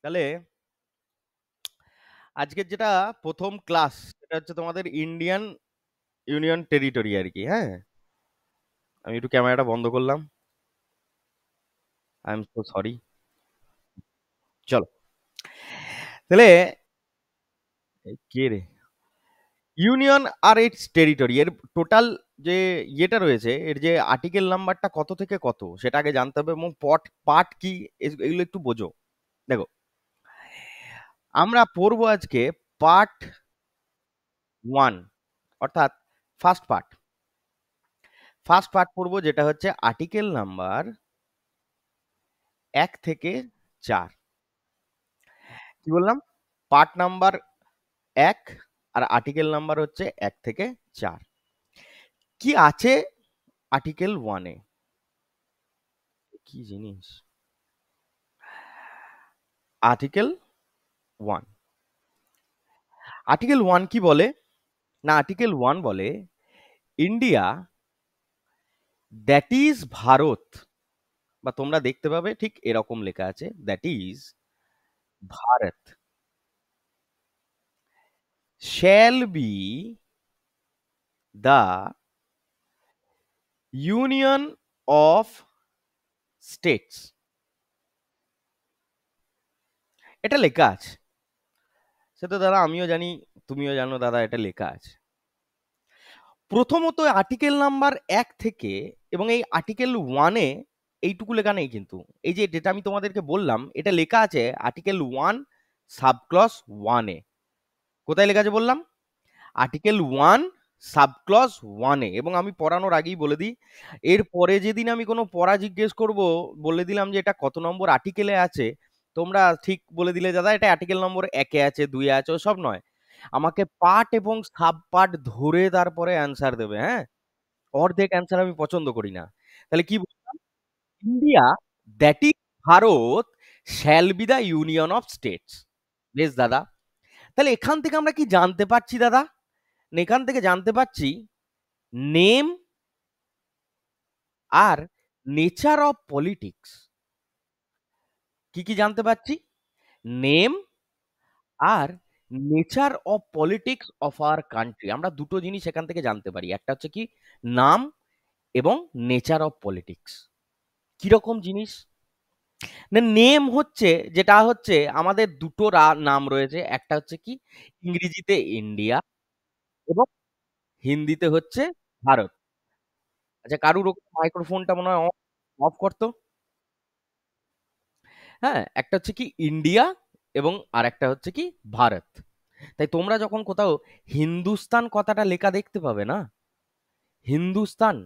তাহলে আজকের যেটা প্রথম ক্লাস সেটা হচ্ছে তোমাদের ইন্ডিয়ান ইউনিয়ন টেরিটরি আর কি। হ্যাঁ, আমি একটু ক্যামেরাটা বন্ধ করলাম। I am so sorry. চলো, তাহলে কে রে, ইউনিয়ন আর ইটস টেরিটরি এর টোটাল যে ইয়েটা রয়েছে, এর যে আর্টিকেল নাম্বারটা কত থেকে কত সেটা আগে জানতে হবে, এবং পার্ট কি এগুলো একটু বোঝো। দেখো, আমরা পড়বো আজকে পার্ট 1, অর্থাৎ ফার্স্ট পার্ট। পড়বো যেটা হচ্ছে আর্টিকেল নাম্বার 1 থেকে 4। কি বললাম? পার্ট নাম্বার 1 আর আর্টিকেল নাম্বার হচ্ছে 1 থেকে 4। কি আছে আর্টিকেল 1-এ? কি জিনিস আর্টিকেল 1? আর্টিকেল 1 কি বলে? না, আর্টিকেল 1 বলে ইন্ডিয়া দ্যাট ইজ ভারত, বা তোমরা দেখতে পাবে ঠিক এরকম লেখা আছে, that is Bharat shall B the union of states. এটা লেখা আছে, সে তো দাদা আমিও জানি, তুমিও জানো দাদা, এটা লেখা আছে। প্রথমত আর্টিকেল নাম্বার 1 থেকে এবং এই আর্টিকেল 1-এ এইটুকু লেখা নেই কিন্তু। এই যে যেটা আমি তোমাদেরকে বললাম, এটা লেখা আছে আর্টিকেল 1 সাবক্লস 1-এ। কোথায় লেখা আছে বললাম? আর্টিকেল 1 সাবক্লস 1-এ। এবং আমি পড়ানোর আগেই বলে দিই, এর পরে যেদিন আমি কোনো পড়া জিজ্ঞেস করব, বলে দিলাম যে এটা কত নম্বর আর্টিকেলে আছে, তোমরা ঠিক বলে দিলে দাদা এটা আর্টিকেল নম্বর 1-এ আছে, 2-এ আছে, ওসব নয়। আমাকে পার্ট এবং সাব পার্ট ধরে তারপরে অ্যান্সার দেবে। হ্যাঁ, অর্ধেক অ্যান্সার আমি পছন্দ করি না। তাহলে কি বললাম? India that is Bharat shall B the union of states. বেশ দাদা, তাহলে এখান থেকে আমরা কি জানতে পারছি দাদা? এখান থেকে জানতে পারছি নেম আর নেচার অফ পলিটিক্স। কি কি জানতে পারছি? নেম আর nature of politics of our country. আমরা দুটো জিনিস এখান থেকে জানতে পারি, একটা হচ্ছে কি নাম, এবং নেচার অফ পলিটিক্স। কিরকম জিনিস না, নেম হচ্ছে যেটা হচ্ছে আমাদের দুটো নাম রয়েছে, একটা হচ্ছে কি ইংরেজিতে ইন্ডিয়া এবং হিন্দিতে হচ্ছে ভারত। আচ্ছা, কারুর মাইক্রোফোনটা মনে হয় অফ করতো। হ্যাঁ, একটা হচ্ছে কি ইন্ডিয়া এবং আর একটা হচ্ছে কি ভারত। তাই তোমরা যখন কোথাও হিন্দুস্তান কথাটা লেখা দেখতে পাবে না, হিন্দুস্তান,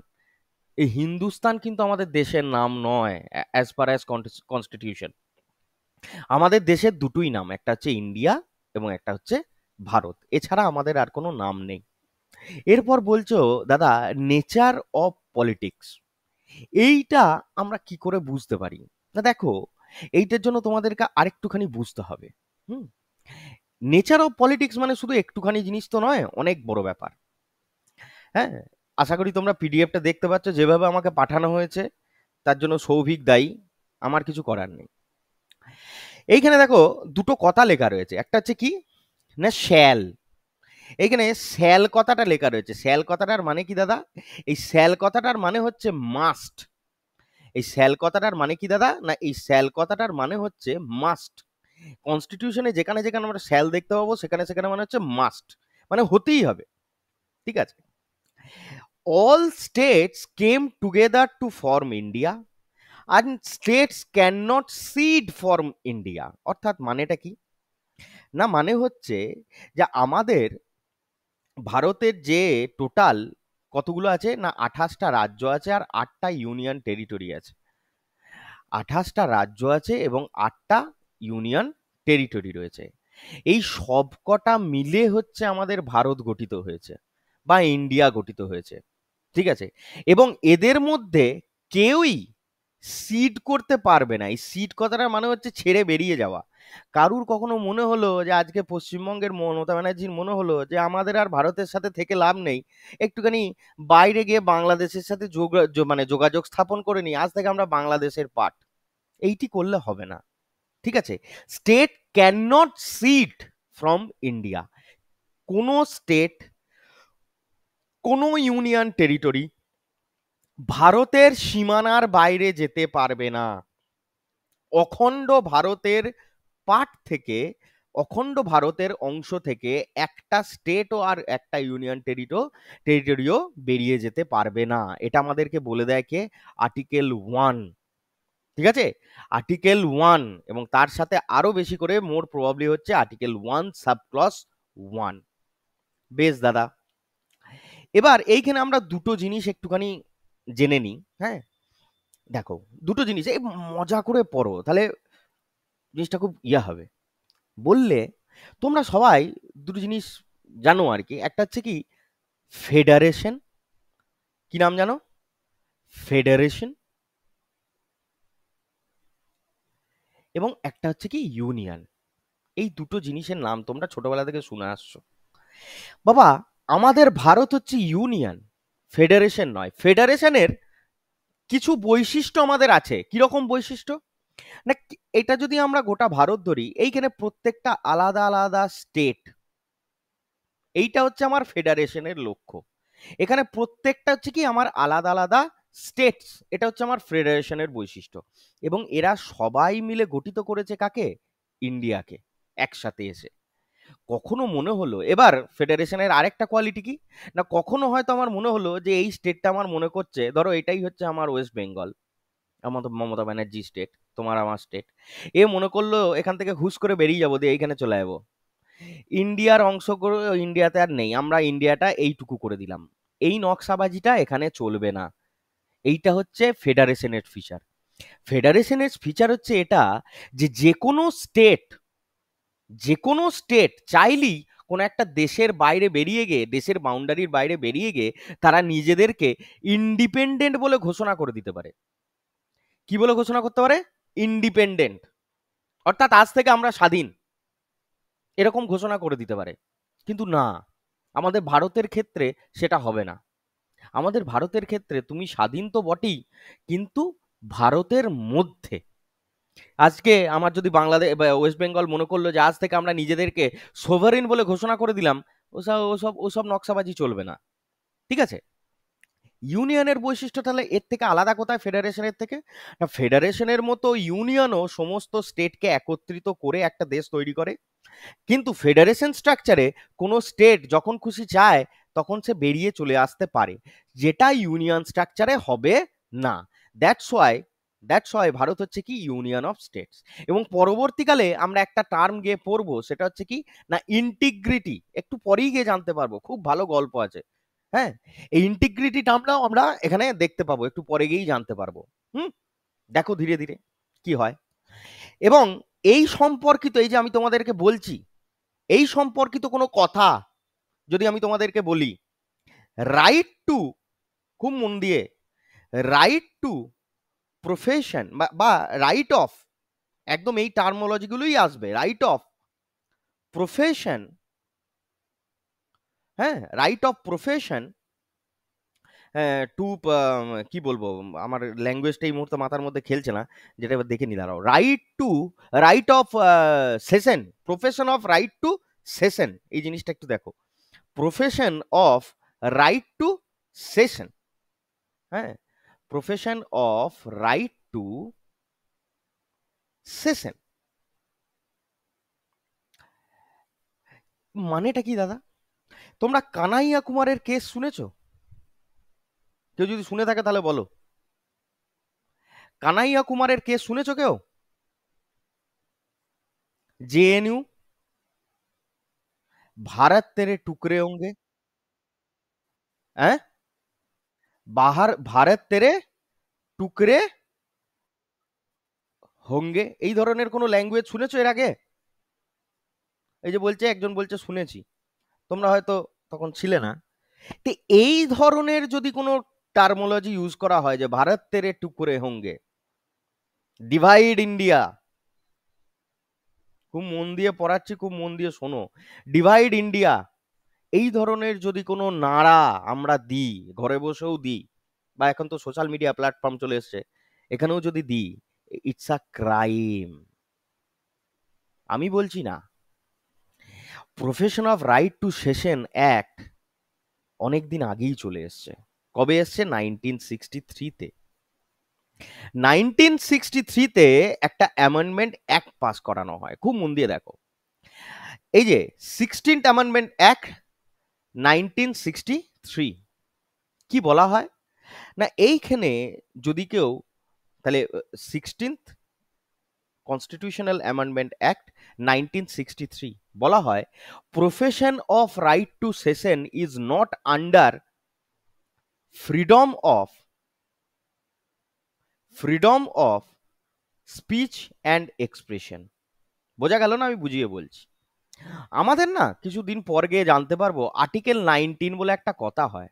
এই হিন্দুস্তান কিন্তু আমাদের দেশের নাম নয়। অ্যাজ পার অ্যাজ কনস্টিটিউশন আমাদের দেশের দুটোই নাম, একটা হচ্ছে ইন্ডিয়া এবং একটা হচ্ছে ভারত, এছাড়া আমাদের আর কোনো নাম নেই। এরপর বলছো দাদা নেচার অফ পলিটিক্স, এইটা আমরা কি করে বুঝতে পারি? না দেখো, এইটার জন্য তোমাদেরকে আরেকটুখানি বুঝতে হবে। হুম, নেচার অফ পলিটিক্স মানে শুধু একটুখানি জিনিস তো নয়, অনেক বড় ব্যাপার। হ্যাঁ, আশা করি তোমরা পিডিএফটা দেখতে পাচ্ছ, যেভাবে আমাকে পাঠানো হয়েছে তার জন্য সৌভিক দায়ী, আমার কিছু করার নেই। এইখানে দেখো দুটো কথা লেখা রয়েছে, একটা হচ্ছে কি না শ্যাল। এইখানে শ্যাল কথাটা লেখা রয়েছে, শ্যাল কথাটার মানে কি দাদা? এই শ্যাল কথাটার মানে হচ্ছে মাস্ট। এই শ্যাল কথাটার মানে কি দাদা? না, এই শ্যাল কথাটার মানে হচ্ছে মাস্ট। কনস্টিটিউশনে যেখানে যেখানে আমরা শ্যাল দেখতে পাবো, সেখানে সেখানে মানে হচ্ছে মাস্ট, মানে হতেই হবে। ঠিক আছে? All states came together to form India and states cannot cede from India. অর্থাৎ মানেটা কি? না, মানে হচ্ছে যে আমাদের ভারতের যে টোটাল কতগুলো আছে না, 28টা রাজ্য আছে আর 8টা ইউনিয়ন টেরিটরি আছে। 28টা রাজ্য আছে এবং 8টা ইউনিয়ন টেরিটরি রয়েছে। এই সবকটা মিলে হচ্ছে আমাদের ভারত গঠিত হয়েছে বা ইন্ডিয়া গঠিত হয়েছে। ঠিক আছে? এবং এদের মধ্যে কেউই সিড করতে পারবে না। এই সিড কথাটার মানে হচ্ছে ছেড়ে বেরিয়ে যাওয়া। কারুর কখনো মনে হলো যে আজকে পশ্চিমবঙ্গের মমতা ব্যানার্জির মনে হলো যে আমাদের আর ভারতের সাথে থেকে লাভ নেই, একটুখানি বাইরে গিয়ে বাংলাদেশের সাথে মানে যোগাযোগ স্থাপন করে নিই, আজ থেকে আমরা বাংলাদেশের পার্ট, এইটি করলে হবে না। ঠিক আছে? State can not seat from India. কোনো স্টেট, কোনো ইউনিয়ন টেরিটরি ভারতের সীমানার বাইরে যেতে পারবে না। অখণ্ড ভারতের পার্ট থেকে, অখণ্ড ভারতের অংশ থেকে একটা স্টেটও আর একটা ইউনিয়ন টেরিটরিও বেরিয়ে যেতে পারবে না। এটা আমাদেরকে বলে দেয় কে? আর্টিকেল 1। ঠিক আছে? আর্টিকেল 1 এবং তার সাথে আরো বেশি করে মোর প্রবাবলি হচ্ছে আর্টিকেল 1 সাব ক্লস 1। বেশ দাদা, এবার এইখানে আমরা দুটো জিনিস একটুখানি জেনে নিই। হ্যাঁ, দেখো দুটো জিনিস এই মজা করে পড়ো, তাহলে জিনিসটা খুব ইয়া হবে। বললে তোমরা সবাই দুটো জিনিস জানো আর কি। একটা হচ্ছে কি ফেডারেশন, কি নাম জানো? ফেডারেশন। এবং একটা হচ্ছে কি ইউনিয়ন। এই দুটো জিনিসের নাম তোমরা ছোটবেলা থেকে শুনে আসছো। বাবা, আমাদের ভারত হচ্ছে ইউনিয়ন, ফেডারেশন নয়। ফেডারেশনের কিছু বৈশিষ্ট্য আমাদের আছে। কিরকম বৈশিষ্ট্য না, এটা যদি আমরা গোটা ভারত ধরি, এইখানে প্রত্যেকটা আলাদা আলাদা স্টেট, এইটা হচ্ছে আমার ফেডারেশনের লক্ষ্য। এখানে প্রত্যেকটা হচ্ছে কি আমার আলাদা আলাদা স্টেটস, এটা হচ্ছে আমার ফেডারেশনের বৈশিষ্ট্য। এবং এরা সবাই মিলে গঠিত করেছে কাকে? ইন্ডিয়াকে একসাথে এসে। কখনো মনে হলো, এবার ফেডারেশনের আরেকটা কোয়ালিটি কি না, কখনো হয়তো আমার মনে হলো যে এই স্টেটটা আমার মনে করছে, ধরো এটাই হচ্ছে আমার ওয়েস্ট বেঙ্গল, আমার তো মমতা ব্যানার্জি স্টেট, তোমার আমার স্টেট। এ মনে করলো এখান থেকে হুস করে বেরিয়ে যাবো, দিয়ে এইখানে চলে যাবো, ইন্ডিয়ার অংশ করে ইন্ডিয়াতে আর নেই, আমরা ইন্ডিয়াটা এইটুকু করে দিলাম। এই নকশাবাজিটা এখানে চলবে না। এইটা হচ্ছে ফেডারেশনের ফিচার। ফেডারেশনের ফিচার হচ্ছে এটা, যে যে কোনো স্টেট চাইলেই কোনো একটা দেশের বাইরে বেরিয়ে গিয়ে, দেশের বাউন্ডারির বাইরে বেরিয়ে গিয়ে তারা নিজেদেরকে ইন্ডিপেন্ডেন্ট বলে ঘোষণা করে দিতে পারে। কি বলে ঘোষণা করতে পারে? ইন্ডিপেন্ডেন্ট, অর্থাৎ আজ থেকে আমরা স্বাধীন, এরকম ঘোষণা করে দিতে পারে। কিন্তু না, আমাদের ভারতের ক্ষেত্রে সেটা হবে না। আমাদের ভারতের ক্ষেত্রে তুমি স্বাধীন তো বটেই, কিন্তু ভারতের মধ্যে। আজকে আমার যদি বাংলাদেশ বা ওয়েস্ট বেঙ্গল মনে করলো যে আজ থেকে আমরা নিজেদেরকে সোভারেন বলে ঘোষণা করে দিলাম, ওসব ওসব ওসব নকশাবাজি চলবে না। ঠিক আছে? ইউনিয়নের বৈশিষ্ট্য তাহলে এর থেকে আলাদা কোথায় ফেডারেশনের থেকে? না, ফেডারেশনের মতো ইউনিয়নও সমস্ত স্টেটকে একত্রিত করে একটা দেশ তৈরি করে। কিন্তু ফেডারেশন স্ট্রাকচারে কোনো স্টেট যখন খুশি চায় তখন সে বেরিয়ে চলে আসতে পারে, যেটা ইউনিয়ন স্ট্রাকচারে হবে না। দ্যাটস ওয়াই ভারত হচ্ছে কি ইউনিয়ন অফ স্টেটস। এবং পরবর্তীকালে আমরা একটা টার্ম গিয়ে পড়বো, সেটা হচ্ছে কি না ইন্টিগ্রিটি। একটু পরেই গিয়ে জানতে পারবো, খুব ভালো গল্প আছে। হ্যাঁ, এই ইন্টিগ্রিটি টার্মটাও আমরা এখানে দেখতে পাবো, একটু পরে গিয়েই জানতে পারবো। হুম, দেখো ধীরে ধীরে কি হয়। এবং এই সম্পর্কিত, এই যে আমি তোমাদেরকে বলছি, এই সম্পর্কিত কোনো কথা যদি আমি তোমাদেরকে বলি, রাইট টু, খুব মন দিয়ে, রাইট টু প্রফেশন বা রাইট অফ, একদম এই টার্মোলজিগুলোই আসবে। রাইট অফ প্রফেশন, হ্যাঁ, রাইট অফ প্রফেশন টু, কি বলবো, আমার ল্যাঙ্গুয়েজটা এই মুহূর্তে মাথার মধ্যে খেলছে না, যেটা এবার দেখে নি দাঁড়াও। Right of session, profession of right to session, এই জিনিসটা একটু দেখো। Profession of right to session, হ্যাঁ, profession of right to session, মানেটা কি দাদা? তোমরা কানাইয়া কুমারের কেস শুনেছো? কেউ যদি শুনে থাকে তাহলে বলো। কানাইয়া কুমারের কেস শুনেছো কেউ? জেএনইউ, ভারত তেরে টুকরে হোঙ্গে, হ্যাঁ, ভারত তেরে টুকরে হোঙ্গে, এই ধরনের কোনো ল্যাঙ্গুয়েজ শুনেছো এর আগে? এই যে বলছে, একজন বলছে শুনেছি, তোমরা হয়তো তখন ছিলে না। তো এই ধরনের যদি কোনো টার্মোলজি ইউজ করা হয়, যে ভারত তেরে টুকরে হোঙ্গে, ডিভাইড ইন্ডিয়া, খুব মন দিয়ে পড়াচ্ছি, খুব মন দিয়ে শোনো, ডিভাইড ইন্ডিয়া, এই ধরনের যদি কোনো নাড়া আমরা দিই, ঘরে বসেও দিই, বা এখন তো সোশ্যাল মিডিয়া প্ল্যাটফর্ম চলে এসছে, এখানেও যদি দিই, ইটস আ ক্রাইম। আমি বলছি না। Profession of right to session act অনেক দিন আগেই চলে এসছে। কবে এসছে? 1963-তে। 1963-তে একটা অ্যামেন্ডমেন্ট অ্যাক্ট পাস করানো হয়। খুব মন দিয়ে দেখো। এই যে 16th অ্যামেন্ডমেন্ট অ্যাক্ট 1963, কি বলা হয় না এইখানে, যদি কেউ তাহলে 16th কনস্টিটিউশনাল অ্যামেন্ডমেন্ট অ্যাক্ট 1963 বলা হয়, profession of right to session is not under freedom of freedom of speech and expression. বোঝা গেল না? আমি বুঝিয়ে বলছি। আমাদের না কিছুদিন পর গিয়ে জানতে পারবো আর্টিকেল 19 বলে একটা কথা হয়।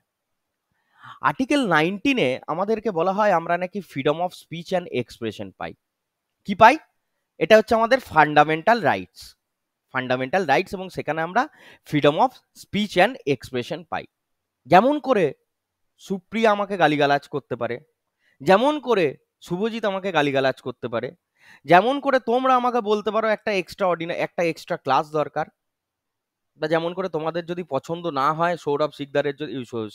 আর্টিকেল 19-এ আমাদেরকে বলা হয় আমরা নাকি freedom of speech and expression পাই। কি পাই? এটা হচ্ছে আমাদের ফান্ডামেন্টাল রাইটস। ফান্ডামেন্টাল রাইটস, এবং সেখানে আমরা freedom of speech and expression পাই। যেমন করে সুপ্রিয়া আমাকে গালিগালাজ করতে পারে, যেমন করে শুভজিৎ আমাকে গালিগালাজ করতে পারে, যেমন করে তোমরা আমাকে বলতে পারো একটা এক্সট্রা ক্লাস দরকার, বা যেমন করে তোমাদের যদি পছন্দ না হয় সৌরভ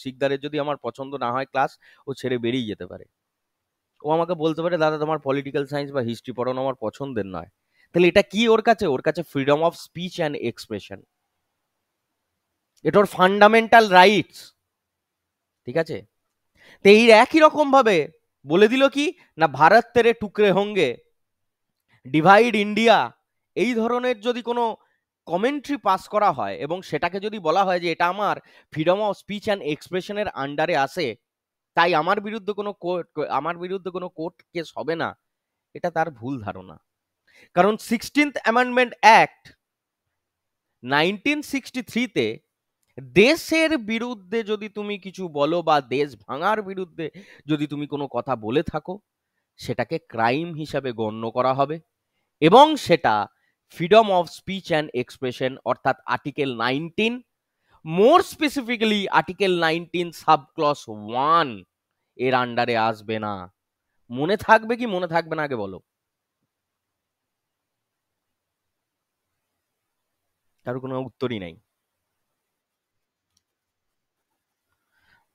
শিকদারের যদি আমার পছন্দ না হয় ক্লাস, ও ছেড়ে বেরিয়ে যেতে পারে। ও আমাকে বলতে পারে দাদা তোমার পলিটিক্যাল সায়েন্স বা হিস্ট্রি পড়ানো আমার পছন্দের নয়। তাহলে এটা কি ওর কাছে? ওর কাছে freedom of speech and expression. এটা ওর ফান্ডামেন্টাল রাইটস। ঠিক আছে? তো এই একই রকম ভাবে বলে দিল কি না, ভারত তেরে টুকরে হোঙ্গে, ডিভাইড ইন্ডিয়া, এই ধরনের যদি কোনো কমেন্ট্রি পাস করা হয় এবং সেটাকে যদি বলা হয় যে এটা আমার ফ্রিডম অফ স্পিচ অ্যান্ড এক্সপ্রেশনের আন্ডারে আসে, তাই আমার বিরুদ্ধে কোনো কোর্ট কেস হবে না, এটা তার ভুল ধারণা। কারণ 16th অ্যামেন্ডমেন্ট অ্যাক্ট 1963-তে দেশের বিরুদ্ধে যদি তুমি কিছু বলো বা দেশ ভাঙার বিরুদ্ধে যদি তুমি কোনো কথা বলে থাকো, সেটাকে ক্রাইম হিসাবে গণ্য করা হবে, এবং সেটা freedom of speech and expression অর্থাৎ আর্টিকেল 19, মোর স্পেসিফিক্যালি আর্টিকেল 19 সাব ক্লস 1 এর আন্ডারে আসবে না। মনে থাকবে কি মনে থাকবে না আগে বলো? কারো কোনো উত্তরই নাই।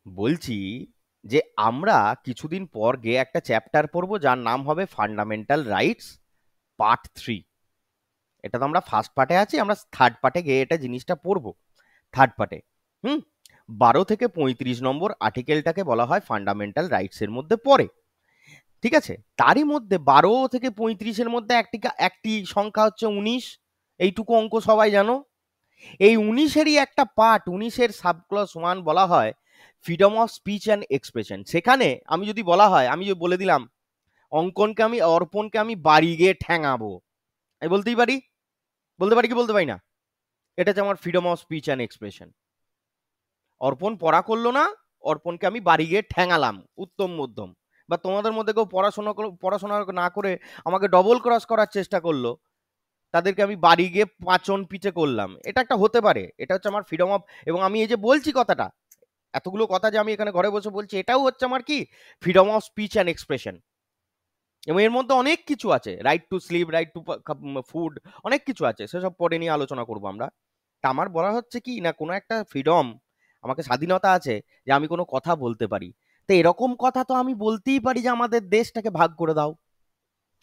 বলছি যে আমরা কিছুদিন পর গিয়ে একটা চ্যাপ্টার পড়বো যার নাম হবে ফান্ডামেন্টাল রাইটস পার্ট 3। এটা তো আমরা ফার্স্ট পার্টে আছি, আমরা থার্ড পার্টে গিয়ে এটা জিনিসটা পড়বো। থার্ড পার্টে হুম 12 থেকে 35 নম্বর আর্টিকেলটাকে বলা হয় ফান্ডামেন্টাল রাইটস এর মধ্যে পড়ে। ঠিক আছে? তারই মধ্যে 12 থেকে 35-এর মধ্যে একটি একটি সংখ্যা হচ্ছে 19। এইটুকু অঙ্ক সবাই জানো। এই 19-এরই একটা পার্ট, 19-এর সাবক্লস 1 বলা হয় freedom of speech and expression. সেখানে আমি যদি বলা হয়, আমি যে বলে দিলাম অর্পণকে আমি বাড়ি গিয়ে ঠ্যাঙাবো, আমি বলতেই পারি? বলতে পারি কি বলতে পারি না? এটা হচ্ছে আমার freedom of speech and expression. অর্পণ পড়া করলো না, অর্পণকে আমি বাড়ি গিয়ে ঠ্যাঙালাম, উত্তম মধ্যম। বা তোমাদের মধ্যে কেউ পড়াশোনা না করে আমাকে ডবল ক্রস করার চেষ্টা করলো, তাদেরকে আমি বাড়ি গিয়ে পাঁচন পিচে করলাম, এটা একটা হতে পারে। এটা হচ্ছে আমার ফ্রিডম অফ, এবং আমি এই যে বলছি কথাটা, এতগুলো কথা যে আমি এখানে ঘরে বসে বলছি, এটাও হচ্ছে আমার কি freedom of speech and expression. এবং এর মধ্যে অনেক কিছু আছে, right to sleep, right to food, অনেক কিছু আছে, সেসব পরে নিয়ে আলোচনা করবো আমরা। তা আমার বলা হচ্ছে কি না, কোনো একটা ফ্রিডম, আমাকে স্বাধীনতা আছে যে আমি কোনো কথা বলতে পারি। তো এরকম কথা তো আমি বলতেই পারি যে আমাদের দেশটাকে ভাগ করে দাও,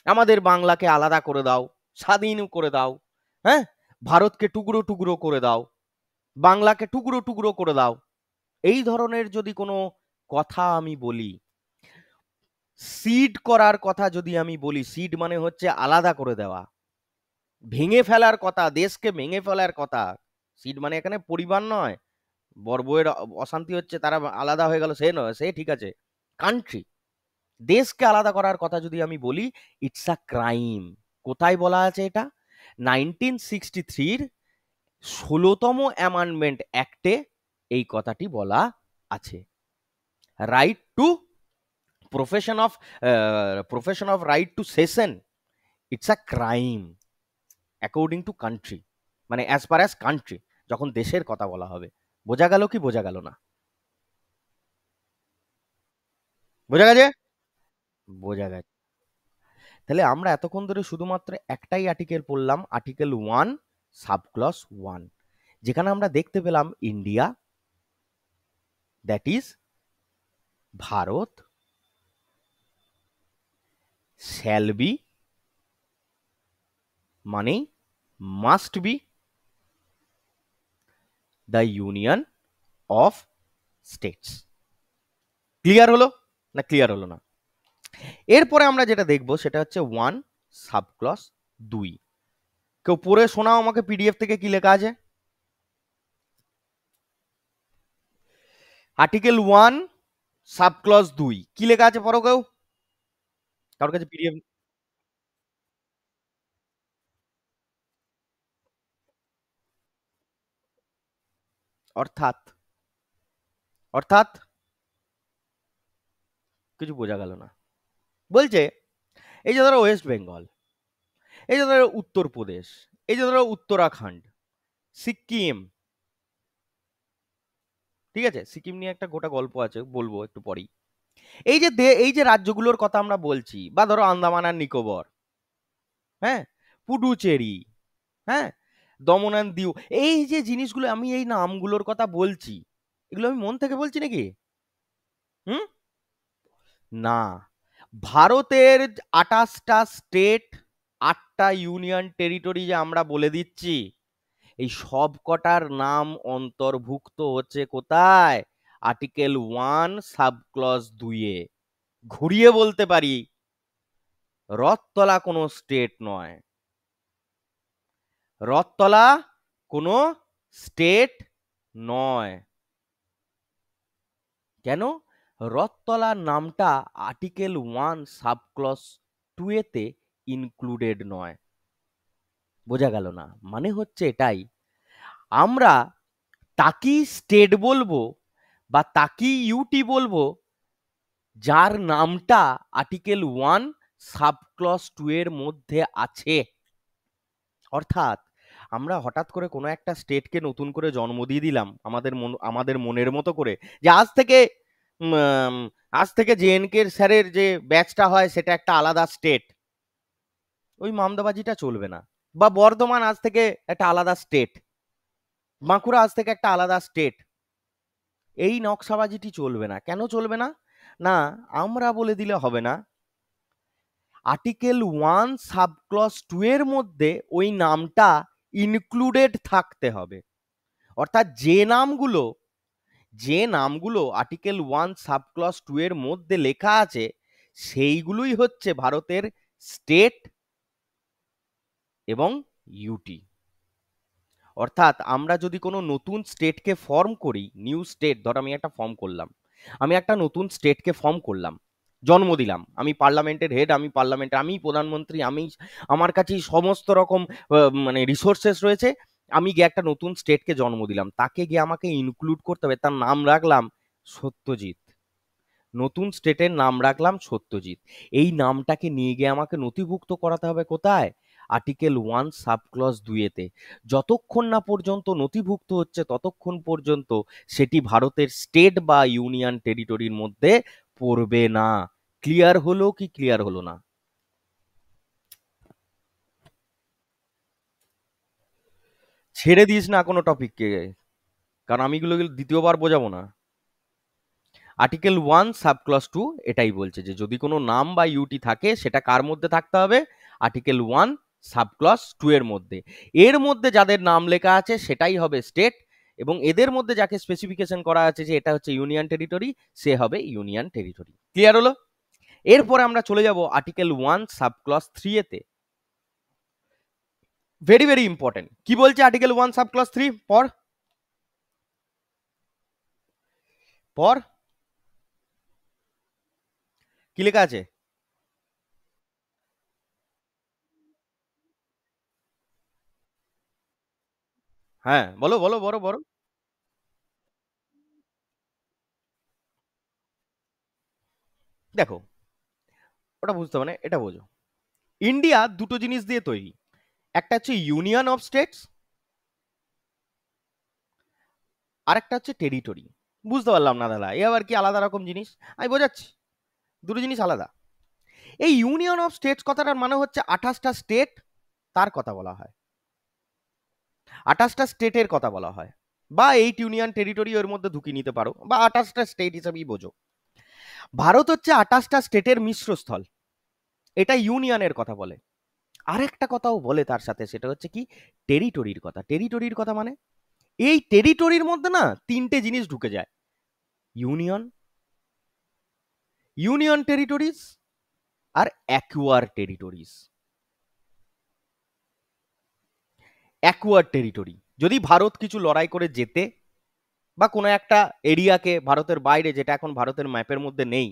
আমাদের বাংলাকে আলাদা করে দাও, স্বাধীন করে দাও, হ্যাঁ, ভারতকে টুকরো টুকরো করে দাও, বাংলাকে টুকরো টুকরো করে দাও। এই ধরনের যদি কোনো কথা আমি বলি, সিড করার কথা যদি আমি বলি, সিড মানে হচ্ছে আলাদা করে দেওয়া, ভেঙে ফেলার কথা, দেশকে ভেঙে ফেলার কথা। সিড মানে এখানে পরিবার নয়, বর বউয়ের অশান্তি হচ্ছে তারা আলাদা হয়ে গেল সে নয়, সে ঠিক আছে, কান্ট্রি, দেশকে আলাদা করার কথা যদি আমি বলি, ইটস আ ক্রাইম। কোথায় বলা আছে এটা? 1963-র 16তম অ্যামেন্ডমেন্ট অ্যাক্টে এই কথাটি বলা আছে। Right two profession of right to session, it's a crime according to country, মানে অ্যাজ পার অ্যাজ কান্ট্রি, যখন দেশের কথা বলা হবে। বোঝা গেল কি বোঝা গেল না? বোঝা গেছে? বোঝা গেছে। তাহলে আমরা এতক্ষণ ধরে শুধুমাত্র একটাই আর্টিকেল পড়লাম, আর্টিকেল 1 সাবক্লস 1, যেখানে আমরা দেখতে পেলাম India, that is Bharat, shall be মানে must be the union of states. Clear হলো না ক্লিয়ার হলো না? এরপরে আমরা যেটা দেখব সেটা হচ্ছে 1 সাবক্লস 2। কেউ পড়ে শোনাও আমাকে পিডিএফ থেকে কি লেখা আছে। আর্টিকেল 1 সাবক্লস 2 কি লেখা আছে পড়ো কেউ, কারোর কাছে পিডিএফ? অর্থাৎ অর্থাৎ কিছু বোঝা গেল না। বলছে এই যে ধরো ওয়েস্ট বেঙ্গল, এই যে ধরো উত্তরপ্রদেশ, এই যে ধরো উত্তরাখণ্ড, সিকিম, ঠিক আছে, সিকিম নিয়ে একটা গোটা গল্প আছে, বলবো একটু পরেই। এই যে রাজ্যগুলোর কথা আমরা বলছি, বা ধরো আন্দামান আর নিকোবর, হ্যাঁ, পুডুচেরি, হ্যাঁ, দমন অ্যান্ড দিউ, এই যে জিনিসগুলো, আমি এই নামগুলোর কথা বলছি, এগুলো আমি মন থেকে বলছি নাকি? হুম? না। ভারতের 28টা স্টেট, 8টা ইউনিয়ন টেরিটরি যে আমরা বলে দিচ্ছি, এই সব কটার নাম অন্তর্ভুক্ত হচ্ছে কোথায়? Article 1 subclause 2-এ। ঘুরিয়ে বলতে পারি, রথতলা কোনো স্টেট নয়, রথতলা কোনো স্টেট নয়। কেন? রথতলার নামটা আর্টিকেল 1 সাবক্লজ 2-এতে ইনক্লুডেড নয়। বোঝা গেল না? মানে হচ্ছে এটাই, আমরা তাকেই স্টেট বলবো বা তাকেই ইউটি বলবো যার নামটা আর্টিকেল 1 সাবক্লজ 2 এর মধ্যে আছে। অর্থাৎ আমরা হঠাৎ করে কোনো একটা স্টেটকে নতুন করে জন্ম দিয়ে দিলাম আমাদের মনের মতো করে, যে আজ থেকে জেএনকে স্যারের যে ব্যাচটা হয় সেটা একটা আলাদা স্টেট। ওই মামদাবাজিটা চলবে না। বা বর্ধমান আজ থেকে একটা আলাদা স্টেট, বাঁকুড়া আজ থেকে একটা আলাদা স্টেট, এই নকশাবাজিটি চলবে না। কেন চলবে না? না, আমরা বলে দিলে হবে না, আর্টিকেল 1 সাবক্লজ 2 এর মধ্যে ওই নামটা ইনক্লুডেড থাকতে হবে। অর্থাৎ যে নামগুলো আর্টিকেল 1 সাবক্লজ 2 এর মধ্যে লেখা আছে, সেইগুলোই হচ্ছে ভারতের স্টেট এবং ইউটি। অর্থাৎ আমরা যদি কোনো নতুন স্টেটকে ফর্ম করি, নিউ স্টেট, ধর আমি একটা ফর্ম করলাম, আমি একটা নতুন স্টেটকে ফর্ম করলাম, জন্ম দিলাম, আমি পার্লামেন্টের হেড, আমি প্রধানমন্ত্রী, আমার কাছেই সমস্ত রকম মানে রিসোর্সেস রয়েছে, আমি গিয়ে একটা নতুন স্টেটকে জন্ম দিলাম, তাকে গিয়ে আমাকে ইনক্লুড করতে হবে। তার নাম রাখলাম সত্যজিৎ, নতুন স্টেটের নাম রাখলাম সত্যজিৎ। এই নামটাকে নিয়ে গিয়ে আমাকে নথিভুক্ত করাতে হবে কোথায়? Article 1 subclause 2-এতে। যতক্ষণ না পর্যন্ত নথিভুক্ত হচ্ছে ততক্ষণ পর্যন্ত সেটি ভারতের স্টেট বা ইউনিয়ন টেরিটরির মধ্যে পড়বে না। ক্লিয়ার হলো কি ক্লিয়ার হলো না? ছেড়ে দিস না কোনো টপিককে, কারণ আমি এগুলো দ্বিতীয়বার বোঝাবো না। আর্টিকেল 1 সাবক্লজ 2 এটাই বলছে যে যদি কোনো নাম বা ইউটি থাকে সেটা কার মধ্যে থাকতে হবে? আর্টিকেল 1 সাবক্লজ 2 এর মধ্যে। এর মধ্যে যাদের নাম লেখা আছে সেটাই হবে স্টেট, এবং এদের মধ্যে যাকে স্পেসিফিকেশন করা আছে যে এটা হচ্ছে ইউনিয়ন টেরিটরি, সে হবে ইউনিয়ন টেরিটরি। ক্লিয়ার হলো? এরপরে আমরা চলে যাব আর্টিকেল 1 সাবক্লজ 3 এতে। Very very important. কি বলছে আর্টিকেল 1 সাবক্লজ 3? পর পর কি লেখা আছে? হ্যাঁ, বলো বলো বলো বলো। দেখো, ওটা বুঝতে হবে না, এটা বোঝো। ইন্ডিয়া দুটো জিনিস দিয়ে তৈরি, একটা হচ্ছে ইউনিয়ন অফ স্টেটস, আর একটা হচ্ছে টেরিটরি। বুঝতে পারলাম না দাদা, এ আবার কি আলাদা রকম জিনিস? আমি বোঝাচ্ছি, দুটো জিনিস আলাদা। এই ইউনিয়ন অফ স্টেটস কথাটার মানে হচ্ছে 28টা স্টেট, তার কথা বলা হয়, 28টা স্টেটের কথা বলা হয়, বা 8 ইউনিয়ন টেরিটরি এর মধ্যে ঢুকিয়ে নিতে পারো, বা 28টা স্টেট হিসাবেই বোঝো। ভারত হচ্ছে 28টা স্টেটের মিশ্রস্থল, এটা ইউনিয়নের কথা বলে। আরেকটা কথাও বলে তার সাথে, সেটা হচ্ছে কি টেরিটরির কথা। টেরিটরির কথা মানে এই টেরিটরির মধ্যে না তিনটে জিনিস ঢুকে যায়, ইউনিয়ন, ইউনিয়ন টেরিটরিজ, আর অ্যাকুয়ার টেরিটরিজ। অ্যাকুয়ার টেরিটরি যদি ভারত কিছু লড়াই করে যেতে, বা কোনো একটা এরিয়াকে ভারতের বাইরে, যেটা এখন ভারতের ম্যাপের মধ্যে নেই,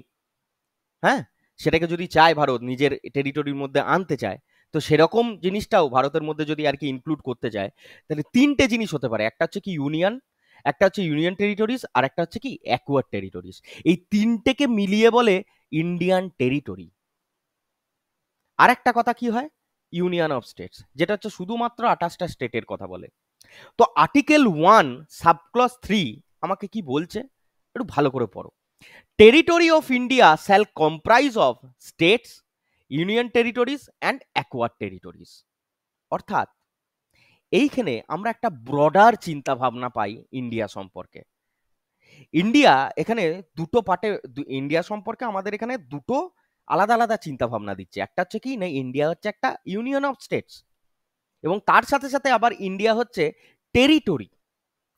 হ্যাঁ, সেটাকে যদি চায় ভারত নিজের টেরিটরির মধ্যে আনতে চায়, তো সেরকম জিনিসটাও ভারতের মধ্যে যদি আর কি ইনক্লুড করতে চায়, তাহলে তিনটে জিনিস হতে পারে, একটা হচ্ছে কি ইউনিয়ন, একটা হচ্ছে ইউনিয়ন টেরিটরিজ, আর একটা হচ্ছে কি অ্যাকুয়ার টেরিটরিজ। এই তিনটেকে মিলিয়ে বলে ইন্ডিয়ান টেরিটরি। আর একটা কথা কি হয়, ইউনিয়ন অফ স্টেটস, যেটা হচ্ছে শুধুমাত্র 28টা স্টেটের কথা বলে। তো আর্টিকেল 1 সাবক্লজ 3 আমাকে কি বলছে, একটু ভালো করে পড়ো। Territory of India shall comprise of states, union territories and acquired territories. অর্থাৎ এইখানে আমরা একটা ব্রডার চিন্তা ভাবনা পাই ইন্ডিয়া সম্পর্কে। ইন্ডিয়া এখানে দুটো পার্টে, ইন্ডিয়া সম্পর্কে আমাদের এখানে দুটো আলাদা আলাদা চিন্তা ভাবনা দিচ্ছে। একটা হচ্ছে কি না, ইন্ডিয়া হচ্ছে একটা ইউনিয়ন অফ স্টেটস, এবং তার সাথে সাথে আবার ইন্ডিয়া হচ্ছে টেরিটরি।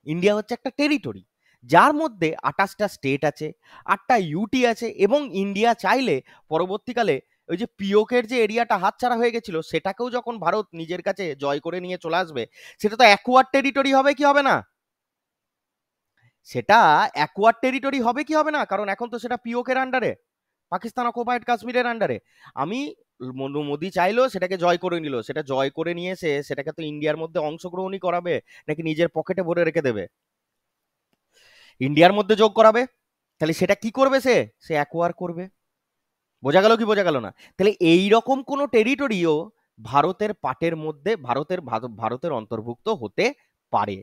ইন্ডিয়া হচ্ছে একটা টেরিটরি যার মধ্যে 28টা স্টেট আছে, 8টা ইউটি আছে, এবং ইন্ডিয়া চাইলে পরবর্তীকালে ওই যে পিওকের যে এরিয়াটা হাতছাড়া হয়ে গেছিল, সেটাকেও যখন ভারত নিজের কাছে জয় করে নিয়ে চলে আসবে, সেটা তো অ্যাকোয়ার টেরিটরি হবে কি হবে না? সেটা অ্যাকোয়ার টেরিটরি হবে কি হবে না? কারণ এখন তো সেটা পিওকের আন্ডারে, পাকিস্তান অকুপাইড কাশ্মীরের আন্ডারে। আমি মোদি চাইলো সেটাকে জয় করে নিল, সেটা জয় করে নিয়ে এসে সেটাকে তো ইন্ডিয়ার মধ্যে অংশগ্রহণই করাবে, নাকি নিজের পকেটে ভরে রেখে দেবে? ইন্ডিয়ার মধ্যে যোগ করাবে। তাহলে সেটা কি করবে, সে সে অ্যাকোয়ার করবে। বোঝা গেল কি বোঝা গেল না? তাহলে এই রকম কোন টেরিটরিও ভারতের পাটের মধ্যে, ভারতের অন্তর্ভুক্ত হতে পারে।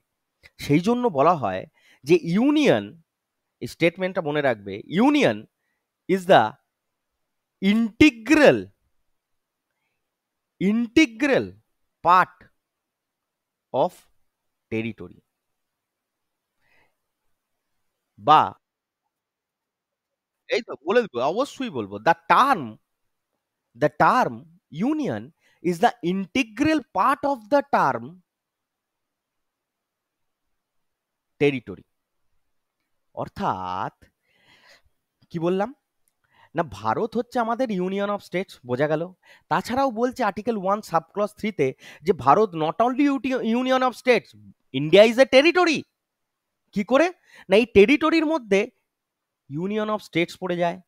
সেই জন্য বলা হয় যে ইউনিয়ন, স্টেটমেন্টটা মনে রাখবে, union is the integral integral part of territory, বা এই তো বলে দেবো, অবশ্যই বলবো, the term union is the integral part of the term territory। অর্থাৎ কি বললাম না, ভারত হচ্ছে আমাদের ইউনিয়ন অফ স্টেটস, বোঝা গেল। তাছাড়াও বলছে আর্টিকেল 1 সাবক্লজ 3 যে Bharat not only union of states, India is a territory. কি করে না, এই টেরিটরির মধ্যে ইউনিয়ন অফ স্টেটস পড়ে যায়,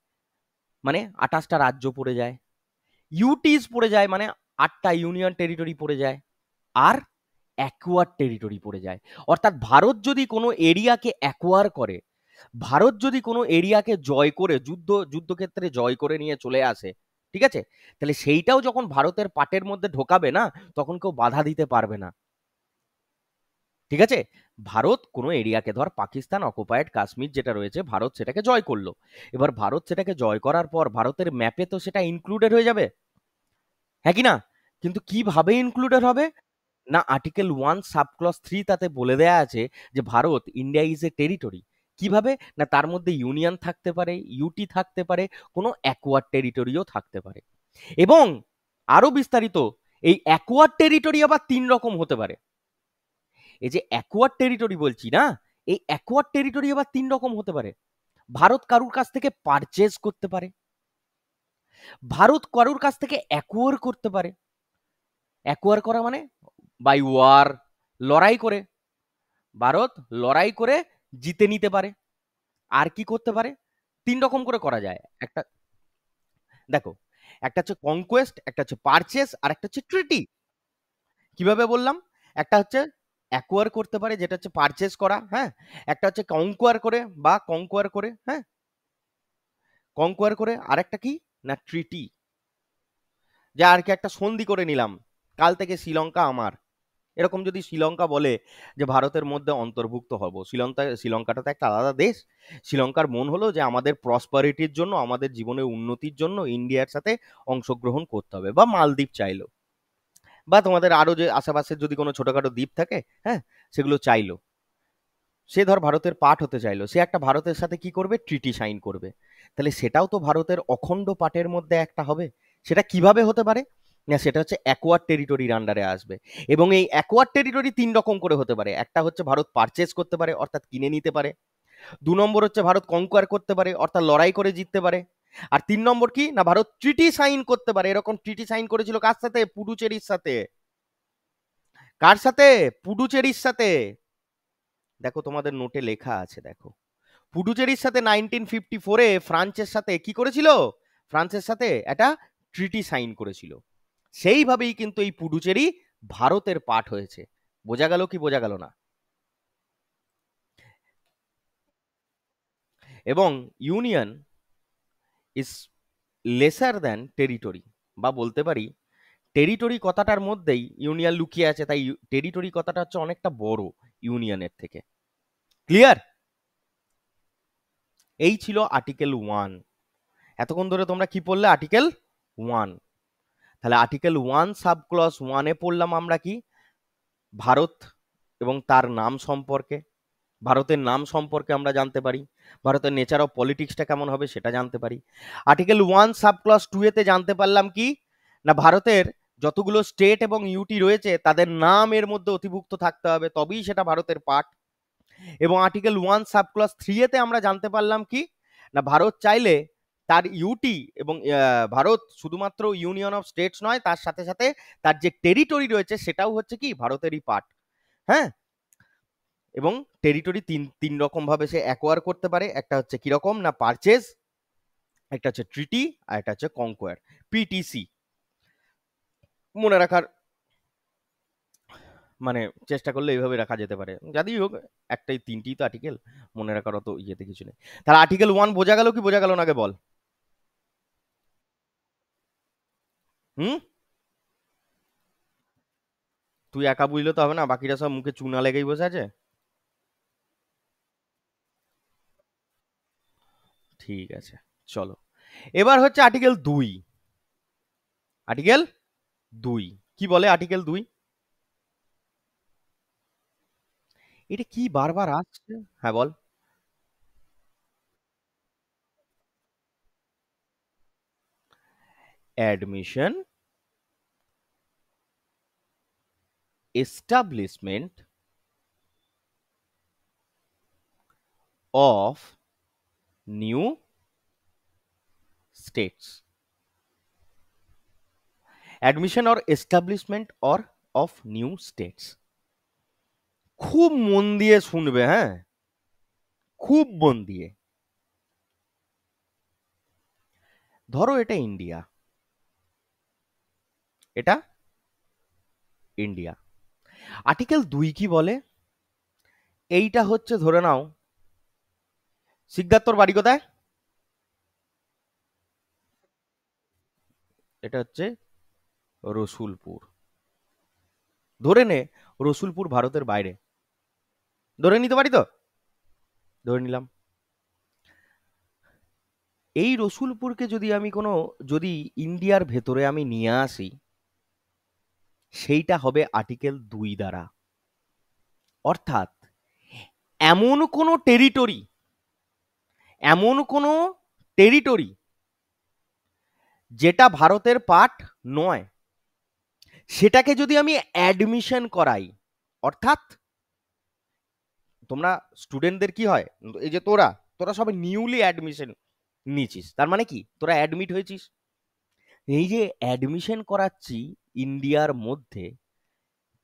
মানে 28টা রাজ্য পড়ে যায়, ইউটিস পড়ে যায়, মানে 8টা ইউনিয়ন টেরিটরি পড়ে যায়, আর অ্যাকোয়ার টেরিটরি পড়ে যায়। অর্থাৎ ভারত যদি কোনো এরিয়াকে অ্যাকোয়ার করে, ভারত যদি কোনো এরিয়াকে জয় করে, যুদ্ধক্ষেত্রে জয় করে নিয়ে চলে আসে, ঠিক আছে, তাহলে সেইটাও যখন ভারতের পাটের মধ্যে ঢোকাবে না, তখন কেউ বাধা দিতে পারবে না। ঠিক আছে, ভারত কোনো এরিয়াকে, ধর পাকিস্তান অকুপায়েড কাশ্মীর যেটা রয়েছে, ভারত সেটাকে জয় করলো। এবার ভারত সেটাকে জয় করার পর ভারতের ম্যাপে তো সেটা ইনক্লুডেড হয়ে যাবে, হ্যাঁ কি না? কিন্তু কিভাবে ইনক্লুডেড হবে না, আর্টিকেল 1 সাবক্লজ 3 তাতে বলে দেয়া আছে যে Bharat, India is a territory. কিভাবে না, তার মধ্যে ইউনিয়ন থাকতে পারে, ইউটি থাকতে পারে, কোনো অ্যাকোয়ার টেরিটরিও থাকতে পারে। এবং আরো বিস্তারিত, এই অ্যাকোয়ার টেরিটরি আবার 3 রকম হতে পারে। এই যে অ্যাকোয়ার টেরিটরি বলছি না, এই অ্যাকোয়ার টেরিটরি আবার 3 রকম হতে পারে। ভারত কারুর কাছ থেকে পারচেজ করতে পারে, ভারত কারুর কাছ থেকে অ্যাকোয়ার করতে পারে। অ্যাকোয়ার করা মানে বাই ওয়ার, লড়াই করে, ভারত লড়াই করে জিতে নিতে পারে। আর কি করতে পারে, 3 রকম করে করা যায়। একটা, দেখো, একটা হচ্ছে কনকোয়েস্ট, একটা হচ্ছে পারচেস, আর একটা হচ্ছে ট্রিটি। কিভাবে বললাম, একটা হচ্ছে অ্যাকোয়ার করতে পারে, যেটা হচ্ছে পারচেস করা, হ্যাঁ। একটা হচ্ছে কনকোয়ার করে বা কনকোয়ার করে, হ্যাঁ, কনকোয়ার করে। আর একটা কি না, ট্রিটি, যা আর কি একটা সন্ধি করে নিলাম, কাল থেকে শ্রীলঙ্কা আমার, এরকম যদি শ্রীলঙ্কা বলে যে ভারতের মধ্যে অন্তর্ভুক্ত হব, শ্রীলঙ্কাটা তো একটা আলাদা দেশ। শ্রীলঙ্কার মন হলো যে আমাদের প্রসপারিটির জন্য, আমাদের জীবনের উন্নতির জন্য ইন্ডিয়ার সাথে অংশগ্রহণ করতে হবে, বা মালদ্বীপ চাইলো, বা তোমাদের আরো যে আশেপাশের যদি কোনো ছোটখাটো দ্বীপ থাকে, হ্যাঁ, সেগুলো চাইলো। সে ধর ভারতের পার্ট হতে চাইলো, সে একটা ভারতের সাথে কি করবে, ট্রিটি সাইন করবে। তাহলে সেটাও তো ভারতের অখণ্ড পার্টের মধ্যে একটা হবে। সেটা কিভাবে হতে পারে, না সেটা হচ্ছে অ্যাকোয়ার্ড টেরিটরির আন্ডারে আসবে। এবং এই অ্যাকোয়ার্ড টেরিটরি তিন রকম করে হতে পারে। একটা হচ্ছে ভারত পারচেজ করতে পারে, অর্থাৎ কিনে নিতে পারে। দু নম্বর হচ্ছে ভারত কনকোয়ার করতে পারে, অর্থাৎ লড়াই করে জিততে পারে। আর তিন নম্বর কি না, ভারত ট্রিটি সাইন করতে পারে। এরকম ট্রিটি সাইন করেছিল কার সাথে, পুডুচেরির সাথে। কার সাথে, পুডুচেরির সাথে। দেখো তোমাদের নোটে লেখা আছে, দেখো পুডুচেরির সাথে 1954-এ ফ্রান্সের সাথে কি করেছিল, ফ্রান্সের সাথে একটা ট্রিটি সাইন করেছিল। সেইভাবেই কিন্তু এই পুডুচেরি ভারতের পার্ট হয়েছে। বোঝা গেল কি বোঝা গেল না? এবং union is lesser than territory, বা বলতে পারি টেরিটরি কথাটার মধ্যেই ইউনিয়ন লুকিয়ে আছে, তাই টেরিটরি কথাটা হচ্ছে অনেকটা বড় ইউনিয়নের থেকে। ক্লিয়ার? এই ছিল আর্টিকেল 1। এতক্ষণ ধরে তোমরা কি পড়লে, আর্টিকেল 1। তাহলে আর্টিকেল 1 সাবক্লজ 1-এ পড়লাম আমরা কি, ভারত এবং তার নাম সম্পর্কে, ভারতের নাম সম্পর্কে আমরা জানতে পারি, ভারতের নেচার অফ পলিটিক্সটা কেমন হবে সেটা জানতে পারি। আর্টিকেল 1 সাবক্লজ 2-এতে জানতে পারলাম কি না, ভারতের যতগুলো স্টেট এবং ইউটি রয়েছে তাদের নাম এর মধ্যে অধিভুক্ত থাকতে হবে, তবেই সেটা ভারতের পার্ট। এবং আর্টিকেল 1 সাবক্লজ 3-এতে আমরা জানতে পারলাম কি না, ভারত চাইলে তার ইউটি এবং ভারত শুধুমাত্র ইউনিয়ন অফ স্টেটস নয়, তার সাথে সাথে তার যে টেরিটরি রয়েছে সেটাও হচ্ছে কি ভারতেরই পার্ট। হ্যাঁ, এবং টেরিটরি তিন তিন রকম ভাবে সে অ্যাকোয়ার করতে পারে। একটা হচ্ছে কিরকম না, পারচেজ, একটা হচ্ছে ট্রিটি, আর একটা হচ্ছে কনকোয়ার, পিটিসি। মনে রাখার মানে চেষ্টা করলে এইভাবে রাখা যেতে পারে, যাই হোক একটাই, তিনটি তো আর্টিকেল, মনে রাখার অত ইয়েতে কিছু নেই। তাহলে আর্টিকেল 1 বোঝা গেল কি বোঝা গেল না, আগে বল। হুম, তুই একা বুঝলে তো হবে না, বাকিরা সব মুখে চুনা লেগেই বসে আছে। ঠিক আছে, চলো। এবার হচ্ছে আর্টিকেল 2। আর্টিকেল 2 কি বলে, আর্টিকেল 2 এটা কি বারবার আসছে? হ্যাঁ বল। Admission, establishment of new states. Admission or establishment or of new states. খুব মন দিয়ে শুনবে, হ্যাঁ, খুব মন দিয়ে। ধরো এটা ইন্ডিয়া, এটা ইন্ডিয়া। আর্টিকেল 2 কি বলে, এইটা হচ্ছে ধরে নাও, সিদ্ধার্থর বাড়ি কোথায়, এটা হচ্ছে রসুলপুর। ধরে নে রসুলপুর ভারতের বাইরে, ধরে নিতে পারি তো, ধরে নিলাম। এই রসুলপুরকে যদি আমি কোনো, যদি ইন্ডিয়ার ভেতরে আমি নিয়ে আসি, সেইটা হবে আর্টিকেল 2 দ্বারা। অর্থাৎ এমন কোনো টেরিটরি, এমন কোনো টেরিটরি যেটা ভারতের পার্ট নয়, সেটাকে যদি আমি অ্যাডমিশন করাই, অর্থাৎ তোমরা স্টুডেন্টদের কি হয়, এই যে তোরা তোরা সবাই নিউলি অ্যাডমিশন নিয়েছিস, তার মানে কি তোরা অ্যাডমিট হয়েছিস। এই যে অ্যাডমিশন করাচ্ছি ইন্ডিয়ার মধ্যে,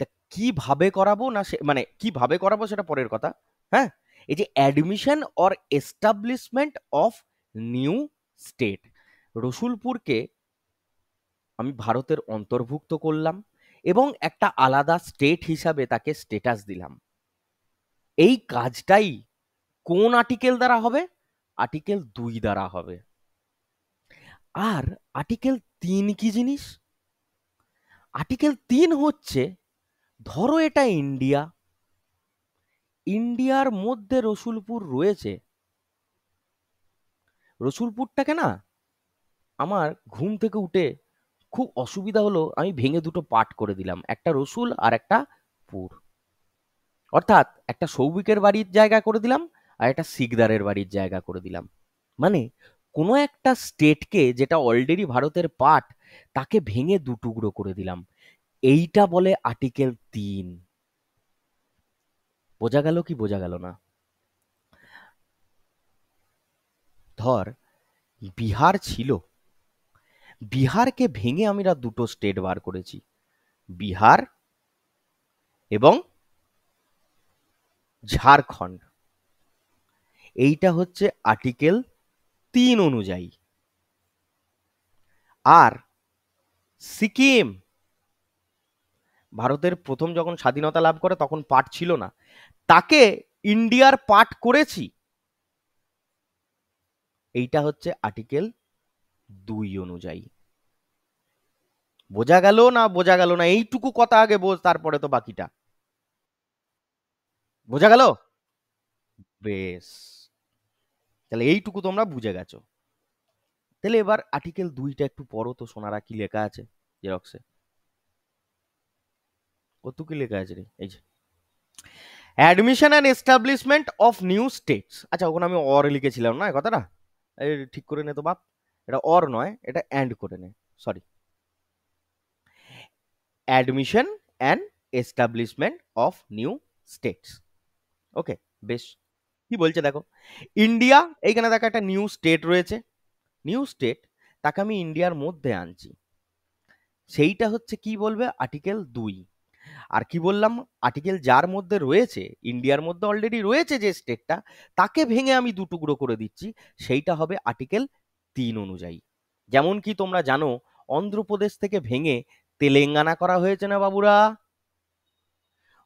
তা কিভাবে করাবো না, সে মানে কিভাবে করাবো সেটা পরের কথা। হ্যাঁ, এই যে admission or establishment of new state, রসুলপুরকে আমি ভারতের অন্তর্ভুক্ত করলাম এবং একটা আলাদা স্টেট হিসাবে তাকে স্টেটাস দিলাম। এই কাজটাই কোন আর্টিকেল দ্বারা হবে, আর্টিকেল 2 দ্বারা হবে। আর আর্টিকেল 3 কি জিনিস, আর্টিকেল 3 হচ্ছে ধরো এটা ইন্ডিয়া, ইন্ডিয়ার মধ্যে রসুলপুর রয়েছে। রসুলপুরটাকে না, আমার ঘুম থেকে উঠে খুব অসুবিধা হলো, আমি ভেঙে দুটো পার্ট করে দিলাম, একটা রসুল আর একটা পুর। অর্থাৎ একটা সৌভিকের বাড়ির জায়গা করে দিলাম, আর একটা সিকদারের বাড়ির জায়গা করে দিলাম। মানে কোনো একটা স্টেটকে যেটা অলরেডি ভারতের পার্ট, তাকে ভেঙে দু টুকরো করে দিলাম। এইটা বলে আর্টিকেল 3। বোঝা গেল কি বোঝা গেল না? ধর বিহার ছিল, বিহারকে ভেঙে আমরা দুটো স্টেট বার করেছি, বিহার এবং ঝাড়খণ্ড। এইটা হচ্ছে আর্টিকেল 3 অনুযায়ী। আর সিকিম, ভারতের প্রথম যখন স্বাধীনতা লাভ করে তখন পার্ট ছিল না, তাকে ইন্ডিয়ার পার্ট করেছি, এইটা হচ্ছে আর্টিকেল 2 অনুযায়ী। বোঝা গেল না বোঝা গেল না? এইটুকু কথা আগে বোঝ, তারপরে তো বাকিটা। বোঝা গেল? বেশ, তাহলে এইটুকু তোমরা বুঝে গেছো। তাহলে এবার আর্টিকেল 2টা একটু পড়ো তো সোনারা, কি লেখা আছে জেরক্সে। কত কি লেখা আছে রে, এই যে admission and establishment of new states. আচ্ছা, ওখানে আমি অর লিখেছিলাম না এই কথাটা, এই ঠিক করে নে তো বাপ, এটা অর নয়, এটা অ্যান্ড করে নে, sorry. Admission and establishment of new states. Okay, বেশ। কি বলছে দেখো, ইন্ডিয়া, এইখানে দেখো একটা নিউ স্টেট রয়েছে, নিউ স্টেট, তাকে আমি ইন্ডিয়ার মধ্যে আনছি, সেইটা হচ্ছে কি বলবে আর্টিকেল 2। আর কি বললাম, আর্টিকেল যার মধ্যে রয়েছে, ইন্ডিয়ার মধ্যে অলরেডি রয়েছে যে স্টেটটা, তাকে ভেঙে আমি দু টুকরো করে দিচ্ছি, সেইটা হবে আর্টিকেল 3 অনুযায়ী। যেমন কি তোমরা জানো, অন্ধ্রপ্রদেশ থেকে ভেঙে তেলেঙ্গানা করা হয়েছে না বাবুরা?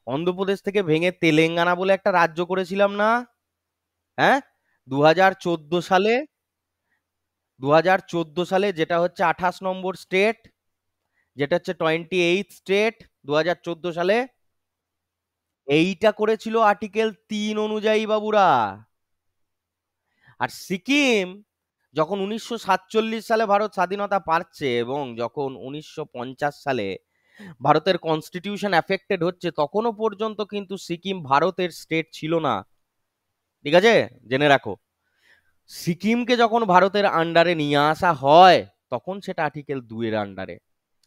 অন্ধ্রপ্রদেশ থেকে ভেঙে তেলেঙ্গানা বলে একটা রাজ্য করেছিলাম না? হ্যাঁ, 2014 সালে, 2014 সালে, যেটা হচ্ছে 28 নম্বর স্টেট, যেটা হচ্ছে 28th স্টেট 2014 সালে। এইটা করেছিল আর্টিকেল 3 অনুযায়ী বাবুরা। আর সিকিম যখন 1947 সালে ভারত স্বাধীনতা পাচ্ছে, এবং যখন 1950 সালে ভারতের কনস্টিটিউশন এফেক্টেড হচ্ছে, তখনও পর্যন্ত কিন্তু সিকিম ভারতের স্টেট ছিল না। ঠিক আছে, জেনে রাখো। সিকিমকে যখন ভারতের আন্ডারে নিয়ে আসা হয়, তখন সেটা আর্টিকেল 2 এর আন্ডারে।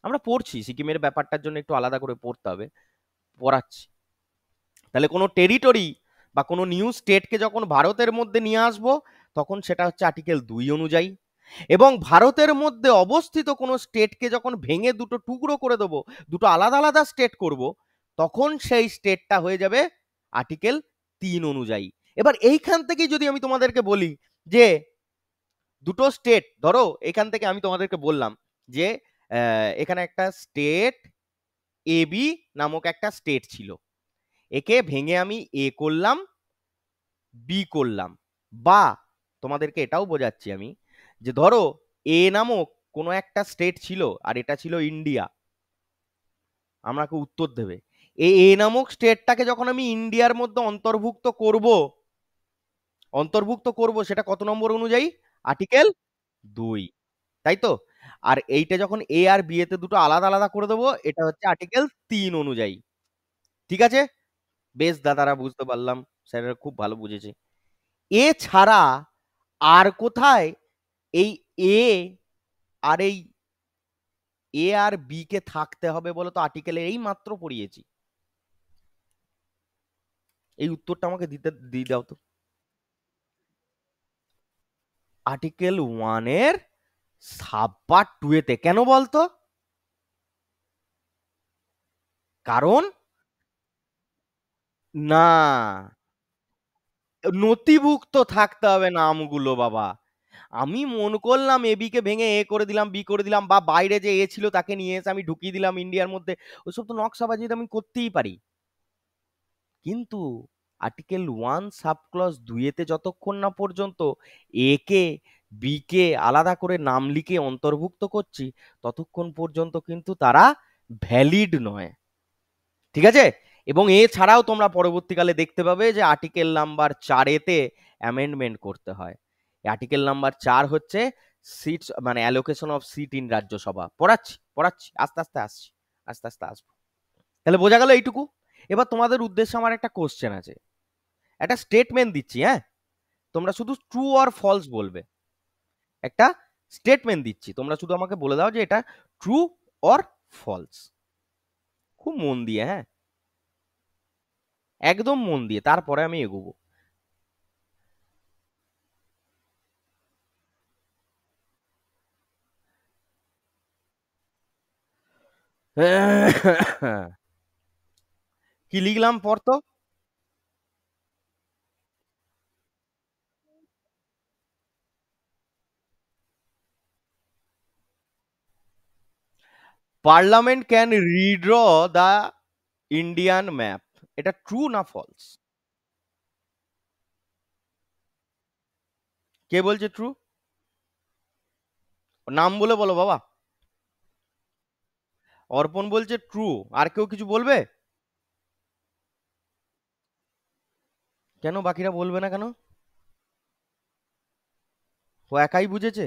আমরা পড়ছি, সিকিমের ব্যাপারটার জন্য একটু আলাদা করে পড়তে হবে, পড়াচ্ছি। তাহলে কোনো টেরিটরি বা কোনো নিউ স্টেটকে যখন ভারতের মধ্যে নিয়ে আসবো, তখন সেটা হচ্ছে আর্টিকেল 2 অনুযায়ী। এবং ভারতের মধ্যে অবস্থিত কোনো স্টেটকে যখন ভেঙে দুটো টুকরো করে দেবো, দুটো আলাদা আলাদা স্টেট করব, তখন সেই স্টেটটা হয়ে যাবে আর্টিকেল 3 অনুযায়ী। এবার এইখান থেকেই যদি আমি তোমাদেরকে বলি যে দুটো স্টেট, ধরো এখান থেকে আমি তোমাদেরকে বললাম যে এখানে একটা স্টেট AB নামক একটা স্টেট ছিল, একে ভেঙে আমি A করলাম, বি করলাম। বা তোমাদেরকে এটাও বোঝাচ্ছি আমি, যে ধরো এ নামক কোনো একটা স্টেট ছিল, আর এটা ছিল ইন্ডিয়া, আমাকে উত্তর দেবে, এ নামক স্টেটটাকে যখন আমি ইন্ডিয়ার মধ্যে অন্তর্ভুক্ত করব, সেটা কত নম্বর অনুযায়ী? আর্টিকেল 2, তাই তো? আর এইটা যখন এ আর বি এতে দুটো আলাদা আলাদা করে দেবো, এটা হচ্ছে আর্টিকেল 3 অনুযায়ী। ঠিক আছে, বেশ দাদারা, বুঝতে পারলাম, স্যারেরা খুব ভালো বুঝেছে। এছাড়া আর কোথায় এই এ আর এই এ আর বি কে থাকতে হবে বলো তো? আর্টিকেলে এই মাত্র পড়িয়েছি, এই উত্তরটা আমাকে দিয়ে দাও তো। আর্টিকেল 1 এর সাব পার্ট 2 এতে, কেন বলতো? কারণ, না, নথিভুক্ত থাকতে হবে নামগুলো বাবা। আমি মন করলাম এবি কে ভেঙে এ করে দিলাম, বি করে দিলাম, বা বাইরে যে এ ছিল তাকে নিয়ে এসে আমি ঢুকিয়ে দিলাম ইন্ডিয়ার মধ্যে, ওইসব তো নকশাবাজি আমি করতেই পারি। কিন্তু আর্টিকেল 1 সাব ক্লজ 2 এতে যতক্ষণ না পর্যন্ত এ কে বি কে আলাদা করে নাম লিখে অন্তর্ভুক্ত করছি, ততক্ষণ পর্যন্ত কিন্তু তারা ভ্যালিড নয়। ঠিক আছে? এবং এছাড়াও তোমরা পরবর্তীকালে দেখতে পাবে যে আর্টিকেল নাম্বার 4 অ্যামেন্ডমেন্ট করতে হয়। আর্টিকেল নাম্বার 4 হচ্ছে সিটস, মানে allocation of seat in Rajya Sabha. পড়াচ্ছি পড়াচ্ছি, আস্তে আস্তে আসছি, আস্তে আস্তে আসবো। তাহলে বোঝা গেল এইটুকু। এবার তোমাদের উদ্দেশ্যে আমার একটা কোশ্চেন আছে, একটা স্টেটমেন্ট দিচ্ছি, হ্যাঁ, তোমরা শুধু ট্রু অর ফলস বলবে। একটা স্টেটমেন্ট দিচ্ছি, তোমরা শুধু আমাকে বলে দাও যে এটা ট্রু অর ফলস। খুব মন দিয়ে, হ্যাঁ, একদম মন দিয়ে, তারপরে আমি এগোবো। কি লিখলাম পর তো? Parliament can redraw the Indian map, এটা ট্রু না ফলস? কে বলছে ট্রু? নাম বলে বলো বাবা। অর্পণ বলছে ট্রু, আর কেউ কিছু বলবে? কেন বাকিরা বলবে না কেন? ও একাই বুঝেছে?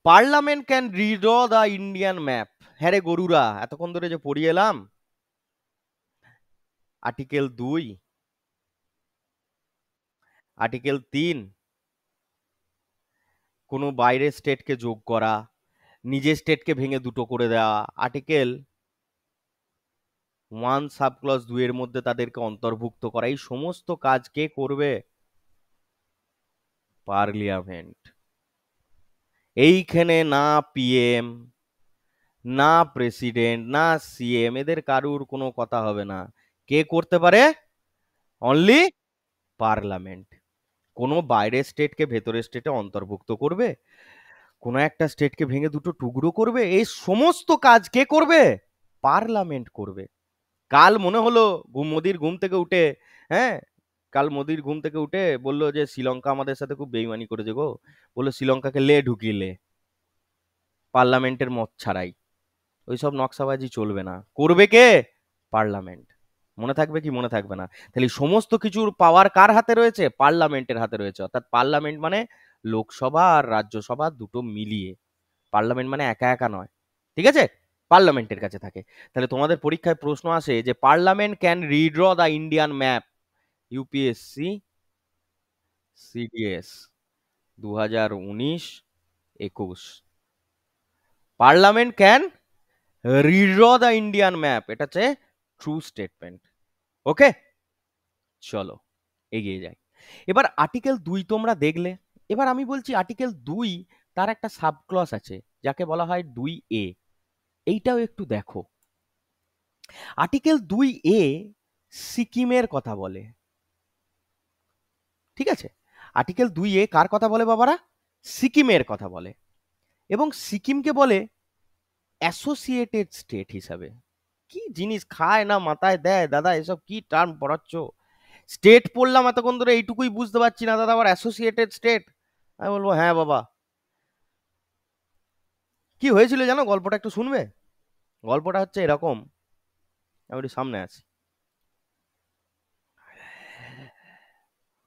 Parliament can redraw the Indian map. হ্যাঁ রে গরুরা, এতক্ষণ ধরে যে পড়িয়ে এলাম, আর্টিকেল 2, আর্টিকেল 3, কোনো বাইরের স্টেটকে যোগ করা, নিজের স্টেটকে ভেঙে দুটো করে দেওয়া, আর্টিকেল 1 সাব ক্লজ 2 এর মধ্যে তাদেরকে অন্তর্ভুক্ত করা, এই সমস্ত কাজ কে করবে? পার্লিয়ামেন্ট। এইখানে না পিএম, না প্রেসিডেন্ট, না সিএম, এদের কারুর কোনো কথা হবে না। কে করতে পারে? Only parliament. কোনো বাইরের স্টেটকে ভেতরের স্টেটে অন্তর্ভুক্ত করবে, কোনো একটা স্টেটকে ভেঙে দুটো টুকরো করবে, এই সমস্ত কাজ কে করবে? পার্লামেন্ট করবে। কাল মনে হলো মোদির ঘুম থেকে উঠে, হ্যাঁ, কাল মোদির ঘুম থেকে উঠে বললো যে শ্রীলঙ্কা আমাদের সাথে খুব বেইমানি করেছে গো, বললো শ্রীলঙ্কাকে লে ঢুকিয়ে লে, পার্লামেন্টের মত ছাড়াই। ওইসব নকশাবাজি চলবে না, করবে কে? পার্লামেন্ট। মনে থাকবে কি মনে থাকবে না? তাহলে এই সমস্ত কিছুর পাওয়ার কার হাতে রয়েছে? পার্লামেন্টের হাতে রয়েছে। অর্থাৎ পার্লামেন্ট মানে লোকসভা আর রাজ্যসভা দুটো মিলিয়ে। পার্লামেন্ট মানে একা একা নয়, ঠিক আছে? পার্লামেন্টের কাছে থাকে। তাহলে তোমাদের পরীক্ষায় প্রশ্ন আসে যে parliament can redraw the Indian map, UPSC CDS 2019-21, parliament can redraw the Indian map, এটা হচ্ছে ট্রু স্টেটমেন্ট। ওকে, চলো এগিয়ে যাই। এবার আর্টিকেল 2 তোমরা দেখলে, এবার আমি বলছি আর্টিকেল 2 তার একটা সাবক্লস আছে যাকে বলা হয় 2A। এইটাও একটু দেখো। আর্টিকেল 2A সিকিমের কথা বলে, ঠিক আছে? আর্টিকেল 2A কার কথা বলে বাবারা? সিকিমের কথা বলে, এবং সিকিমকে বলে অ্যাসোসিয়েটেড স্টেট হিসাবে। কি জিনিস খায় না মাথায় দেয় দাদা, এসব কি টার্ম পড়াচ্ছ? স্টেট পড়লাম এতক্ষণ ধরে, এইটুকুই বুঝতে পারছি না দাদা, আবার অ্যাসোসিয়েটেড স্টেট? আমি বলবো হ্যাঁ বাবা। কি হয়েছিল জানো, গল্পটা একটু শুনবে? গল্পটা হচ্ছে এরকম, আমি একটু সামনে আছি।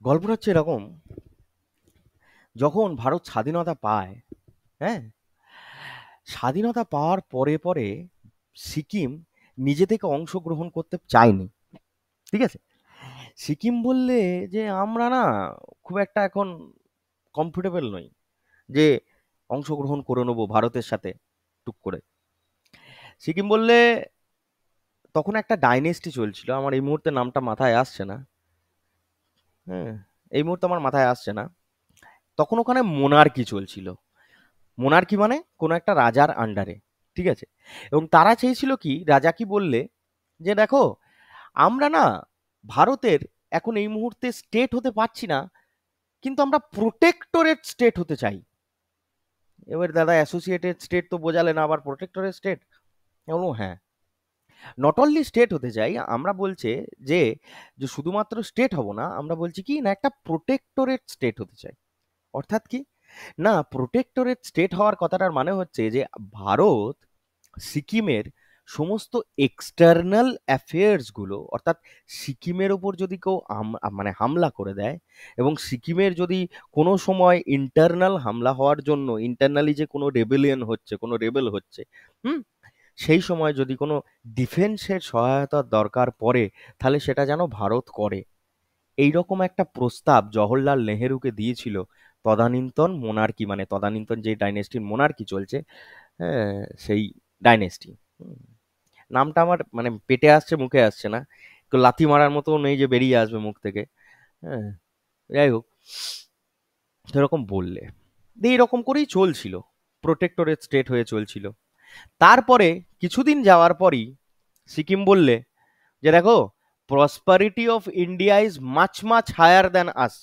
গল্পটা হচ্ছে এরকম, যখন ভারত স্বাধীনতা পায়, হ্যাঁ, স্বাধীনতা পাওয়ার পরে পরে সিকিম নিজে থেকে অংশগ্রহণ করতে চায়নি, ঠিক আছে? সিকিম বললে যে আমরা না খুব একটা এখন কমফোর্টেবল নই যে অংশগ্রহণ করে নেবো ভারতের সাথে টুক করে। সিকিম বললে, তখন একটা ডাইনেস্টি চলছিল, আমার এই মুহূর্তে নামটা মাথায় আসছে না, হ্যাঁ, এই মুহূর্তে আমার মাথায় আসছে না। তখন ওখানে মোনার্কি চলছিল। মোনার্কি মানে কোনো একটা রাজার আন্ডারে, ঠিক আছে? এবং তারা চেয়েছিল কি, রাজা কি বললে যে দেখো, আমরা না ভারতের এখন এই মুহূর্তে স্টেট হতে পারছি না, কিন্তু আমরা প্রোটেক্টরেট স্টেট হতে চাই। এবার দাদা অ্যাসোসিয়েটেড স্টেট তো বোঝালে না, আবার প্রোটেক্টরেট স্টেট? বলবো হ্যাঁ, নট অনলি স্টেট হতে চাই, আমরা বলছে যে যে শুধুমাত্র স্টেট হব না, আমরা বলছি কি না একটা প্রোটেক্টরেট স্টেট হতে চাই। অর্থাৎ কি না, প্রোটেক্টরেট স্টেট হওয়ার কথাটার মানে হচ্ছে যে ভারত সিকিমের সমস্ত এক্সটার্নাল অ্যাফেয়ার্স গুলো, অর্থাৎ সিকিমের ওপর যদি কেউ মানে হামলা করে দেয়, এবং সিকিমের যদি কোনো সময় ইন্টারনাল হামলা হওয়ার জন্য, ইন্টারনালি যে কোনো রেবেলিয়ন হচ্ছে, কোনো রেবেল হচ্ছে, হুম, সেই সময় যদি কোনো ডিফেন্সের সহায়তার দরকার পড়ে, তাহলে সেটা যেন ভারত করে। এইরকম একটা প্রস্তাব জওহরলাল নেহেরুকে দিয়েছিল তদানীন্তন মোনার্কি, মানে তদানীন্তন যে ডাইনেস্টির মোনার্কি চলছে, হ্যাঁ, সেই ডাইনেস্টি। নামটা আমার মানে পেটে আসছে, মুখে আসছে না, একটু লাথি মারার মতো নেই যে বেরিয়ে আসবে মুখ থেকে। হ্যাঁ, যাই হোক, সেরকম বললে দিয়ে এরকম করেই চলছিল, প্রোটেক্টরেট স্টেট হয়ে চলছিল। তারপরে কিছুদিন যাওয়ার পরই সিকিম বললে যে দেখো, prosperity of India is much much higher than us,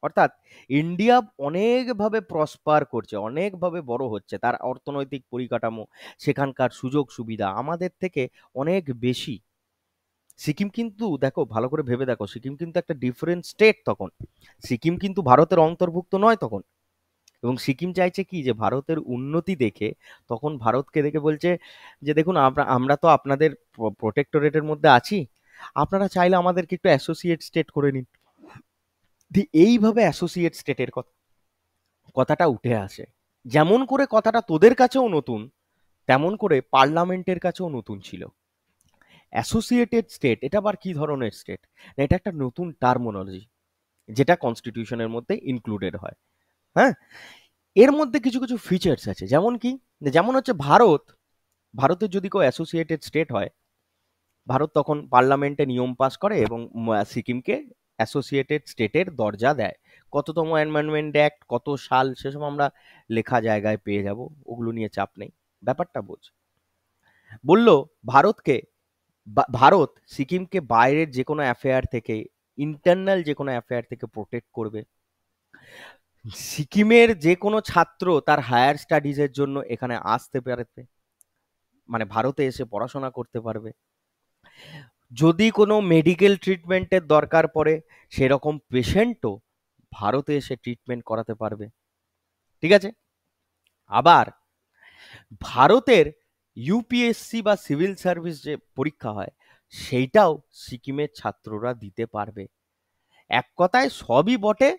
অর্থাৎ ইন্ডিয়া অনেকভাবে প্রসপার করছে, অনেকভাবে বড় হচ্ছে, তার অর্থনৈতিক পরিকাঠামো, সেখানকার সুযোগ সুবিধা আমাদের থেকে অনেক বেশি। সিকিম কিন্তু দেখো, ভালো করে ভেবে দেখো, সিকিম কিন্তু একটা ডিফারেন্ট স্টেট তখন, সিকিম কিন্তু ভারতের অন্তর্ভুক্ত নয় তখন। এবং সিকিম চাইছে কি, যে ভারতের উন্নতি দেখে, তখন ভারতকে দেখে বলছে যে দেখুন, আমরা আমরা তো আপনাদের প্রোটেক্টরেটের মধ্যে আছি, আপনারা চাইলে আমাদেরকে একটু অ্যাসোসিয়েট স্টেট করে নিন। এইভাবে অ্যাসোসিয়েট স্টেটের কথাটা উঠে আসে। যেমন করে কথাটা তোদের কাছেও নতুন, তেমন করে পার্লামেন্টের কাছেও নতুন ছিল। অ্যাসোসিয়েটেড স্টেট এটা আবার কি ধরনের স্টেট? এটা একটা নতুন টার্মিনোলজি, যেটা কনস্টিটিউশনের মধ্যে ইনক্লুডেড হয়। হ্যাঁ, এর মধ্যে কিছু কিছু ফিচার্স আছে, যেমন কি, যেমন হচ্ছে ভারতের যদি কেউ অ্যাসোসিয়েটেড স্টেট হয়, ভারত তখন পার্লামেন্টে নিয়ম পাস করে এবং সিকিমকে অ্যাসোসিয়েটেড স্টেটের দরজা দেয়। কততম অ্যামেন্ডমেন্ট অ্যাক্ট, কত সাল, সেসব আমরা লেখা জায়গায় পেয়ে যাব, ওগুলো নিয়ে চাপ নেই, ব্যাপারটা বোঝ। বলল ভারতকে, ভারত সিকিমকে বাইরের যে কোনো অ্যাফেয়ার থেকে, ইন্টারনাল যে কোনো অ্যাফেয়ার থেকে প্রোটেক্ট করবে। সিকিমের যে কোনো ছাত্র তার হায়ার স্টাডিজের জন্য এখানে আসতে পারবে, মানে ভারতে এসে পড়াশোনা করতে পারবে। যদি কোনো মেডিকেল ট্রিটমেন্টের দরকার পড়ে, সেরকম পেশেন্টও ভারতে এসে ট্রিটমেন্ট করাতে পারবে। ঠিক আছে? আবার ভারতের ইউপিএসসি বা সিভিল সার্ভিস যে পরীক্ষা হয়, সেইটাও সিকিমের ছাত্ররা দিতে পারবে। এক কথায় সবই বটে,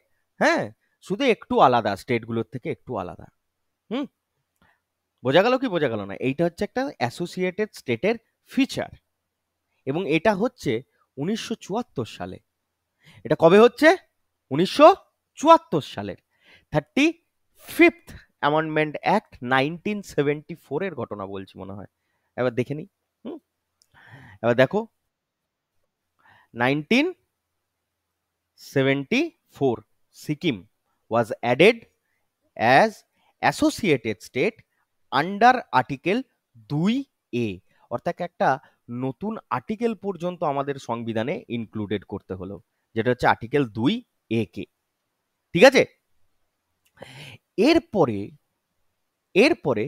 হ্যাঁ, শুধু একটু আলাদা, স্টেটগুলোর থেকে একটু আলাদা। হুম, বোঝা গেল কি বোঝা গেল না? এইটা হচ্ছে একটা অ্যাসোসিয়েটেড স্টেটের ফিচার, এবং এটা হচ্ছে 1974 সালে। এটা কবে হচ্ছে? 1974 সালের 35th অ্যামেন্ডমেন্ট অ্যাক্ট 1974 এর ঘটনা বলছি মনে হয়। এবার দেখে নি। হুম, এবার দেখো, 1974 Sikkim was added as associated state under article 2A, অর্থাৎ একটা নতুন আর্টিকেল পর্যন্ত আমাদের সংবিধানে ইনক্লুডেড করতে হলো, যেটা হচ্ছে আর্টিকেল 2A কে। ঠিক আছে? এরপরে এরপরে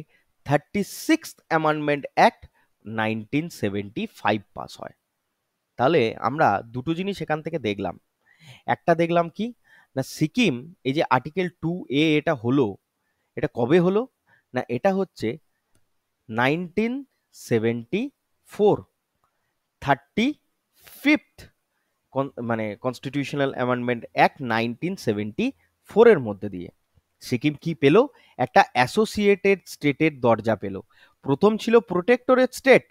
36th অ্যামেন্ডমেন্ট অ্যাক্ট 1975 পাস হয়। তাহলে আমরা দুটো জিনিস এখান থেকে দেখলাম। একটা দেখলাম কি, না সিকিম এই যে আর্টিকেল 2A এটা হলো, এটা কবে হলো? না এটা হচ্ছে 1974, 35th মানে কনস্টিটিউশনাল অ্যামেন্ডমেন্ট অ্যাক্ট 1974 এর মধ্যে দিয়ে সিকিম কি পেল? একটা অ্যাসোসিয়েটেড স্টেটের দরজা পেল। প্রথম ছিল প্রোটেক্টরেট স্টেট,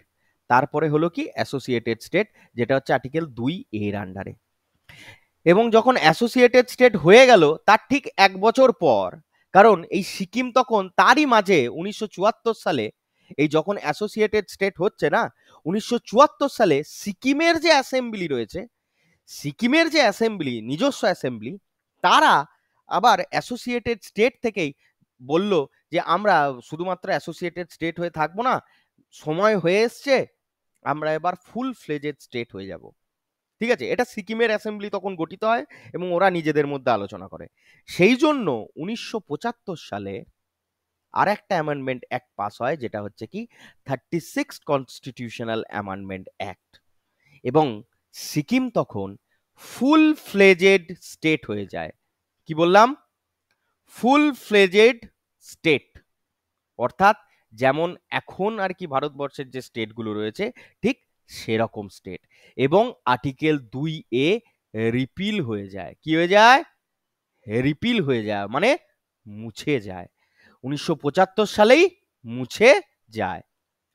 তারপরে হলো কি অ্যাসোসিয়েটেড স্টেট, যেটা হচ্ছে আর্টিকেল 2A এর আন্ডারে। এবং যখন অ্যাসোসিয়েটেড স্টেট হয়ে গেল তার ঠিক 1 বছর পর, কারণ এই সিকিম তখন তারই মাঝে 1974 সালে, এই যখন অ্যাসোসিয়েটেড স্টেট হচ্ছে না, 1974 সালে সিকিমের যে অ্যাসেম্বলি রয়েছে, সিকিমের যে অ্যাসেম্বলি, নিজস্ব অ্যাসেম্বলি, তারা আবার অ্যাসোসিয়েটেড স্টেট থেকেই বলল যে আমরা শুধুমাত্র অ্যাসোসিয়েটেড স্টেট হয়ে থাকবো না, সময় হয়ে এসছে, আমরা এবার ফুল ফ্লেজেড স্টেট হয়ে যাব। ঠিক আছে? এটা সিকিমের অ্যাসেম্বলি তখন গঠিত হয় এবং ওরা নিজেদের মধ্যে আলোচনা করে। সেই জন্য 1975 সালে আর একটা অ্যামেন্ডমেন্ট অ্যাক্ট পাস হয়, যেটা হচ্ছে কি 36 কনস্টিটিউশনাল অ্যামেন্ডমেন্ট অ্যাক্ট, এবং সিকিম তখন ফুল ফ্লেজেড স্টেট হয়ে যায়। কি বললাম? ফুল ফ্লেজেড স্টেট, অর্থাৎ যেমন এখন আর কি ভারতবর্ষের যে স্টেটগুলো রয়েছে ঠিক সেরকম স্টেট। এবং আর্টিকেল 2A রিপিল হয়ে যায়। কি হয়ে যায়? রিপিল হয়ে যায় মানে মুছে যায়। 1975 সালেই মুছে যায়।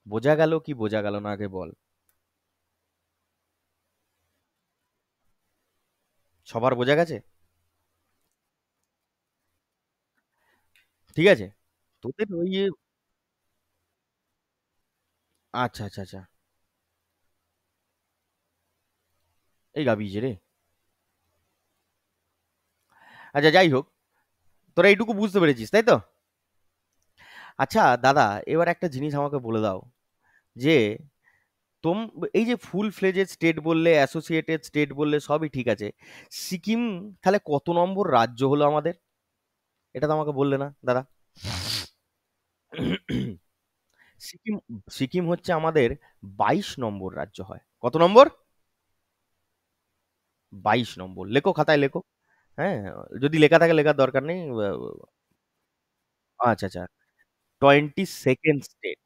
বোঝা গেল কি বোঝা গেল না আগে বল? সবার বোঝা গেছে? ঠিক আছে? তোদের ওই আচ্ছা আচ্ছা আচ্ছা। এই গাবিজ রে। আচ্ছা যাই হোক, তোরা এইটুকু বুঝতে পেরেছিস তাই তো? আচ্ছা দাদা, এবার একটা জিনিস আমাকে বলে দাও যে তোম এই যে ফুল ফ্লেজেড স্টেট বললে, অ্যাসোসিয়েটেড স্টেট বললে, সবই ঠিক আছে। সিকিম তাহলে কত নম্বর রাজ্য হলো আমাদের? এটা তো আমাকে বললে না দাদা। সিকিম সিকিম হচ্ছে আমাদের 22 নম্বর রাজ্য হয়। কত নম্বর? 22 নম্বর। লেখো, খাতায় লেখো। হ্যাঁ, যদি লেখা থাকে লেখার দরকার নেই। আচ্ছা আচ্ছা, 22nd স্টেট।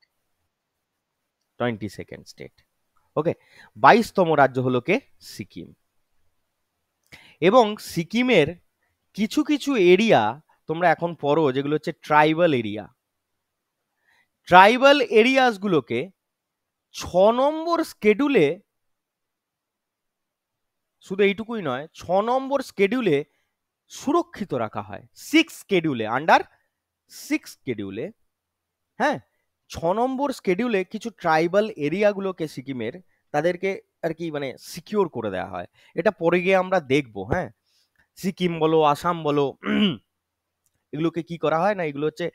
22nd state. ওকে। 22তম রাজ্য হলো কে? সিকিম। এবং সিকিমের কিছু কিছু এরিয়া তোমরা এখন পড়ো, যেগুলো হচ্ছে ট্রাইবাল এরিয়া। ট্রাইবাল এরিয়াসগুলোকে 6 নম্বর স্কেডিউলে, শুধু এইটুকুই নয়, 6 নম্বর স্কেডিউলে সুরক্ষিত রাখা হয়। 6 স্কেডিউলে, আন্ডার 6 স্কেডিউলে। হ্যাঁ, 6 নম্বর স্কেডিউলে কিছু ট্রাইবাল এরিয়াগুলোকে সিকিমের, তাদেরকে আর কি মানে সিকিওর করে দেওয়া হয়। এটা পরে গিয়ে আমরা দেখবো। হ্যাঁ, সিকিম বলো, আসাম বলো, এগুলোকে কি করা হয় না, এগুলো হচ্ছে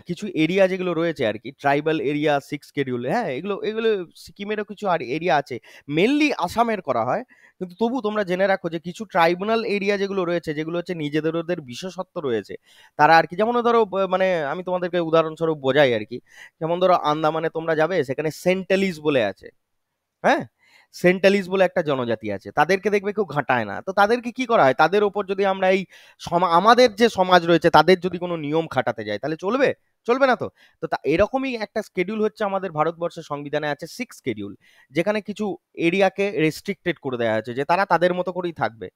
কিছু এরিয়া যেগুলো রয়েছে আর কি, ট্রাইবাল এরিয়া 6 স্কেডিউল। হ্যাঁ, এগুলো এগুলো সিকিমেরও কিছু আর এরিয়া আছে, মেনলি আসামের করা হয়। কিন্তু তবু তোমরা জেনে রাখো যে কিছু ট্রাইবাল এরিয়া যেগুলো রয়েছে, যেগুলো হচ্ছে নিজেদের ওদের বিশেষত্ব রয়েছে, তারা আর কি, যেমন ধরো মানে আমি তোমাদেরকে উদাহরণস্বরূপ বোঝাই আর কি। যেমন ধরো আন্দামানে তোমরা যাবে, সেখানে সেন্টালিস বলে আছে। হ্যাঁ, সেন্টালিস বলে একটা জনজাতি আছে, তাদেরকে দেখবে কেউ ঘাঁটায় না। তো তাদেরকে কি করা হয়, তাদের ওপর যদি আমরা এই আমাদের যে সমাজ রয়েছে তাদের যদি কোনো নিয়ম খাটাতে যায় তাহলে চলবে? চলবে না তো। তো এরকমই একটা স্কেডিউল হচ্ছে আমাদের ভারতবর্ষের সংবিধানে আছে, 6 স্কেডিউল, যেখানে কিছু এরিয়াকে রেস্ট্রিক্টেড করে দেওয়া আছে যে তারা তাদের মতো করেই থাকবে।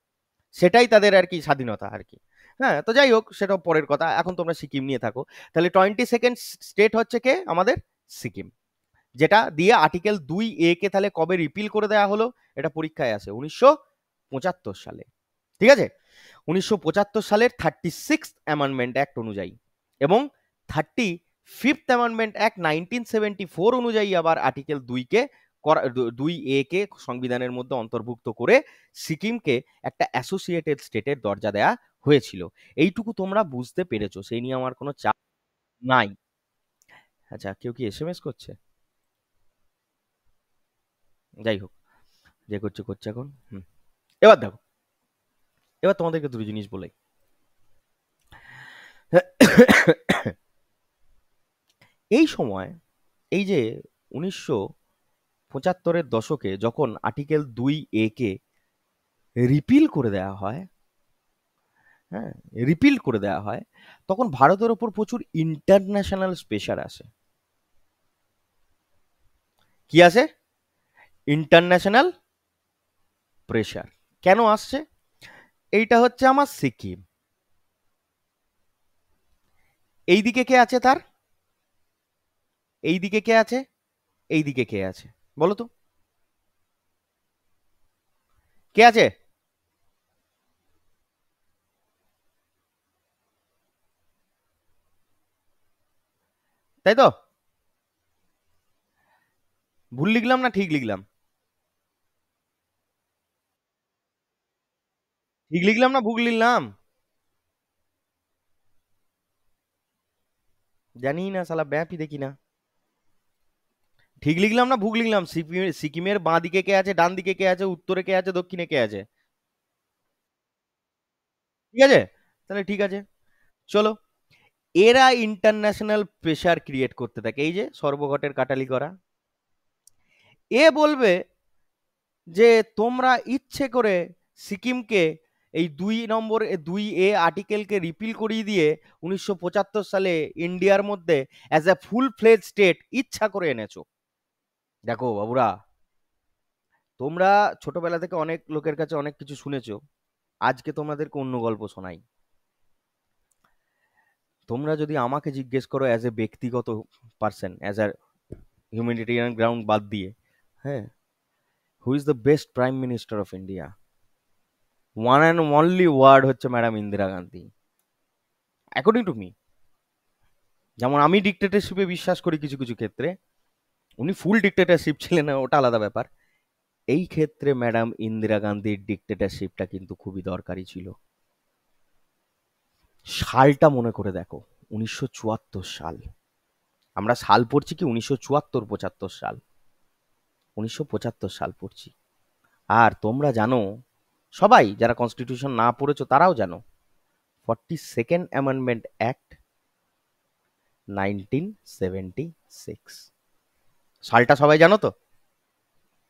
সেটাই তাদের আর কি স্বাধীনতা আর কি। হ্যাঁ, তো যাই হোক, সেটা পরের কথা। এখন তোমরা সিকিম নিয়ে থাকো। তাহলে 22nd স্টেট হচ্ছে কে আমাদের? সিকিম। যেটা দিয়ে আর্টিকেল 2A কে তাহলে কবে রিপিল করে দেওয়া হলো? এটা পরীক্ষায় আসে 1975 সালে। ঠিক আছে? 1975 সালের 36th অ্যামেন্ডমেন্ট অ্যাক্ট অনুযায়ী, এবং 35th অ্যামেন্ডমেন্ট অ্যাক্ট 1974 অনুযায়ী আবার আর্টিকেল 2A কে সংবিধানের মধ্যে অন্তর্ভুক্ত করে সিকিমকে একটা অ্যাসোসিয়েটেড স্টেটের দরজা দেয়া হয়েছিল। এইটুকু তোমরা বুঝতে পেরেছো, সেই নিয়ে আমার কোনো চাপ নাই। আচ্ছা, কেউ কি এসএমএস করছে? যাই হোক, যে করছে করছে এখন। এবার দেখো, এবার তোমাদেরকে দুটো জিনিস বলাই। এই সময়, এই যে 1975-এর দশকে যখন আর্টিকেল 2A কে রিপিল করে দেওয়া হয়, হ্যাঁ, রিপিল করে দেওয়া হয়, তখন ভারতের ওপর প্রচুর ইন্টারন্যাশনাল প্রেশার আসে। কি আসে? International pressure. কেন আসছে? এইটা হচ্ছে আমার সিকিম। এইদিকে কে আছে তার? এইদিকে কে আছে? এইদিকে কে আছে? বলো তো, কে আছে? তাই তো? ভুল লিখলাম না ঠিক লিখলাম? ঠিক লিখলাম না ভুল লিখলাম? জানি না, শালা ব্যাপই দেখি না। ঠিক লিখলাম না ভুল লিখলাম? সিকিমের বাঁ দিকে কে আছে, ডান দিকে কে আছে, উত্তরে কে আছে, দক্ষিণে কে আছে? ঠিক আছে, তাহলে ঠিক আছে। চলো, এরা ইন্টারন্যাশনাল প্রেশার ক্রিয়েট করতে থাকে, এই যে সর্বঘটের কাটালি করা। এ বলবে যে তোমরা ইচ্ছে করে সিকিমকে এই 2 আর্টিকেলকে রিপিল করিয়ে দিয়ে 1975 সালে ইন্ডিয়ার মধ্যে অ্যাজ এ ফুল ফ্লেজ স্টেট ইচ্ছা করে এনেছো। দেখো বাবুরা, তোমরা ছোটবেলা থেকে অনেক লোকের কাছে অনেক কিছু শুনেছো, আজকে তোমাদেরকে অন্য গল্প শোনাই। তোমরা যদি আমাকে জিজ্ঞেস করো অ্যাজ এ ব্যক্তিগত person, as a humanitarian ground বাদ দিয়ে, হ্যাঁ, who is the best prime minister of India, one and only word হচ্ছে madam Indira Gandhi, according to me. যেমন আমি ডিক্টেটরশিপে বিশ্বাস করি কিছু কিছু ক্ষেত্রে, উনি ফুল ডিক্টেটরশিপ ছিলেন না, ওটা আলাদা ব্যাপার। এই ক্ষেত্রে ম্যাডাম ইন্দিরা গান্ধীর ডিক্টেটরশিপটা কিন্তু খুবই দরকারি ছিল। সালটা মনে করে দেখো, 1974 সাল। আমরা সাল পড়ছি কি 1974-75 সাল, 1975 সাল পড়ছি। আর তোমরা জানো, সবাই যারা কনস্টিটিউশন না পড়েছো তারাও জানো, 42nd অ্যামেন্ডমেন্ট অ্যাক্ট 1976, সালটা সবাই জানো তো।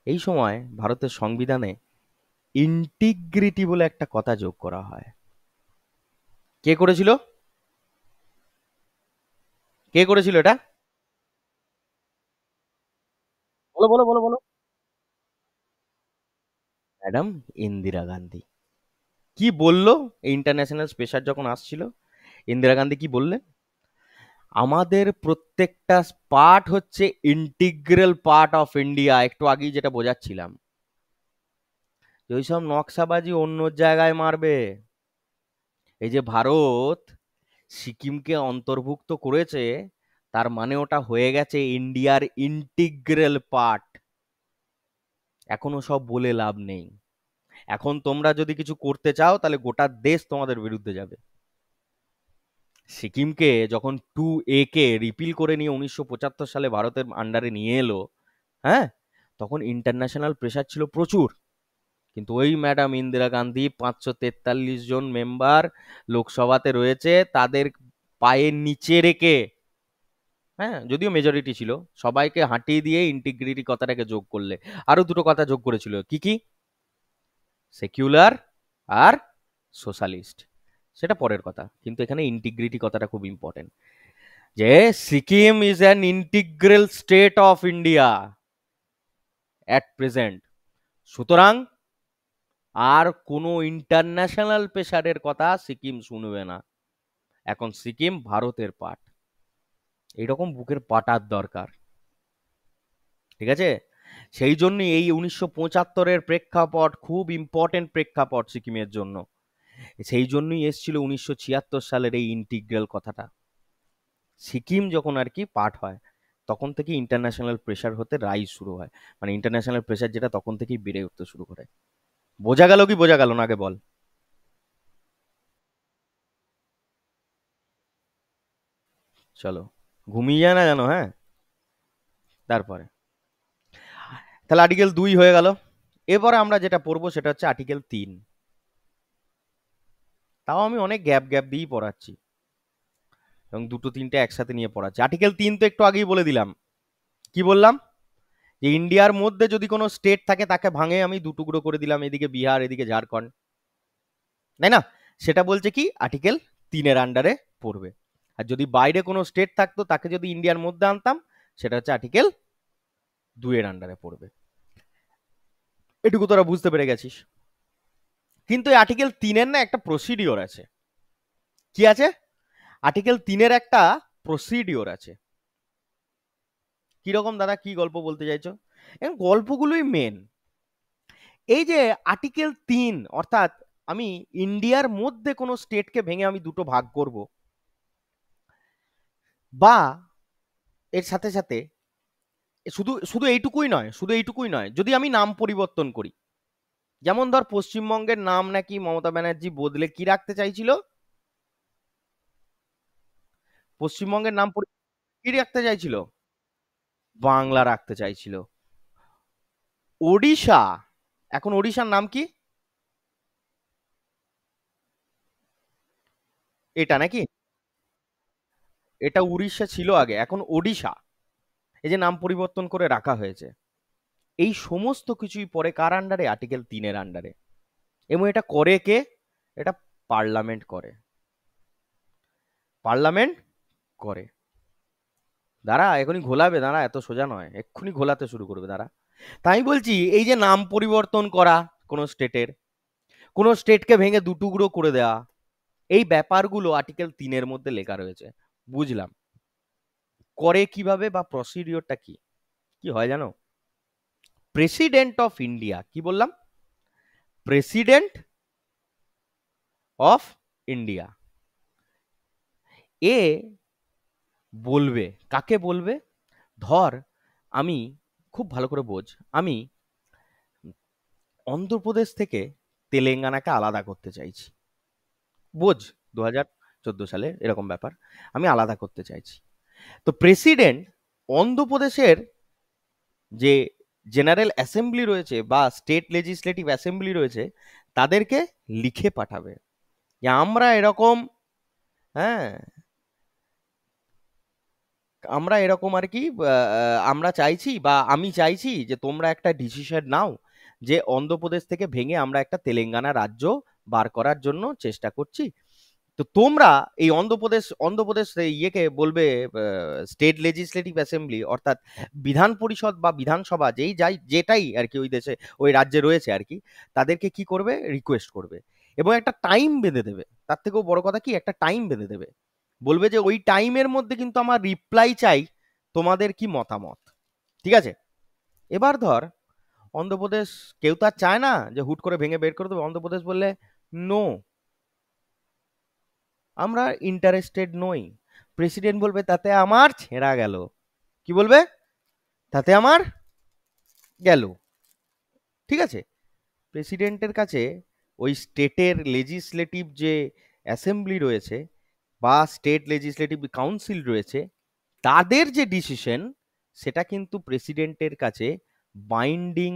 এই সময় ভারতের সংবিধানে ইন্টিগ্রিটি বলে একটা কথা যোগ করা হয়। কে করেছিল? কে করেছিল এটা? বলো বলো বলো বলো। ম্যাডাম ইন্দিরা গান্ধী। কি বললো এই ইন্টারন্যাশনাল স্পেশাল যখন আসছিল, ইন্দিরা গান্ধী কি বললেন? আমাদের প্রত্যেকটা পার্ট হচ্ছে ইন্টিগ্রাল পার্ট অফ ইন্ডিয়া। একটু আগেই যেটা বোঝাচ্ছিলাম, যে ওইসব নকশাবাজি অন্য জায়গায় মারবে। এই যে ভারত সিকিমকে অন্তর্ভুক্ত করেছে, তার মানে ওটা হয়ে গেছে ইন্ডিয়ার ইন্টিগ্রাল পার্ট। এখনো সব বলে লাভ নেই। এখন তোমরা যদি কিছু করতে চাও তাহলে গোটা দেশ তোমাদের বিরুদ্ধে যাবে। সিকিমকে যখন 2A কে রিপিল করে নিয়ে 1975 সালে ভারতের আন্ডারে নিয়ে এলো, হ্যাঁ, তখন ইন্টারন্যাশনাল প্রেশার ছিল প্রচুর। কিন্তু ওই ম্যাডাম ইন্দিরা গান্ধী 543 জন মেম্বার লোকসভাতে রয়েছে, তাদের পায়ের নিচে রেখে, হ্যাঁ, যদিও মেজরিটি ছিল, সবাইকে হাঁটিয়ে দিয়ে ইন্টিগ্রিটি কথাটাকে যোগ করলে আরো দুটো কথা যোগ করেছিল। কি কি? সেকুলার আর সোশ্যালিস্ট, সেটা পরের কথা, কিন্তু এখানে ইন্টিগ্রিটি কথাটা খুব ইম্পর্টেন্ট, যে Sikkim is an integral state of India at present. সুতরাং আর কোনো ইন্টারন্যাশনাল প্রেশারের কথা সিকিম শুনবে না। এখন সিকিম ভারতের পার্ট, এইরকম বুকের পাটার দরকার। ঠিক আছে? সেই জন্যই এই 1975-এর প্রেক্ষাপট খুব ইম্পর্টেন্ট প্রেক্ষাপট সিকিমের জন্য। সেই জন্যই এসছিল 1976 সালের এই ইন্টিগ্রাল কথাটা। সিকিম যখন আর কি পার্ট হয়, তখন থেকে ইন্টারন্যাশনাল প্রেশার হতে রাইজ শুরু হয়, মানে ইন্টারন্যাশনাল প্রেশার যেটা তখন থেকেই বেড়ে উঠতে শুরু করে। বোঝা গেল কি বোঝা গেল না আগে বল। চলো, ঘুমিয়ে যায় না জানো, হ্যাঁ। তারপরে তাহলে আর্টিকেল 2 হয়ে গেল। এবারে আমরা যেটা পড়বো সেটা হচ্ছে আর্টিকেল 3। তাও আমি অনেক গ্যাপ গ্যাপ দিয়েই পড়াচ্ছি, এবং দুটো তিনটে একসাথে নিয়ে পড়াচ্ছি। আর্টিকেল 3 তো একটু আগেই বলে দিলাম। কি বললাম? যে ইন্ডিয়ার মধ্যে যদি কোনো স্টেট থাকে তাকে ভাঙে আমি দুটুকরো করে দিলাম, এদিকে বিহার এদিকে ঝাড়খণ্ড, তাই না? সেটা বলছে কি আর্টিকেল 3-এর আন্ডারে পড়বে। আর যদি বাইরে কোনো স্টেট থাকতো তাকে যদি ইন্ডিয়ার মধ্যে আনতাম, সেটা হচ্ছে আর্টিকেল 2-এর আন্ডারে পড়বে। এটুকু তোরা বুঝতে পেরে গেছিস। কিন্তু এই আর্টিকেল 3-এর না একটা প্রসিডিওর আছে। কি আছে? আর্টিকেল 3-এর একটা প্রসিডিওর আছে। কিরকম দাদা, কি গল্প বলতে চাইছো? এখন গল্পগুলোই মেন। এই যে আর্টিকেল 3, অর্থাৎ আমি ইন্ডিয়ার মধ্যে কোনো স্টেটকে ভেঙে আমি দুটো ভাগ করব, বা এর সাথে সাথে শুধু শুধু এইটুকুই নয়, শুধু এইটুকুই নয়, যদি আমি নাম পরিবর্তন করি, যেমন ধর পশ্চিমবঙ্গের নাম নাকি মমতা ব্যানার্জি বদলে কি রাখতে চাইছিল, পশ্চিমবঙ্গের নাম কি রাখতে চাইছিল? বাংলা রাখতে চাইছিল। ওড়িশা, এখন ওড়িশার নাম কি? এটা নাকি? এটা উড়িষ্যা ছিল আগে, এখন ওড়িশা। এই যে নাম পরিবর্তন করে রাখা হয়েছে, এই সমস্ত কিছুই পরে কার আন্ডারে? আর্টিকেল 3-এর আন্ডারে। এবং এটা করে কে? এটা পার্লামেন্ট করে, পার্লামেন্ট করে। দাঁড়া, এখনই ঘোলাবে, দাঁড়া, এত সোজা নয়, এক্ষুনি ঘোলাতে শুরু করবে, দাঁড়া। তাই বলছি, এই যে নাম পরিবর্তন করা কোনো স্টেটের, কোনো স্টেটকে ভেঙে দুটুকরো করে দেওয়া, এই ব্যাপারগুলো আর্টিকেল 3 মধ্যে লেখা রয়েছে। বুঝলাম। করে কিভাবে বা প্রসিডিওরটা কি কি হয় জানো? প্রেসিডেন্ট অফ ইন্ডিয়া, কি বললাম? প্রেসিডেন্ট অফ ইন্ডিয়া, এ বলবে, কাকে বলবে? ধর, আমি, খুব ভালো করে বোঝ, আমি অন্ধ্রপ্রদেশ থেকে তেলেঙ্গানাকে আলাদা করতে চাইছি। বোঝ, 2014 সালে এরকম ব্যাপার, আমি আলাদা করতে চাইছি। তো প্রেসিডেন্ট অন্ধ্রপ্রদেশের যে জেনারেল অ্যাসেম্বলি রয়েছে বা স্টেট লেজিসলেটিভ অ্যাসেম্বলি রয়েছে, তাদেরকে লিখে পাঠাবে যে আমরা এরকম, হ্যাঁ, আমরা এরকম আর কি, আমরা চাইছি বা আমি চাইছি যে তোমরা একটা ডিসিশন নাও যে অন্ধ্রপ্রদেশ থেকে ভেঙে আমরা একটা তেলেঙ্গানা রাজ্য বার করার জন্য চেষ্টা করছি। তো তোমরা এই অন্ধ্রপ্রদেশ ইয়েকে বলবে, স্টেট লেজিসলেটিভ অ্যাসেম্বলি অর্থাৎ বিধান পরিষদ বা বিধানসভা, যাই যেটাই আর কি ওই দেশে ওই রাজ্যে রয়েছে আর কি, তাদেরকে কি করবে, রিকোয়েস্ট করবে এবং একটা টাইম বেঁধে দেবে। তার থেকেও বড় কথা কি, একটা টাইম বেঁধে দেবে, বলবে যে ওই টাইমের মধ্যে কিন্তু আমার রিপ্লাই চাই, তোমাদের কি মতামত। ঠিক আছে? এবার ধর, অন্ধ্রপ্রদেশ, কেউ তো আর চায় না যে হুট করে ভেঙে বের করে দেবে। অন্ধ্রপ্রদেশ বললে নো, আমরা ইন্টারেস্টেড নই। প্রেসিডেন্ট বলবে তাতে আমার ছেঁড়া গেল। কি বলবে? তাতে আমার গেল। ঠিক আছে? প্রেসিডেন্টের কাছে ওই স্টেটের লেজিসলেটিভ যে অ্যাসেম্বলি রয়েছে বা স্টেট লেজিসলেটিভ কাউন্সিল রয়েছে, তাদের যে ডিসিশন, সেটা কিন্তু প্রেসিডেন্টের কাছে বাইন্ডিং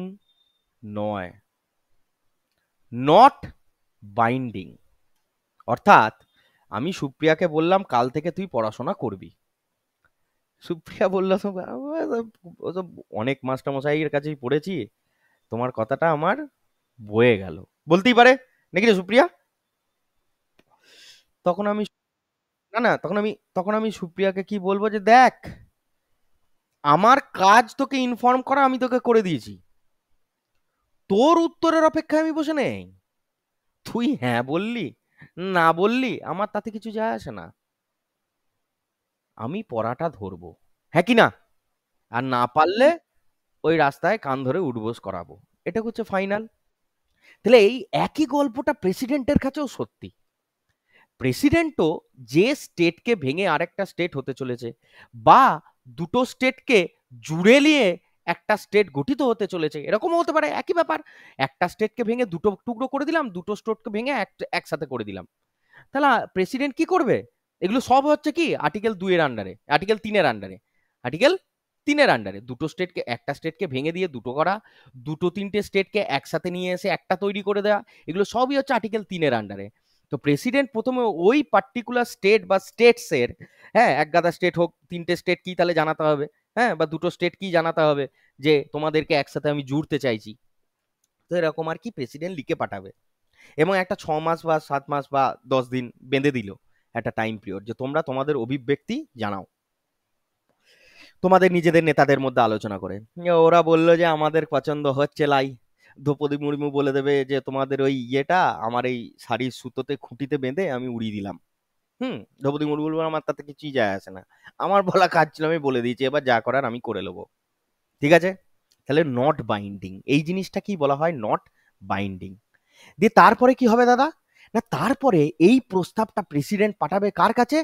নয়, নট বাইন্ডিং। অর্থাৎ আমি সুপ্রিয়াকে বললাম কাল থেকে তুই পড়াশোনা করবি, সুপ্রিয়া বলল তো, ওসব অনেক মাস্টারমশাইয়ের কাছেই পড়েছি, তোমার কথাটা আমার বয়ে গেল, বলতেই পারে নাকি রে সুপ্রিয়া? তখন আমি, না না, তখন আমি সুপ্রিয়াকে কি বলবো, যে দেখ, আমার কাজ তোকে ইনফর্ম করা, আমি তোকে করে দিয়েছি, তোর উত্তরের অপেক্ষায় আমি বসে নেই। তুই হ্যাঁ বললি না বললি আমার তাতে কিছু যায় আসে না, আমি পড়াটা ধরবো, হ্যাঁ কি না? আর না পারলে ওই রাস্তায় কান ধরে উঠবোস করাবো। এটা হচ্ছে ফাইনাল। তাহলে এই একই গল্পটা প্রেসিডেন্টের কাছেও সত্যি। প্রেসিডেন্টও যে স্টেটকে ভেঙে আরেকটা স্টেট হতে চলেছে, বা দুটো স্টেটকে জুড়ে নিয়ে একটা স্টেট গঠিত হতে চলেছে, এরকমও হতে পারে, একই ব্যাপার। একটা স্টেটকে ভেঙে দুটো টুকরো করে দিলাম, দুটো স্টেটকে ভেঙে একসাথে করে দিলাম। তাহলে প্রেসিডেন্ট কি করবে? এগুলো সব হচ্ছে কি আর্টিকেল 2 এর আন্ডারে, আর্টিকেল 3 এর আন্ডারে, আর্টিকেল 3 এর আন্ডারে। দুটো স্টেটকে, একটা স্টেটকে ভেঙে দিয়ে দুটো করা, দুটো তিনটে স্টেটকে একসাথে নিয়ে এসে একটা তৈরি করে দেওয়া, এগুলো সবই হচ্ছে আর্টিকেল 3 এর আন্ডারে। তো প্রেসিডেন্ট প্রথমে ওই পার্টিকুলার স্টেট বা স্টেটসের, হ্যাঁ, এক গাদা স্টেট হোক, তিনটে স্টেট কি তাহলে জানাতে হবে, হ্যাঁ, বা দুটো স্টেট কি জানাতে হবে যে তোমাদেরকে একসাথে আমি জুড়তে চাইছি। তো এরকম আর কি প্রেসিডেন্ট লিখে পাঠাবে এবং একটা 6 মাস বা 7 মাস বা 10 দিন বেঁধে দিল একটা টাইম পিরিয়ড, যে তোমরা তোমাদের অভিব্যক্তি জানাও তোমাদের নিজেদের নেতাদের মধ্যে আলোচনা করে। ওরা বললো যে আমাদের পছন্দ হচ্ছে লাই, দ্রৌপদী মুর্মু বলে দেবে যে তোমাদের ওই ইয়েটা আমার এই শাড়ির সুতোতে খুঁটিতে বেঁধে আমি উড়িয়ে দিলাম। দ্রৌপদী মুর্মু বলবো আমার তাতে কিছুই যায় আসে না, আমার বলা কাজ ছিল, আমি বলে দিয়েছি, এবার যা করার আমি করে নেবো। ঠিক আছে? তাহলে নট বাইন্ডিং, এই জিনিসটা কি বলা হয়, নট বাইন্ডিং। দিয়ে তারপরে কি হবে দাদা? না, তারপরে এই প্রস্তাবটা প্রেসিডেন্ট পাঠাবে কার কাছে?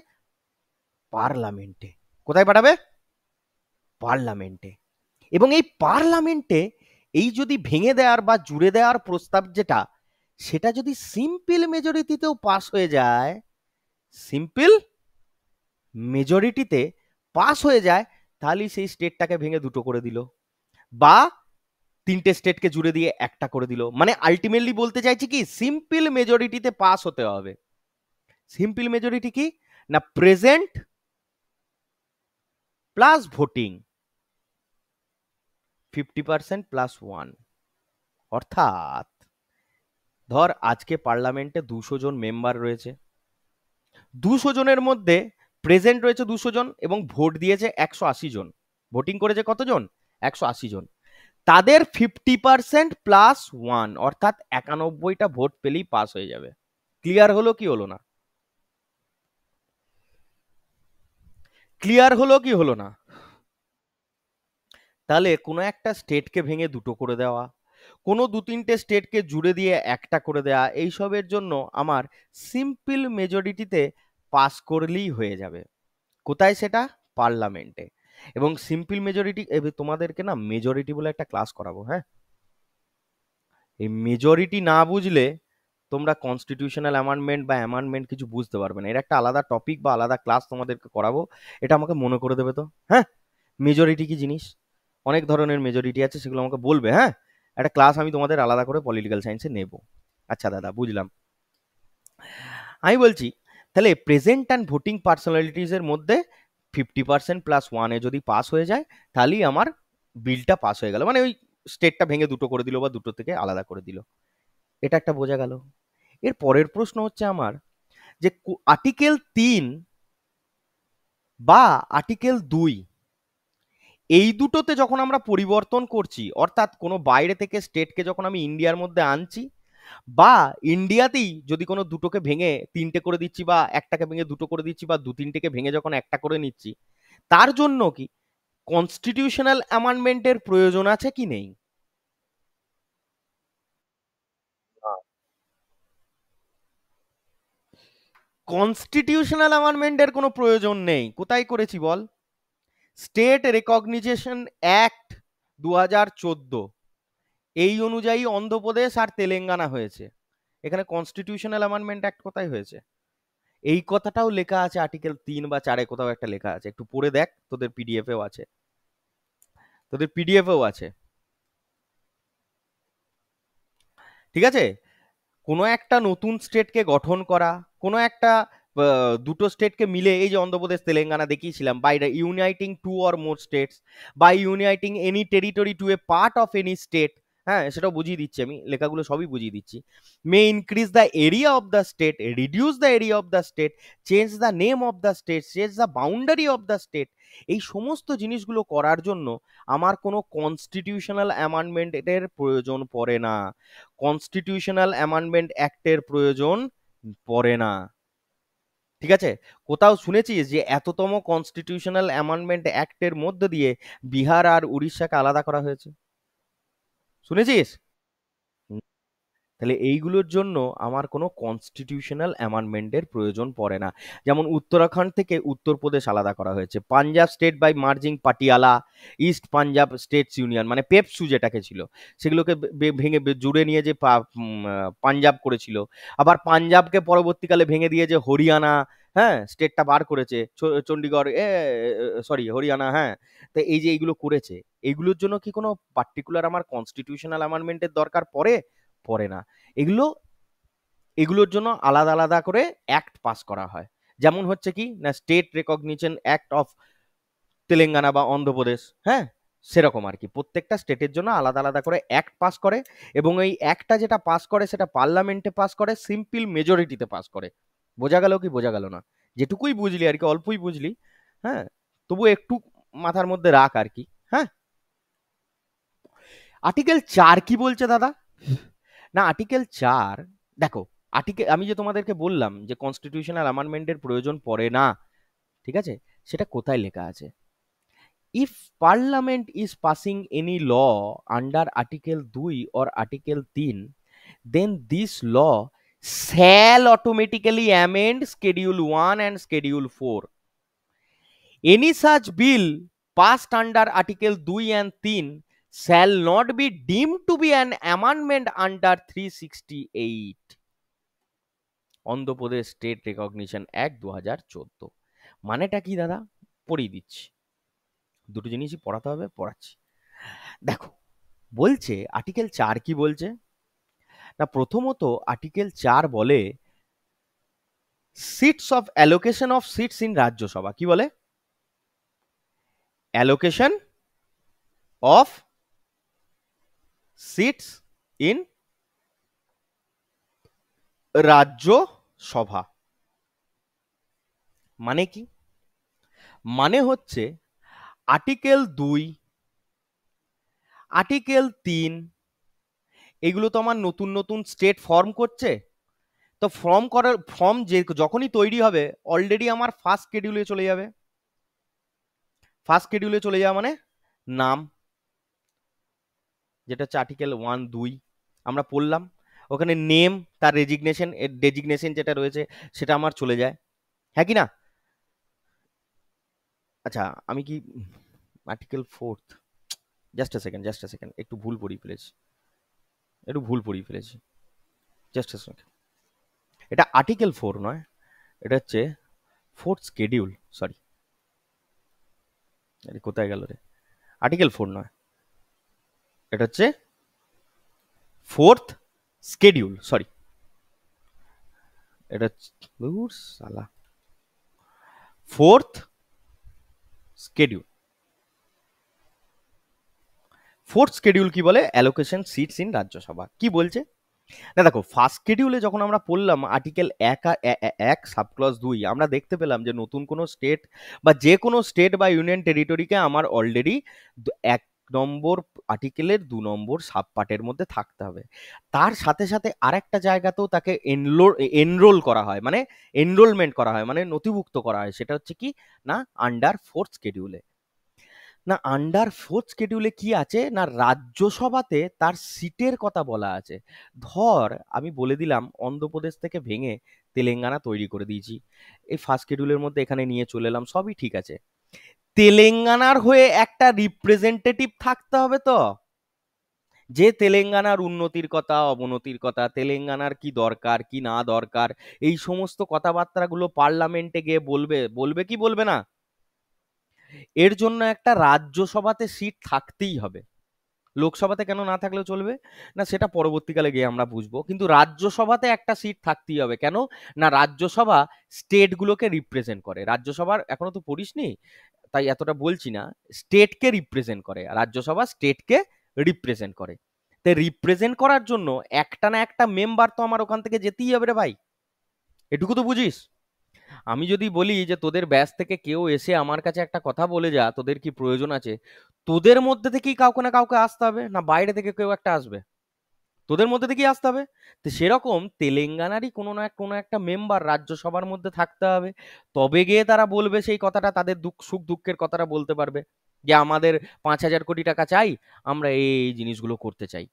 পার্লামেন্টে। কোথায় পাঠাবে? পার্লামেন্টে। এবং এই পার্লামেন্টে এই যদি ভেঙে দেওয়ার বা জুড়ে দেওয়ার প্রস্তাব যেটা, সেটা যদি সিম্পল মেজরিটিতেও পাস হয়ে যায়, সিম্পল মেজরিটিতে পাস হয়ে যায়, তাহলে সেই স্টেটটাকে ভেঙে দুটো করে দিল, বা তিনটে স্টেটকে জুড়ে দিয়ে একটা করে দিল। মানে আলটিমেটলি বলতে চাইছি কি, সিম্পল মেজরিটিতে পাস হতে হবে। সিম্পল মেজরিটি কি না, প্রেজেন্ট প্লাস ভোটিং 50% +1, অর্থাৎ ধর আজকে পার্লামেন্টে 200 জন মেম্বার রয়েছে, 200 জনের মধ্যে প্রেজেন্ট রয়েছে 200 জন এবং ভোট দিয়েছে 180 জন। ভোটিং করেছে কতজন? 180 জন। তাদের 50% +1 অর্থাৎ 91টা ভোট পেলেই পাস হয়ে যাবে। ক্লিয়ার হলো কি হলো না? ক্লিয়ার হলো কি হলো না? তাহলে কোনো একটা স্টেটকে ভেঙে দুটো করে দেওয়া, কোনো 2-3টে স্টেটকে জুড়ে দিয়ে একটা করে দেওয়া, এইসবের জন্য আমার সিম্পল মেজরিটিতে পাস করলেই হয়ে যাবে। কোথায় সেটা? পার্লামেন্টে। এবং সিম্পল মেজরিটি, তোমাদেরকে না মেজরিটি বলে একটা ক্লাস করাবো, হ্যাঁ? এই মেজরিটি না বুঝলে তোমরা কনস্টিটিউশনাল অ্যামেন্ডমেন্ট বা অ্যামেন্ডমেন্ট কিছু বুঝতে পারবে না। এর একটা আলাদা টপিক বা আলাদা ক্লাস তোমাদেরকে করাবো, এটা আমাকে মনে করে দেবে তো, হ্যাঁ? মেজরিটি কি জিনিস, অনেক ধরনের মেজরিটি আছে, সেগুলো আমাকে বলবে, হ্যাঁ? একটা ক্লাস আমি তোমাদের আলাদা করে পলিটিক্যাল সায়েন্সে নেব। আচ্ছা দাদা, বুঝলাম। আমি বলছি তাহলে প্রেজেন্ট অ্যান্ড ভোটিং পার্সোনালিটিস এর মধ্যে 50%+1 যদি পাস হয়ে যায়, তাহলেই আমার বিলটা পাস হয়ে গেল, মানে ওই স্টেটটা ভেঙে দুটো করে দিল বা দুটো থেকে আলাদা করে দিল। এটা একটা বোঝা গেল। এর পরের প্রশ্ন হচ্ছে আমার, যে আর্টিকেল 3 বা আর্টিকেল 2 এই দুটোতে যখন আমরা পরিবর্তন করছি, অর্থাৎ কোনো বাইরে থেকে স্টেটকে যখন আমি ইন্ডিয়ার মধ্যে আনছি, বা ইন্ডিয়াতেই যদি কোনো দুটোকে ভেঙে তিনটে করে দিচ্ছি বা একটাকে ভেঙে দুটো করে দিচ্ছি বা 2-3টেকে ভেঙে যখন একটা করে নিচ্ছি, তার জন্য কি কনস্টিটিউশনাল অ্যামেন্ডমেন্টের প্রয়োজন আছে কি নেই? কনস্টিটিউশনাল অ্যামেন্ডমেন্টের কোনো প্রয়োজন নেই। কোথায় করেছি বল? স্টেট রেকগনিজেশন অ্যাক্ট 2014, এই অনুযায়ী অন্ধ্রপ্রদেশ আর তেলেঙ্গানা হয়েছে। এখানে কনস্টিটিউশনাল অ্যামেন্ডমেন্ট অ্যাক্ট কোথায় হয়েছে? এই কথাটাও লেখা আছে আর্টিকেল 3 বা 4-এ, কোথাও একটা লেখা আছে, একটু পড়ে দেখ, তোদের পিডিএফেও আছে, তোদের পিডিএফেও আছে। ঠিক আছে? কোনো একটা নতুন স্টেটকে গঠন করা, কোনো একটা দুটো স্টেটকে মিলে, এই যে অন্ধ্রপ্রদেশ তেলেঙ্গানা দেখিয়েছিলাম, by uniting 2 or more states, by uniting any territory to a part of any state, হ্যাঁ সেটাও বুঝিয়ে দিচ্ছি, আমি লেখাগুলো সবই বুঝিয়ে দিচ্ছি। May increase the area of the state, reduce the area of the state, change the name of the state, change the boundary of the state. এই সমস্ত জিনিসগুলো করার জন্য আমার কোনো কনস্টিটিউশনাল অ্যামেন্ডমেন্টের প্রয়োজন পড়ে না, কনস্টিটিউশনাল অ্যামেন্ডমেন্ট অ্যাক্টের প্রয়োজন পড়ে না। ঠিক আছে? কোথাও শুনেছিস যে এততম কনস্টিটিউশনাল অ্যামেন্ডমেন্ট অ্যাক্টের মধ্য দিয়ে বিহার আর উড়িষ্যাকে আলাদা করা হয়েছে? শুনেছিস? তাহলে এইগুলোর জন্য আমার কোনো কনস্টিটিউশনাল অ্যামেন্ডমেন্টের প্রয়োজন পড়ে না। যেমন উত্তরাখণ্ড থেকে উত্তরপ্রদেশ আলাদা করা হয়েছে, Punjab state by merging Patiala east Punjab states union, মানে পেপসু যেটাকে ছিল, সেগুলোকে ভেঙে জুড়ে নিয়ে যে পাঞ্জাব করেছিল। আবার পাঞ্জাবকে পরবর্তীকালে ভেঙে দিয়ে যে হরিয়ানা, হ্যাঁ, স্টেটটা বার করেছে, চণ্ডীগড়, সরি হরিয়ানা, হ্যাঁ। তো এই যে এইগুলো করেছে, এইগুলোর জন্য কি কোনো পার্টিকুলার আমার কনস্টিটিউশনাল অ্যামেন্ডমেন্টের দরকার পড়ে? পড়ে না। এগুলো, এগুলোর জন্য আলাদা আলাদা করে অ্যাক্ট পাস করা হয়। যেমন হচ্ছে কি না, state recognition act of Telangana বা অন্ধ্রপ্রদেশ, হ্যাঁ, সেরকম আর কি প্রত্যেকটা স্টেটের জন্য আলাদা আলাদা করে অ্যাক্ট পাস করে, এবং এই অ্যাক্টটা যেটা পাস করে সেটা পার্লামেন্টে পাস করে, সিম্পল মেজরিটিতে পাস করে। বোঝা গেল কি বোঝা গেল না? যেটুকুই বুঝলি আর কি, অল্পই বুঝলি, হ্যাঁ, তবু একটু মাথার মধ্যে রাখ আর কি, হ্যাঁ। আর্টিকেল 4 কি বলছে দাদা? না, আর্টিকেল 4, দেখো, আর্টিকেল আমি যে তোমাদেরকে বললাম যে কনস্টিটিউশনাল অ্যামেন্ডমেন্টের প্রয়োজন পড়ে না, ঠিক আছে, সেটা কোথায় লেখা আছে? If parliament is passing any law under article 2 or article 3, then this law shall automatically amend schedule 1 and schedule 4. Any such bill passed under article 2 and 3 shall not be deemed to be an amendment under 368 Andhra Pradesh state recognition act 2014। মানেটা কি দাদা? পড়িয়ে দিচ্ছি, দুটো জিনিসই পড়াতে হবে, পড়াচ্ছি। দেখো, বলছে আর্টিকেল 4 কি বলছে না, প্রথমত আর্টিকেল 4 বলে seats of allocation of seats in Rajya Sabha, কি বলে? Allocation of seats in Rajya Sabha মানে কি? মানে হচ্ছে আর্টিকেল 2, আর্টিকেল 3, এগুলো তো আমার নতুন নতুন স্টেট ফর্ম করছে। তো ফর্ম যে যখনই তৈরি হবে অলরেডি আমার ফার্স্ট শিডিউলে চলে যাবে। ফার্স্ট শিডিউলে চলে যাওয়া মানে নাম, যেটা হচ্ছে আর্টিকেল 1, 2 আমরা পড়লাম। ওখানে নেম, তার ডেজিগনেশন যেটা রয়েছে সেটা আমার চলে যায়, হ্যাঁ কি না? আচ্ছা, আমি কি আর্টিকেল 4, জাস্ট এ সেকেন্ড, একটু ভুল পড়িয়ে ফেলেছি, জাস্ট এ সেকেন্ড। এটা আর্টিকেল 4 নয়, এটা হচ্ছে ফোর্থ শিডিউল, সরি। কোথায় গেল রে? আর্টিকেল 4 নয়, এটা হচ্ছে ফোর্থ শিডিউল, সরি। এটা ধুর শালা, ফোর্থ শিডিউল। ফোর্থ শিডিউল কি বলে? Allocation seats in Rajya Sabha. কি বলছে না, দেখো, ফার্স্ট শিডিউলে যখন আমরা পড়লাম আর্টিকেল 1 সাবক্লজ 2, আমরা দেখতে পেলাম যে নতুন কোনো স্টেট বা যে কোনো স্টেট বা ইউনিয়ন টেরিটরিকে আমার অলরেডি 1 নম্বর আর্টিকেলের 2 নম্বর সাব পার্টের মধ্যে থাকতে হবে। তার সাথে সাথে আরেকটা জায়গাতেও তাকে এনরোল করা হয়, মানে এনরোলমেন্ট করা হয়, মানে নথিভুক্ত করা হয়। সেটা হচ্ছে কি না, আন্ডার ফোর্থ শিডিউলে। না, আন্ডার ফোর্থ শিডিউলে কি আছে না, রাজ্যসভাতে তার সিটের কথা বলা আছে। ধর, আমি বলে দিলাম অন্ধ্রপ্রদেশ থেকে ভেঙে তেলেঙ্গানা তৈরি করে দিয়েছি, এই ফার্স্ট শিডিউলের মধ্যে এখানে নিয়ে চলে এলাম, সবই ঠিক আছে। তেলেঙ্গানার হয়ে একটা রিপ্রেজেন্টেটিভ থাকতে হবে তো, যে তেলেঙ্গানার উন্নতির কথা, অবনতির কথা, তেলেঙ্গানার কি দরকার কি না দরকার, এই সমস্ত কথাবার্তাগুলো পার্লামেন্টে গিয়ে বলবে, বলবে কি বলবে না? এর জন্য একটা রাজ্যসভাতে সিট থাকতেই হবে। লোকসভাতে কেন না থাকলেও চলবে, না সেটা পরবর্তীকালে গিয়ে আমরা বুঝবো, কিন্তু রাজ্যসভাতে একটা সিট থাকতেই হবে। কেন না, রাজ্যসভা স্টেটগুলোকে রিপ্রেজেন্ট করে। রাজ্যসভার এখনো তো পড়িসনি, তাই এতটা বলছি না। স্টেটকে রিপ্রেজেন্ট করে রাজ্যসভা, স্টেটকে রিপ্রেজেন্ট করে। তাই রিপ্রেজেন্ট করার জন্য একটা না একটা মেম্বার তো আমার ওখান থেকে যেতেই হবে রে ভাই, এটুকু তো বুঝিস। আমি যদি বলি যে তোদের ব্যাচ থেকে কেউ এসে আমার কাছে একটা কথা বলে যা, তোদের কি প্রয়োজন আছে, তোদের মধ্যে থেকেই কাউকে না কাউকে আসতে হবে, না বাইরে থেকে কেউ একটা আসবে? তোদের মধ্যে থেকেই আসতে হবে। তো সেরকম তেলেঙ্গানারই কোনো না কোনো একটা মেম্বার রাজ্যসভার মধ্যে থাকতে হবে, তবে গিয়ে তারা বলবে সেই কথাটা, তাদের সুখ দুঃখের কথাটা বলতে পারবে, যে আমাদের 5,000 কোটি টাকা চাই, আমরা এই জিনিসগুলো করতে চাই,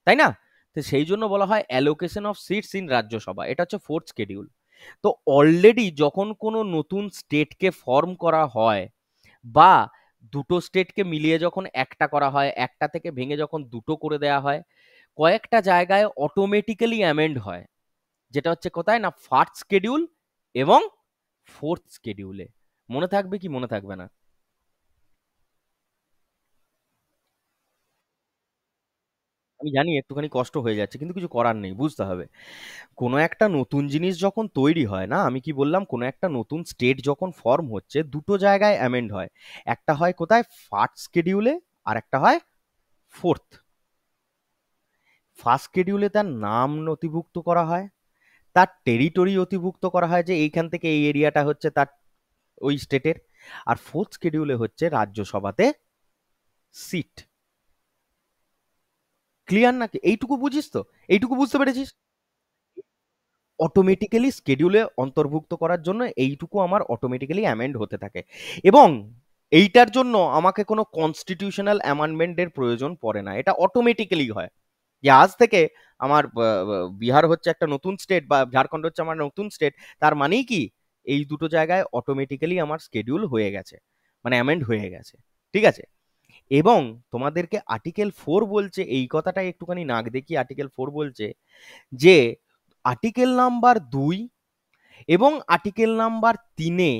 তাই না? তো সেই জন্য বলা হয় allocation of seats in Rajya Sabha, এটা হচ্ছে ফোর্থ শিডিউল। তো অলরেডি যখন কোনো নতুন স্টেটকে ফর্ম করা হয়, বা দুটো স্টেটকে মিলিয়ে যখন একটা করা হয়, একটা থেকে ভেঙে যখন দুটো করে দেয়া হয়, কয়েকটা জায়গায় অটোমেটিক্যালি অ্যামেন্ড হয়। যেটা হচ্ছে কোথায় না, ফার্স্ট শিডিউল এবং ফোর্থ শিডিউলে। মনে থাকবে কি মনে থাকবে না? আমি জানি একটুখানি কষ্ট হয়ে যাচ্ছে, কিন্তু কিছু করার নেই, বুঝতে হবে। কোনো একটা নতুন জিনিস যখন তৈরি হয় না, আমি কি বললাম, কোনো একটা নতুন স্টেট যখন ফর্ম হচ্ছে, দুটো জায়গায় অ্যামেন্ড হয়। একটা হয় কোথায়, ফার্স্ট শিডিউলে, আর একটা হয় ফোর্থ। ফার্স্ট শিডিউলে তার নাম নথিভুক্ত করা হয়, তার টেরিটরি নথিভুক্ত করা হয়, যে এইখান থেকে এই এরিয়াটা হচ্ছে তার ওই স্টেটের। আর ফোর্থ শিডিউলে হচ্ছে রাজ্যসভাতে সিট। ক্লিয়ার নাকি? এইটুকু বুঝিস তো? এইটুকু বুঝতে পেরেছিস? অটোমেটিক্যালি শিডিউলে অন্তর্ভুক্ত করার জন্য এইটুকু আমার অটোমেটিক্যালি অ্যামেন্ড হতে থাকে, এবং এইটার জন্য আমাকে কোনো কনস্টিটিউশনাল অ্যামেন্ডমেন্টের প্রয়োজন পড়ে না, এটা অটোমেটিক্যালি হয়। যে আজ থেকে আমার বিহার হচ্ছে একটা নতুন স্টেট, বা ঝাড়খণ্ড হচ্ছে আমার নতুন স্টেট, তার মানেই কি এই দুটো জায়গায় অটোমেটিক্যালি আমার শিডিউল হয়ে গেছে, মানে অ্যামেন্ড হয়ে গেছে, ঠিক আছে? এবং তোমাদেরকে আর্টিকেল 4 বলছে, এই কথাটা একটুখানি নাক দেখি। আর্টিকেল 4 বলছে যে আর্টিকেল নাম্বার 2 এবং আর্টিকেল নাম্বার 3-এ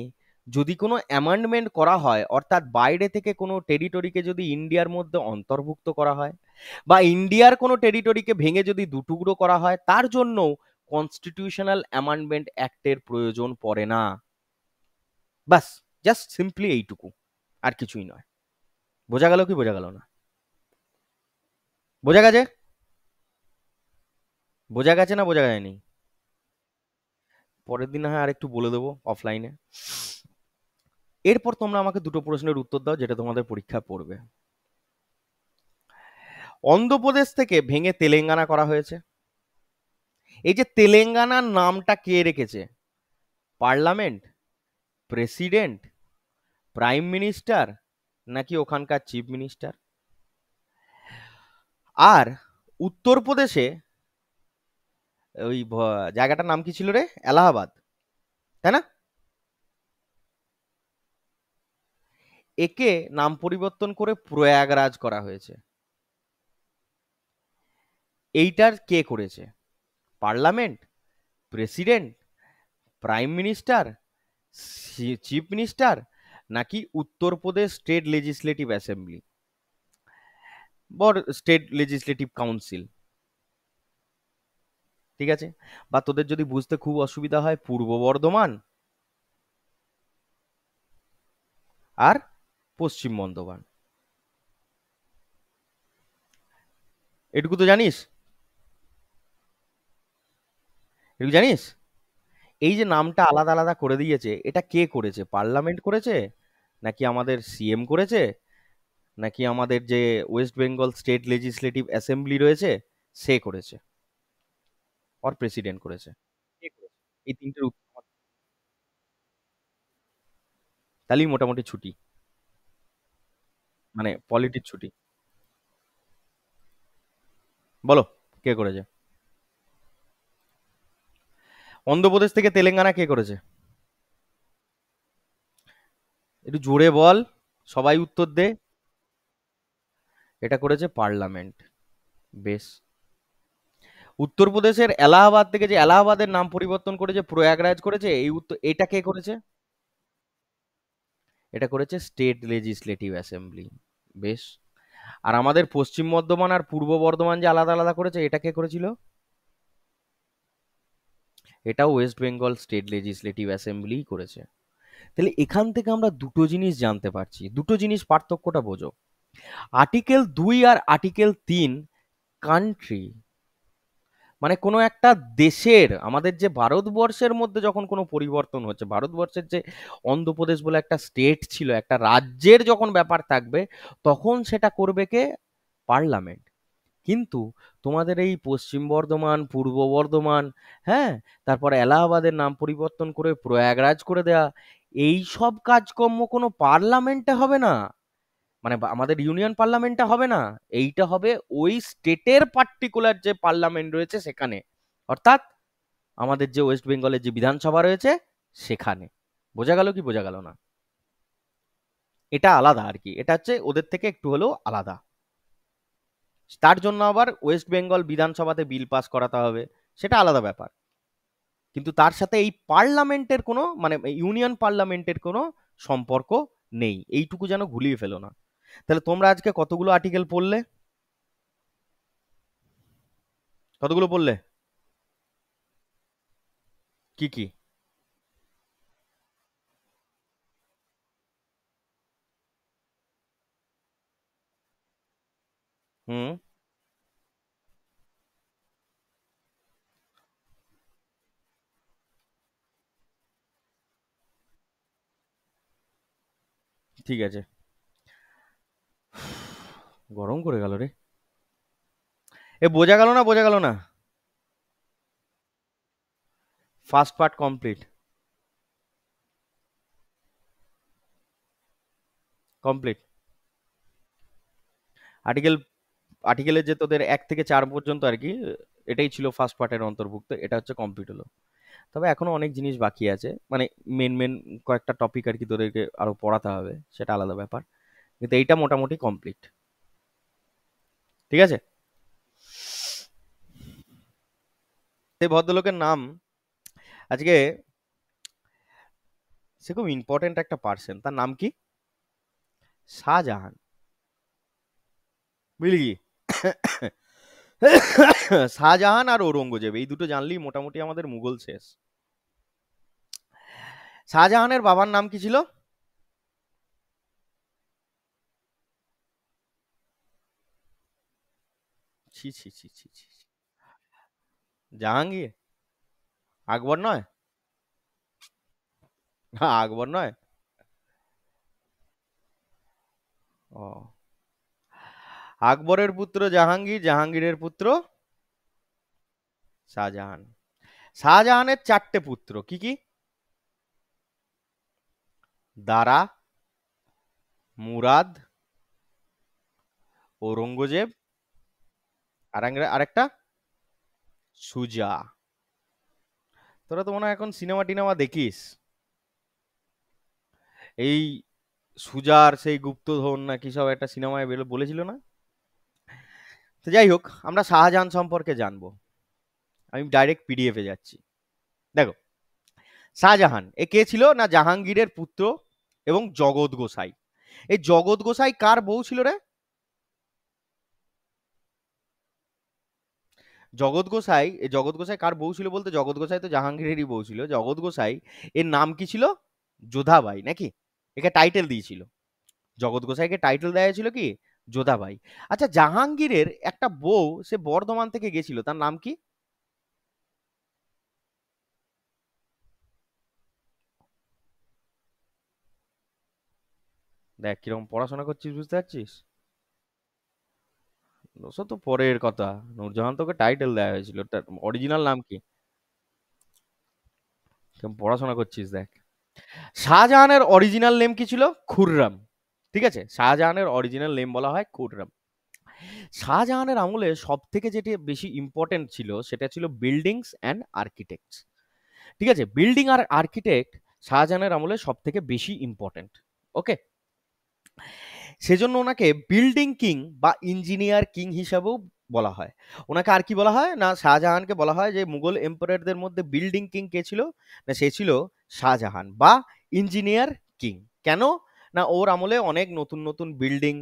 যদি কোনো অ্যামেন্ডমেন্ট করা হয়, অর্থাৎ বাইরে থেকে কোনো টেরিটরিকে যদি ইন্ডিয়ার মধ্যে অন্তর্ভুক্ত করা হয়, বা ইন্ডিয়ার কোনো টেরিটরিকে ভেঙে যদি দুটুকরো করা হয়, তার জন্য কনস্টিটিউশনাল অ্যামেন্ডমেন্ট অ্যাক্টের প্রয়োজন পড়ে না। বাস, জাস্ট সিম্পলি এইটুকু, আর কিছুই নয়। বোঝা গেল কি বোঝা গেল না? বোঝা গেছে? বোঝা গেছে না বোঝা যায়নি? পরের দিন হ্যাঁ আর একটু বলে দেবো অফলাইনে। এরপর তোমরা আমাকে দুটো প্রশ্নের উত্তর দাও যেটা তোমাদের পরীক্ষায় পড়বে। অন্ধ্রপ্রদেশ থেকে ভেঙে তেলেঙ্গানা করা হয়েছে, এই যে তেলেঙ্গানার নামটা কে রেখেছে? পার্লামেন্ট, প্রেসিডেন্ট, প্রাইম মিনিস্টার, নাকি ওখানকার চিফ মিনিস্টার? আর উত্তরপ্রদেশে ওই জায়গাটার নাম কি ছিল রে, এলাহাবাদ, তাই না? একে নাম পরিবর্তন করে প্রয়াগরাজ করা হয়েছে। এইটার কে করেছে? Parliament, president, prime minister, chief minister, নাকি উত্তরপ্রদেশ স্টেট লেজিসলেটিভ অ্যাসেম্বলি বর স্টেট লেজিসলেটিভ কাউন্সিল? ঠিক আছে, বা তোদের যদি বুঝতে খুব অসুবিধা হয়, পূর্ব বর্ধমান আর পশ্চিম বর্ধমান, এটুকু তো জানিস, এটুকু জানিস। এই যে নামটা আলাদা আলাদা করে দিয়েছে, এটা কে করেছে? পার্লামেন্ট করেছে, নাকি আমাদের সিএম করেছে, নাকি আমাদের যে West Bengal state legislative assembly রয়েছে সে করেছে, আর প্রেসিডেন্ট করেছে? কে করেছে? এই তিনটের উত্তর তাহলেই মোটামুটি ছুটি, মানে পলিটির ছুটি। বলো, কে করেছে? অন্ধ্রপ্রদেশ থেকে তেলেঙ্গানা কে করেছে? একটু জোরে বল, সবাই উত্তর দে। এটা করেছে পার্লামেন্ট। বেশ। উত্তরপ্রদেশের এলাহাবাদ থেকে যে এলাহাবাদের নাম পরিবর্তন করে যে প্রয়াগরাজ করেছে, এই উত্তর এটা কে করেছে? এটা করেছে স্টেট লেজিসলেটিভ অ্যাসেম্বলি। বেশ। আর আমাদের পশ্চিম বর্ধমান আর পূর্ব বর্ধমান যে আলাদা আলাদা করেছে, এটা কে করেছিল? এটাও West Bengal state legislative assembly করেছে। তাহলে এখান থেকে আমরা দুটো জিনিস জানতে পারছি, দুটো জিনিস পার্থক্যটা বোঝো। আর্টিকেল 2 আর আর্টিকেল 3, কান্ট্রি মানে কোনো একটা দেশের, আমাদের যে ভারতবর্ষের মধ্যে যখন কোনো পরিবর্তন হচ্ছে, ভারতবর্ষের যে অন্ধ্রপ্রদেশ বলে একটা স্টেট ছিল, একটা রাজ্যের যখন ব্যাপার থাকবে, তখন সেটা করবে কে? পার্লামেন্ট। কিন্তু তোমাদের এই পশ্চিম বর্ধমান, পূর্ব বর্ধমান, হ্যাঁ, তারপর এলাহাবাদের নাম পরিবর্তন করে প্রয়াগরাজ করে দেয়া, এই সব কাজকর্ম কোনো পার্লামেন্টে হবে না, মানে আমাদের ইউনিয়ন পার্লামেন্টে হবে না। এইটা হবে ওই স্টেটের পার্টিকুলার যে পার্লামেন্ট রয়েছে সেখানে, অর্থাৎ আমাদের যে ওয়েস্ট বেঙ্গলের যে বিধানসভা রয়েছে সেখানে। বোঝা গেল কি বোঝা গেল না? এটা আলাদা আর কি, এটা হচ্ছে ওদের থেকে একটু হলেও আলাদা। তার জন্য আবার ওয়েস্ট বেঙ্গল বিধানসভাতে বিল পাস করাতে হবে, সেটা আলাদা ব্যাপার। কিন্তু তার সাথে এই পার্লামেন্টের কোনো, মানে ইউনিয়ন পার্লামেন্টের কোনো সম্পর্ক নেই, এইটুকু যেন ভুলিয়ে ফেলো না। তাহলে তোমরা আজকে কতগুলো আর্টিকেল পড়লে? কতগুলো পড়লে? কি কি? হুম। ঠিক আছে। গরম করে গেল রে। এ বোঝা গেল না, বোঝা গেল না? First part complete. Complete. Article, আর্টিকেলের যে তোদের 1 থেকে 4 পর্যন্ত আর কি, এটাই ছিল ফার্স্ট পার্টের অন্তর্ভুক্ত, এটা হচ্ছে কমপ্লিট হলো। তবে এখনো অনেক জিনিস বাকি আছে, মানে মেন মেন কয়েকটা টপিক আর কি তোদেরকে আরো পড়াতে হবে, সেটা আলাদা ব্যাপার। কিন্তু এইটা মোটামুটি কমপ্লিট। ঠিক আছে। সেই ভদ্রলোকের নাম আজকে, সে খুব ইম্পর্টেন্ট একটা পার্সন, তার নাম কি? শাহজাহান। বুঝলি কি? শাহজাহান আর ঔরঙ্গজেব, এই দুটো জানলেই মোটামুটি আমাদের মুঘল শেষ। শাহজাহানের বাবার নাম কি ছিল? ছি ছি ছি ছি ছি ছি। জাহাঙ্গীর? আকবর নয়? হ্যাঁ, আকবর নয়। ও, আকবরের পুত্র জাহাঙ্গীর, জাহাঙ্গীরের পুত্র শাহজাহান। শাহজাহানের চারটে পুত্র কি কি? দারা, মুরাদ, ঔরঙ্গজেব, আরেকটা সুজা। তোরা তো মনে হয় এখন সিনেমা টিনেমা দেখিস। এই সুজার সেই গুপ্তধন না কি সব একটা সিনেমায় বলেছিল না? তো যাই হোক, আমরা শাহজাহান সম্পর্কে জানবো। আমি ডাইরেক্ট পিডিএফ এ যাচ্ছি। দেখো, শাহজাহান এ কে ছিল না? জাহাঙ্গীরের পুত্র এবং জগৎ গোসাই। এই জগৎ গোসাই কার বউ ছিল রে? জগৎ গোসাই, এই জগৎ গোসাই কার বউ ছিল বলতে, জগৎ গোসাই তো জাহাঙ্গীরেরই বউ ছিল। জগৎ গোসাই এর নাম কি ছিল? যোধাবাই নাকি? একে টাইটেল দিয়েছিল, জগৎ গোসাইকে টাইটেল দেওয়া হয়েছিল কি? যোধাবাই। আচ্ছা, জাহাঙ্গীরের একটা বউ সে বর্ধমান থেকে গেছিল, তার নাম কি? দেখ কিরকম পড়াশোনা করছিস, বুঝতে পারছিস? ওসব তো পরের কথা। নূরজাহান তোকে টাইটেল দেওয়া হয়েছিল, তার অরিজিনাল নাম কি? কিরকম পড়াশোনা করছিস দেখ। শাহজাহানের অরিজিনাল নেম কি ছিল? খুররাম। ঠিক আছে, শাহজাহানের অরিজিনাল নেম বলা হয় খুররাম। শাহজাহানের আমলে সব থেকে যেটি বেশি ইম্পর্টেন্ট ছিল সেটা ছিল বিল্ডিংস অ্যান্ড আর্কিটেক্টস। ঠিক আছে, বিল্ডিং আর আর্কিটেক্ট শাহজাহানের আমলে সব থেকে বেশি ইম্পর্টেন্ট। ওকে, সেজন্য ওনাকে বিল্ডিং কিং বা ইঞ্জিনিয়ার কিং হিসাবেও বলা হয়। ওনাকে আর কি বলা হয় না, শাহজাহানকে বলা হয় যে মুঘল এম্পায়ারদের মধ্যে বিল্ডিং কিং কে ছিল না, সে ছিল শাহজাহান বা ইঞ্জিনিয়ার কিং। কেন না, ওর আমলে অনেক নতুন নতুন বিল্ডিং,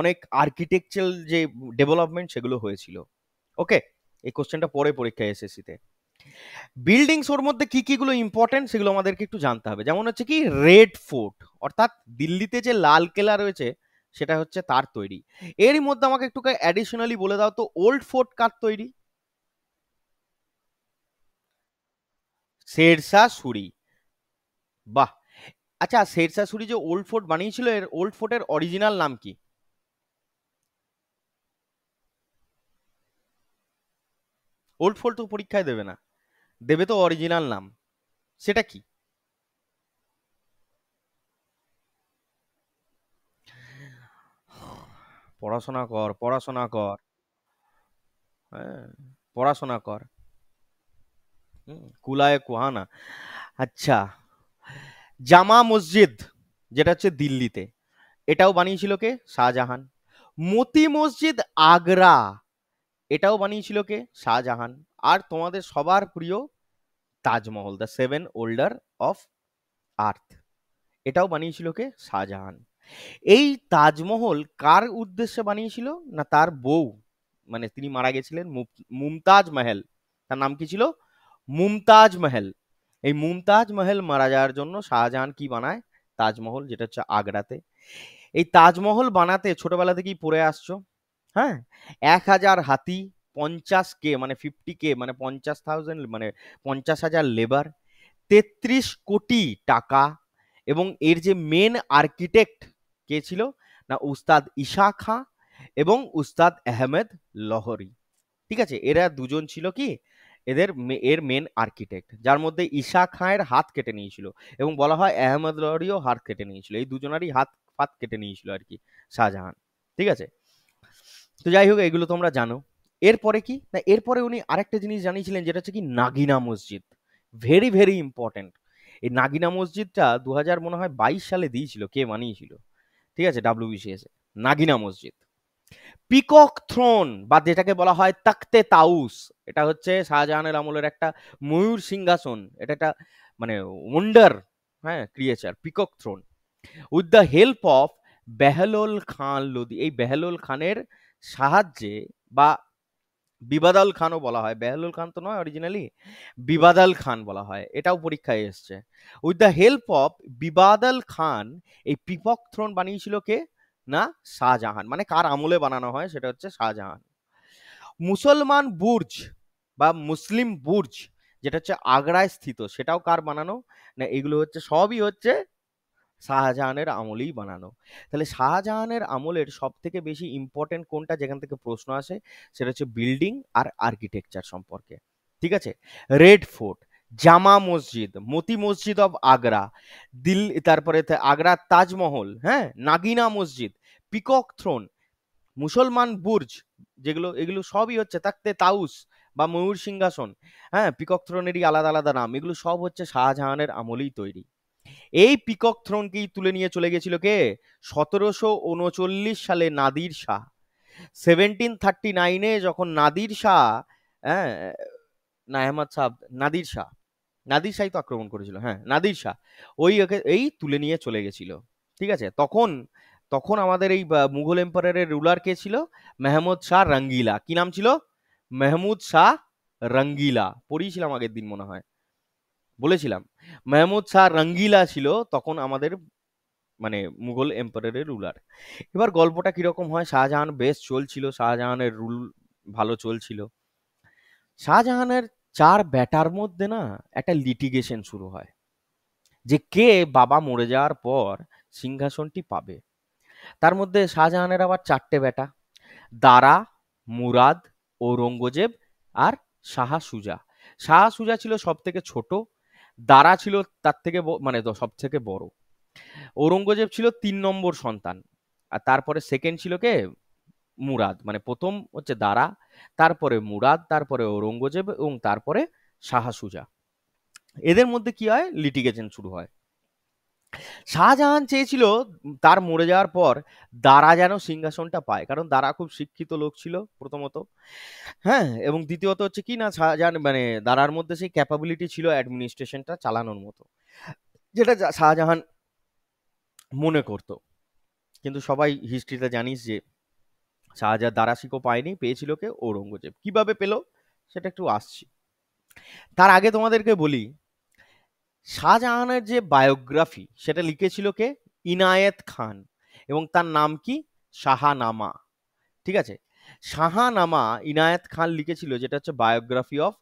অনেক আর্কিটেকচারাল যে ডেভেলপমেন্ট সেগুলো হয়েছিল। ওকে, এই কোশ্চেনটা পরে পরীক্ষায় এসএসসিতে। বিল্ডিংস ওর মধ্যে কি কি গুলো ইম্পর্টেন্ট সেগুলো আমাদেরকে একটু জানতে হবে। যেমন হচ্ছে কি রেড ফোর্ট, অর্থাৎ দিল্লিতে যে লাল কেলা রয়েছে সেটা হচ্ছে তার তৈরি। এরই মধ্যে আমাকে একটু অ্যাডিশনালি বলে দাও তো, ওল্ড ফোর্ট কার তৈরি? শেরশাহ সুরি। বাহ। আচ্ছা, শেরশাহ সুরি যে ওল্ড ফোর্ট বানিয়েছিল, এর ওল্ড ফোর্টের অরিজিনাল নাম কি? ওল্ড ফোর্ট তো পরীক্ষায় দেবে না, দেবে তো অরিজিনাল নাম। সেটা কি? পড়াশোনা কর, পড়াশোনা কর। হ্যাঁ, পড়াশোনা কর। কুলায় কুহানা। আচ্ছা, জামা মসজিদ যেটা হচ্ছে দিল্লিতে, এটাও বানিয়েছিল কে? শাহজাহান। মতি মসজিদ আগ্রা, এটাও বানিয়েছিল কে? শাহজাহান। আর তোমাদের সবার প্রিয় Taj Mahal, the seven older of earth, এটাও বানিয়েছিল কে? শাহজাহান। এই তাজমহল কার উদ্দেশ্যে বানিয়েছিল না, তার বউ, মানে তিনি মারা গেছিলেন মুমতাজ মহল। তার নাম কি ছিল? মুমতাজ মহল। এই মুমতাজ মহল মারা যাওয়ার জন্য শাহজাহান কি বানায়? তাজমহল, যেটা হচ্ছে আগ্রাতে। এই তাজমহল বানাতে ছোটবেলা থেকেই পড়ে আসছো। হ্যাঁ, 1000 হাতি, 50 কে মানে 50 কে মানে 50,000 মানে 50,000 লেবার, 33 কোটি টাকা, এবং এর যে মেন আর্কিটেক্ট কে ছিল না, উস্তাদ ঈশা খাঁ এবং উস্তাদ আহমেদ লহরি। ঠিক আছে, এরা দুজন ছিল কি এর মেন আর্কিটেক্ট, যার মধ্যে ঈশা খাঁয়ের হাত কেটে নিয়েছিল এবং বলা হয় আহমেদ লহরিও হাত কেটে নিয়েছিল। এই দুজনারই হাত হাত কেটে নিয়েছিল আর কি শাহজাহান। ঠিক আছে, তো যাই হোক, এগুলো তোমরা জানো। এরপরে কি না, এরপরে উনি আরেকটা জিনিস জানিয়েছিলেন, যেটা হচ্ছে কি নাগিনা মসজিদ। Very very important. এই নাগিনা মসজিদটা 2022 সালে দিয়েছিল, কে বানিয়েছিল? ঠিক আছে, ডাব্লিউবিসিএস এ। নাগিনা মসজিদ। পিকক থ্রোন বা যেটাকে বলা হয় তাকতে তাউস, এটা হচ্ছে শাহজাহানের আমলের একটা ময়ূর সিংহাসন। এটা একটা মানে ওয়ান্ডার, হ্যাঁ, creature peacock throne. With the help of Bahlol Khan Lodi, এই বেহলোল খানের সাহায্যে, বা বিবাদাল খানও বলা হয়, বেহলোল খান তো নয় অরিজিনালি, বিবাদাল খান বলা হয়, এটাও পরীক্ষায় এসছে। উইথ দ্য হেল্প অফ বিবাদাল খান, এই পিপক থ্রোন বানিয়েছিল কে না, শাহজাহান। মানে কার আমলে বানানো হয় সেটা হচ্ছে শাহজাহান। মুসলমান বুর্জ বা মুসলিম বুর্জ, যেটা হচ্ছে আগ্রায় স্থিত, সেটাও কার বানানো? না এগুলো হচ্ছে সবই হচ্ছে শাহজাহানের আমলেই বানানো। তাহলে শাহজাহানের আমলের সব থেকে বেশি ইম্পর্টেন্ট কোনটা যেখান থেকে প্রশ্ন আসে, সেটা হচ্ছে বিল্ডিং আর আর্কিটেকচার সম্পর্কে। ঠিক আছে, রেড ফোর্ট, জামা মসজিদ, মতি মসজিদ অফ আগ্রা, দিল্লি, তারপরে আগ্রার তাজমহল, হ্যাঁ, নাগিনা মসজিদ, পিকক থ্রোন, মুসলমান বুর্জ, যেগুলো এগুলো সবই হচ্ছে তাকতে তাউস বা ময়ূর সিংহাসন, হ্যাঁ, পিকক থ্রোনেরই আলাদা আলাদা নাম, এগুলো সব হচ্ছে শাহজাহানের আমলেই তৈরি। এই পিকক থ্রোনকেই তুলে নিয়ে চলে গেছিল কে? 1739 সালে নাদির শাহ। 1739-এ যখন নাদির শাহ, হ্যাঁ, না আহমদ শাহ, নাদির শাহ, নাদির শাহই তো আক্রমণ করেছিল, হ্যাঁ নাদির শাহ, ওই ওকে এই তুলে নিয়ে চলে গেছিল। ঠিক আছে, তখন তখন আমাদের এই মুঘল এম্পায়ারের রুলার কে ছিল? মেহমুদ শাহ রঙ্গিলা। কি নাম ছিল? মেহমুদ শাহ রঙ্গিলা। পড়িয়েছিলাম আগের দিন মনে হয়, বলেছিলাম। মেহমুদ শাহ রঙ্গিলা ছিল তখন আমাদের মানে মুঘল এম্পায়ারের রুলার। এবার গল্পটা কিরকম হয়, শাহজাহান বেশ চলছিল, শাহজাহানের রুল ভালো চলছিল। শাহজাহানের 4 বেটার মধ্যে না একটা লিটিগেশন শুরু হয়, যে কে বাবা মরে যাওয়ার পর সিংহাসনটি পাবে। তার মধ্যে শাহজাহানের আবার 4টে বেটা, দারা, মুরাদ, ঔরঙ্গজেব আর শাহ সুজা। শাহ সুজা ছিল সব থেকে ছোট, দারা ছিল তার থেকে মানে সব থেকে বড়, ঔরঙ্গজেব ছিল 3 নম্বর সন্তান, আর তারপরে সেকেন্ড ছিল কে? মুরাদ। মানে প্রথম হচ্ছে দারা, তারপরে মুরাদ, তারপরে ঔরঙ্গজেব এবং তারপরে শাহ সুজা। এদের মধ্যে কি হয়, লিটিগেশন শুরু হয়। শাহজাহান চেয়েছিল তার মরে যাওয়ার পর দারা যেন সিংহাসনটা পায়, কারণ দারা খুব শিক্ষিত লোক ছিল প্রথমত, হ্যাঁ, এবং দ্বিতীয়ত হচ্ছে কি না, শাহজাহান মানে দারার মধ্যে সেই ক্যাপাবিলিটি ছিল অ্যাডমিনিস্ট্রেশনটা চালানোর মতো, যেটা শাহজাহান মনে করত। কিন্তু সবাই হিস্ট্রিতে জানিস যে শাহজাহান দারা শিখো পায়নি, পেয়েছিল কে? ঔরঙ্গজেব। কিভাবে পেল সেটা একটু আসছি। তার আগে তোমাদেরকে বলি, শাহজাহানের যে বায়োগ্রাফি সেটা লিখেছিল কে? ইনায়েত খান, এবং তার নাম কি? শাহানামা। ঠিক আছে, শাহানামা ইনায়েত খান লিখেছিল, যেটা হচ্ছে বায়োগ্রাফি অফ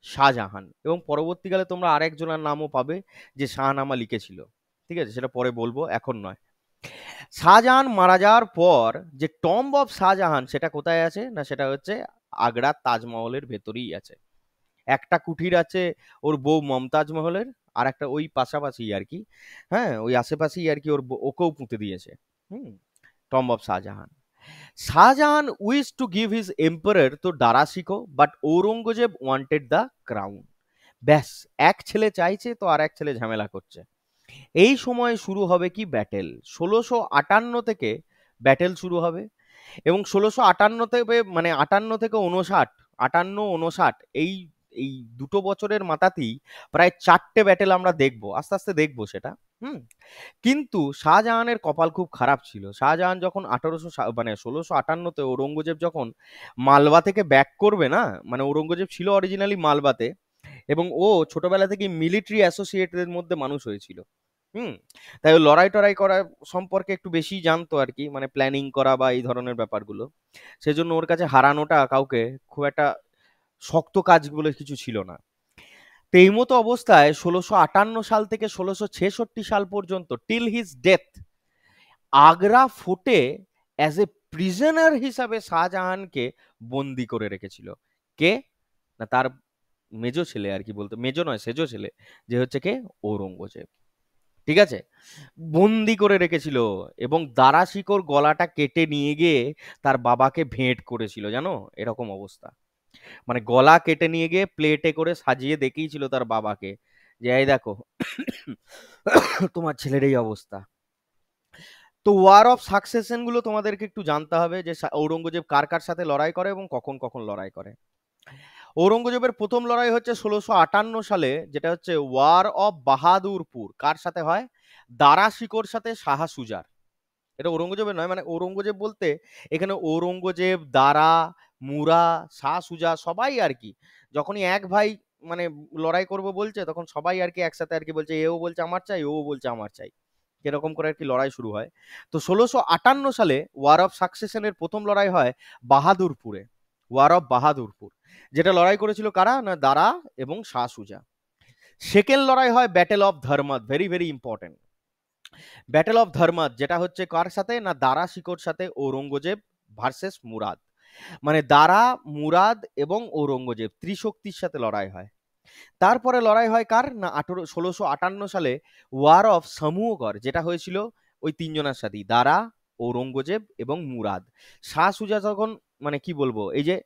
শাহজাহান। এবং পরবর্তীকালে তোমরা আরেকজনের নামও পাবে যে শাহনামা লিখেছিল। ঠিক আছে, সেটা পরে বলবো, এখন নয়। শাহজাহান মারা যাওয়ার পর যে টম্ব অফ শাহজাহান সেটা কোথায় আছে না, সেটা হচ্ছে আগ্রার তাজমহলের ভেতরেই আছে। একটা কুঠির আছে ওর বউ মমতাজ মহলের, আর একটা ওই পাশাপাশি আর কি, হ্যাঁ ওই আশেপাশেই আর কি, ওকেও পুঁতে দিয়েছে। হুম, tomb of Shahjahan. Shahjahan wish to give his emperor তো Dara Shikoh, but Aurangzeb wanted the crown. ব্যাস, এক ছেলে চাইছে তো আর এক ছেলে ঝামেলা করছে। এই সময় শুরু হবে কি ব্যাটেল, 1658 থেকে ব্যাটেল শুরু হবে। এবং 1658 থেকে মানে 58 থেকে 59, 58-59 এই এই দুটো বছরের মাথাতেই প্রায় 4টে ব্যাটেল আমরা দেখবো, আস্তে আস্তে দেখবো সেটা। হুম, কিন্তু শাহজাহানের কপাল খুব খারাপ ছিল। শাহজাহান যখন 1800 মানে 1658-তে ঔরঙ্গজেব যখন মালবা থেকে ব্যাক করবে না, মানে ঔরঙ্গজেব ছিল অরিজিনালি মালবাতে, এবং ও ছোটবেলা থেকে মিলিটারি অ্যাসোসিয়েটের মধ্যে মানুষ হয়েছিল। হুম, তাই ও লড়াই টড়াই করা সম্পর্কে একটু বেশি জানতো আর কি, মানে প্ল্যানিং করা বা এই ধরনের ব্যাপারগুলো। সেজন্য ওর কাছে হারানোটা কাউকে খুব একটা শক্ত কাজ বলে কিছু ছিল না। তো এই মতো অবস্থায় 1658 সাল থেকে 1666 সাল পর্যন্ত টিল হিজ ডেথ, আগ্রা ফোর্টে অ্যাজ এ প্রিজনার হিসাবে শাহজাহানকে বন্দি করে রেখেছিল। কে না, তার মেজো ছেলে আর কি, বলতে মেজো নয় সেজো ছেলে, যে হচ্ছে কে? ঔরঙ্গজেব। ঠিক আছে, বন্দি করে রেখেছিল, এবং দারা শিকোর গলাটা কেটে নিয়ে গিয়ে তার বাবাকে ভেঁট করেছিল, জানো এরকম অবস্থা। মানে গলা কেটে নিয়ে গিয়ে প্লেটে করে সাজিয়ে দেখিয়েছিল তার বাবাকে, যে এই দেখো তোমার ছেলের এই অবস্থা। তো ওয়ার অফ সাকসেশন গুলো তোমাদেরকে একটু জানতে হবে, যে ঔরঙ্গজেব কার কার সাথে লড়াই করে এবং কখন কখন লড়াই করে। ঔরঙ্গজেবের প্রথম লড়াই হচ্ছে 1658 সালে, যেটা হচ্ছে ওয়ার অফ বাহাদুরপুর। কার সাথে হয়? দারা শিকোর সাথে শাহ সুজার। এটা ঔরঙ্গজেবের নয়, মানে ঔরঙ্গজেব বলতে এখানে ঔরঙ্গজেব, দারা, মুরা, শাহ সুজা সবাই আর কি, যখনই এক ভাই মানে লড়াই করব বলছে, তখন সবাই আর কি একসাথে আর কি বলছে, এও বলছে আমার চাই, ও বলছে আমার চাই, এরকম করে আর কি লড়াই শুরু হয়। তো 1658 সালে ওয়ার অফ সাকসেশনের প্রথম লড়াই হয় বাহাদুরপুরে। ওয়ার অফ বাহাদুরপুর, যেটা লড়াই করেছিল কারা না দারা এবং শাহ সুজা। সেকেন্ড লড়াই হয় battle of Dharmat, very very important. Battle of Dharmat যেটা হচ্ছে কার সাথে না দারা শিকোর সাথে ঔরঙ্গজেব ভার্সেস মুরাদ, মানে দারা, মুরাদ এবং ঔরঙ্গজেব ত্রিশক্তির সাথে লড়াই হয়। তারপরে লড়াই হয় কার না 1658 সালে ওয়ার অফ সমূহগড়, যেটা হয়েছিল ওই তিনজনের সাথেই, দারা, ঔরঙ্গজেব এবং মুরাদ। শাহ সুজা তখন, মানে কি বলবো, এই যে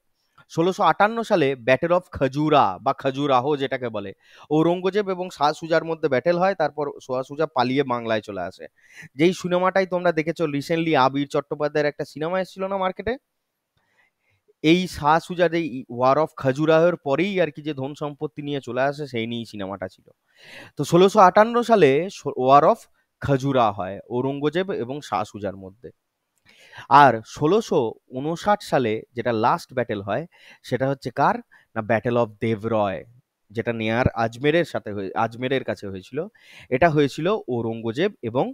1658 সালে ব্যাটেল অফ খজুরা বা খজুরাহ যেটাকে বলে, ঔরঙ্গজেব এবং শাহ সুজার মধ্যে ব্যাটেল হয়, তারপর শাহ সুজা পালিয়ে বাংলায় চলে আসে। যেই সিনেমাটাই তোমরা দেখেছো রিসেন্টলি, আবির চট্টোপাধ্যায়ের একটা সিনেমা এসেছিল না মার্কেটে, এই শাহ সুজার এই ওয়ার অফ খাজুরাহের পরেই আর কি যে ধন সম্পত্তি নিয়ে চলে আসে, সেই নিয়েই সিনেমাটা ছিল। তো 1658 সালে ওয়ার অফ খাজুরা হয় ঔরঙ্গজেব এবং শাহ সুজার মধ্যে। আর 1659 সালে যেটা লাস্ট ব্যাটেল হয়, সেটা হচ্ছে কার না ব্যাটেল অফ দেবরয়, যেটা নেয়ার আজমেরের সাথে আজমেরের কাছে হয়েছিল। এটা হয়েছিল ঔরঙ্গজেব এবং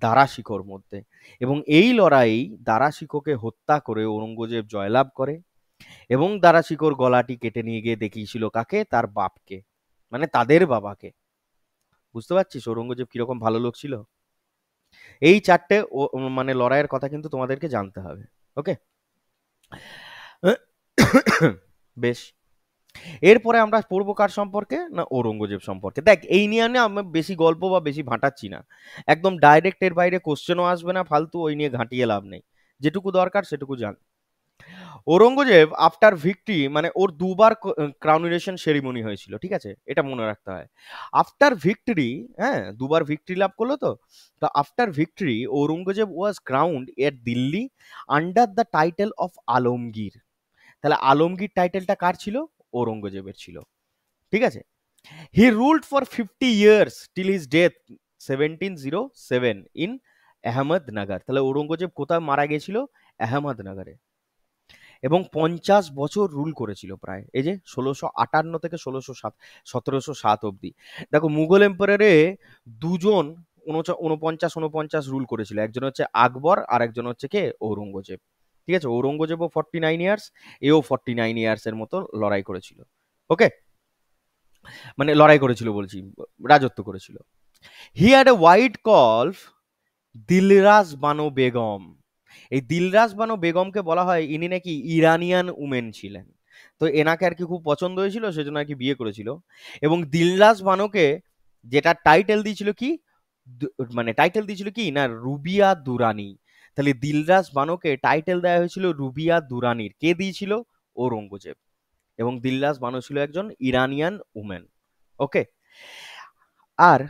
দারা শিকোর মধ্যে, এবং এই লড়াই দারা শিকোকে হত্যা করে ঔরঙ্গজেব জয়লাভ করে, এবং দারা শিকোর গলাটি কেটে নিয়ে গিয়ে দেখিয়েছিল কাকে, তার বাপকে, মানে তাদের বাবাকে। বুঝতে পারছিস ঔরঙ্গজেব কিরকম ভালো লোক ছিল? এই চারটে মানে লড়াইয়ের কথা কিন্তু তোমাদেরকে জানতে হবে। ওকে, বেশ। এরপরে আমরা পড়বো কার সম্পর্কে না ঔরঙ্গজেব সম্পর্কে। দেখ এই নিয়ে না আমি বেশি গল্প বা বেশি ভাটাচ্ছি না, একদম ডাইরেক্ট, এর বাইরে কোশ্চেনও আসবে না ফালতু, ওই নিয়ে ঘাঁটিয়ে লাভ নেই, যেটুকু দরকার সেটুকু জান। ঔরঙ্গজেব আফটার ভিক্টরি, মানে ওর দুবার ক্রাউনেশন সেরিমনি হয়েছিল, ঠিক আছে, এটা মনে রাখতে হয়। আফটার ভিক্টরি, হ্যাঁ, দুবার ভিক্টরি লাভ করলো তো। তো after victory Aurangzeb was crowned at Delhi under the title of Alamgir. তাহলে আলমগীর টাইটেলটা কার ছিল? ঔরঙ্গজেবের ছিল, ঠিক আছে। He ruled for 50 years till his death 1707 in Ahmednagar. তাহলে ঔরঙ্গজেব কোথায় মারা গেছিল? আহমদনগরে। এবং 50 বছর রুল করেছিল প্রায়, এই যে 1658 থেকে 1707 অব্দি। দেখো মুঘল এম্পায়ারে দুজন 49 রুল করেছিল, একজন হচ্ছে আকবর আর একজন হচ্ছে কে ঔরঙ্গজেব, ঠিক আছে। ঔরঙ্গজেবও 49 ইয়ার্স, এও 49 ইয়ার্স এর মতো লড়াই করেছিল। ওকে, মানে লড়াই করেছিল বলছি, রাজত্ব করেছিল। He had a wife called Dilras Banu Begum. এই দিলরাজ বানো বেগমকে বলা হয় ইনি নাকি ইরানিয়ান উমেন ছিলেন, তো এনাকে আর কি খুব পছন্দ হয়েছিল, সেজন্য আর কি বিয়ে করেছিল। এবং দিলরাজ বানোকে যেটা টাইটেল দিয়েছিল কি, মানে টাইটেল দিয়েছিল কি না রুবিয়া দুরানি। তাহলে দিলরাজ বানোকে টাইটেল দেওয়া হয়েছিল রুবিয়া দুরানির, কে দিয়েছিল? ঔরঙ্গজেব। এবং দিলরাজ বানো ছিল একজন ইরানিয়ান উমেন। ওকে, আর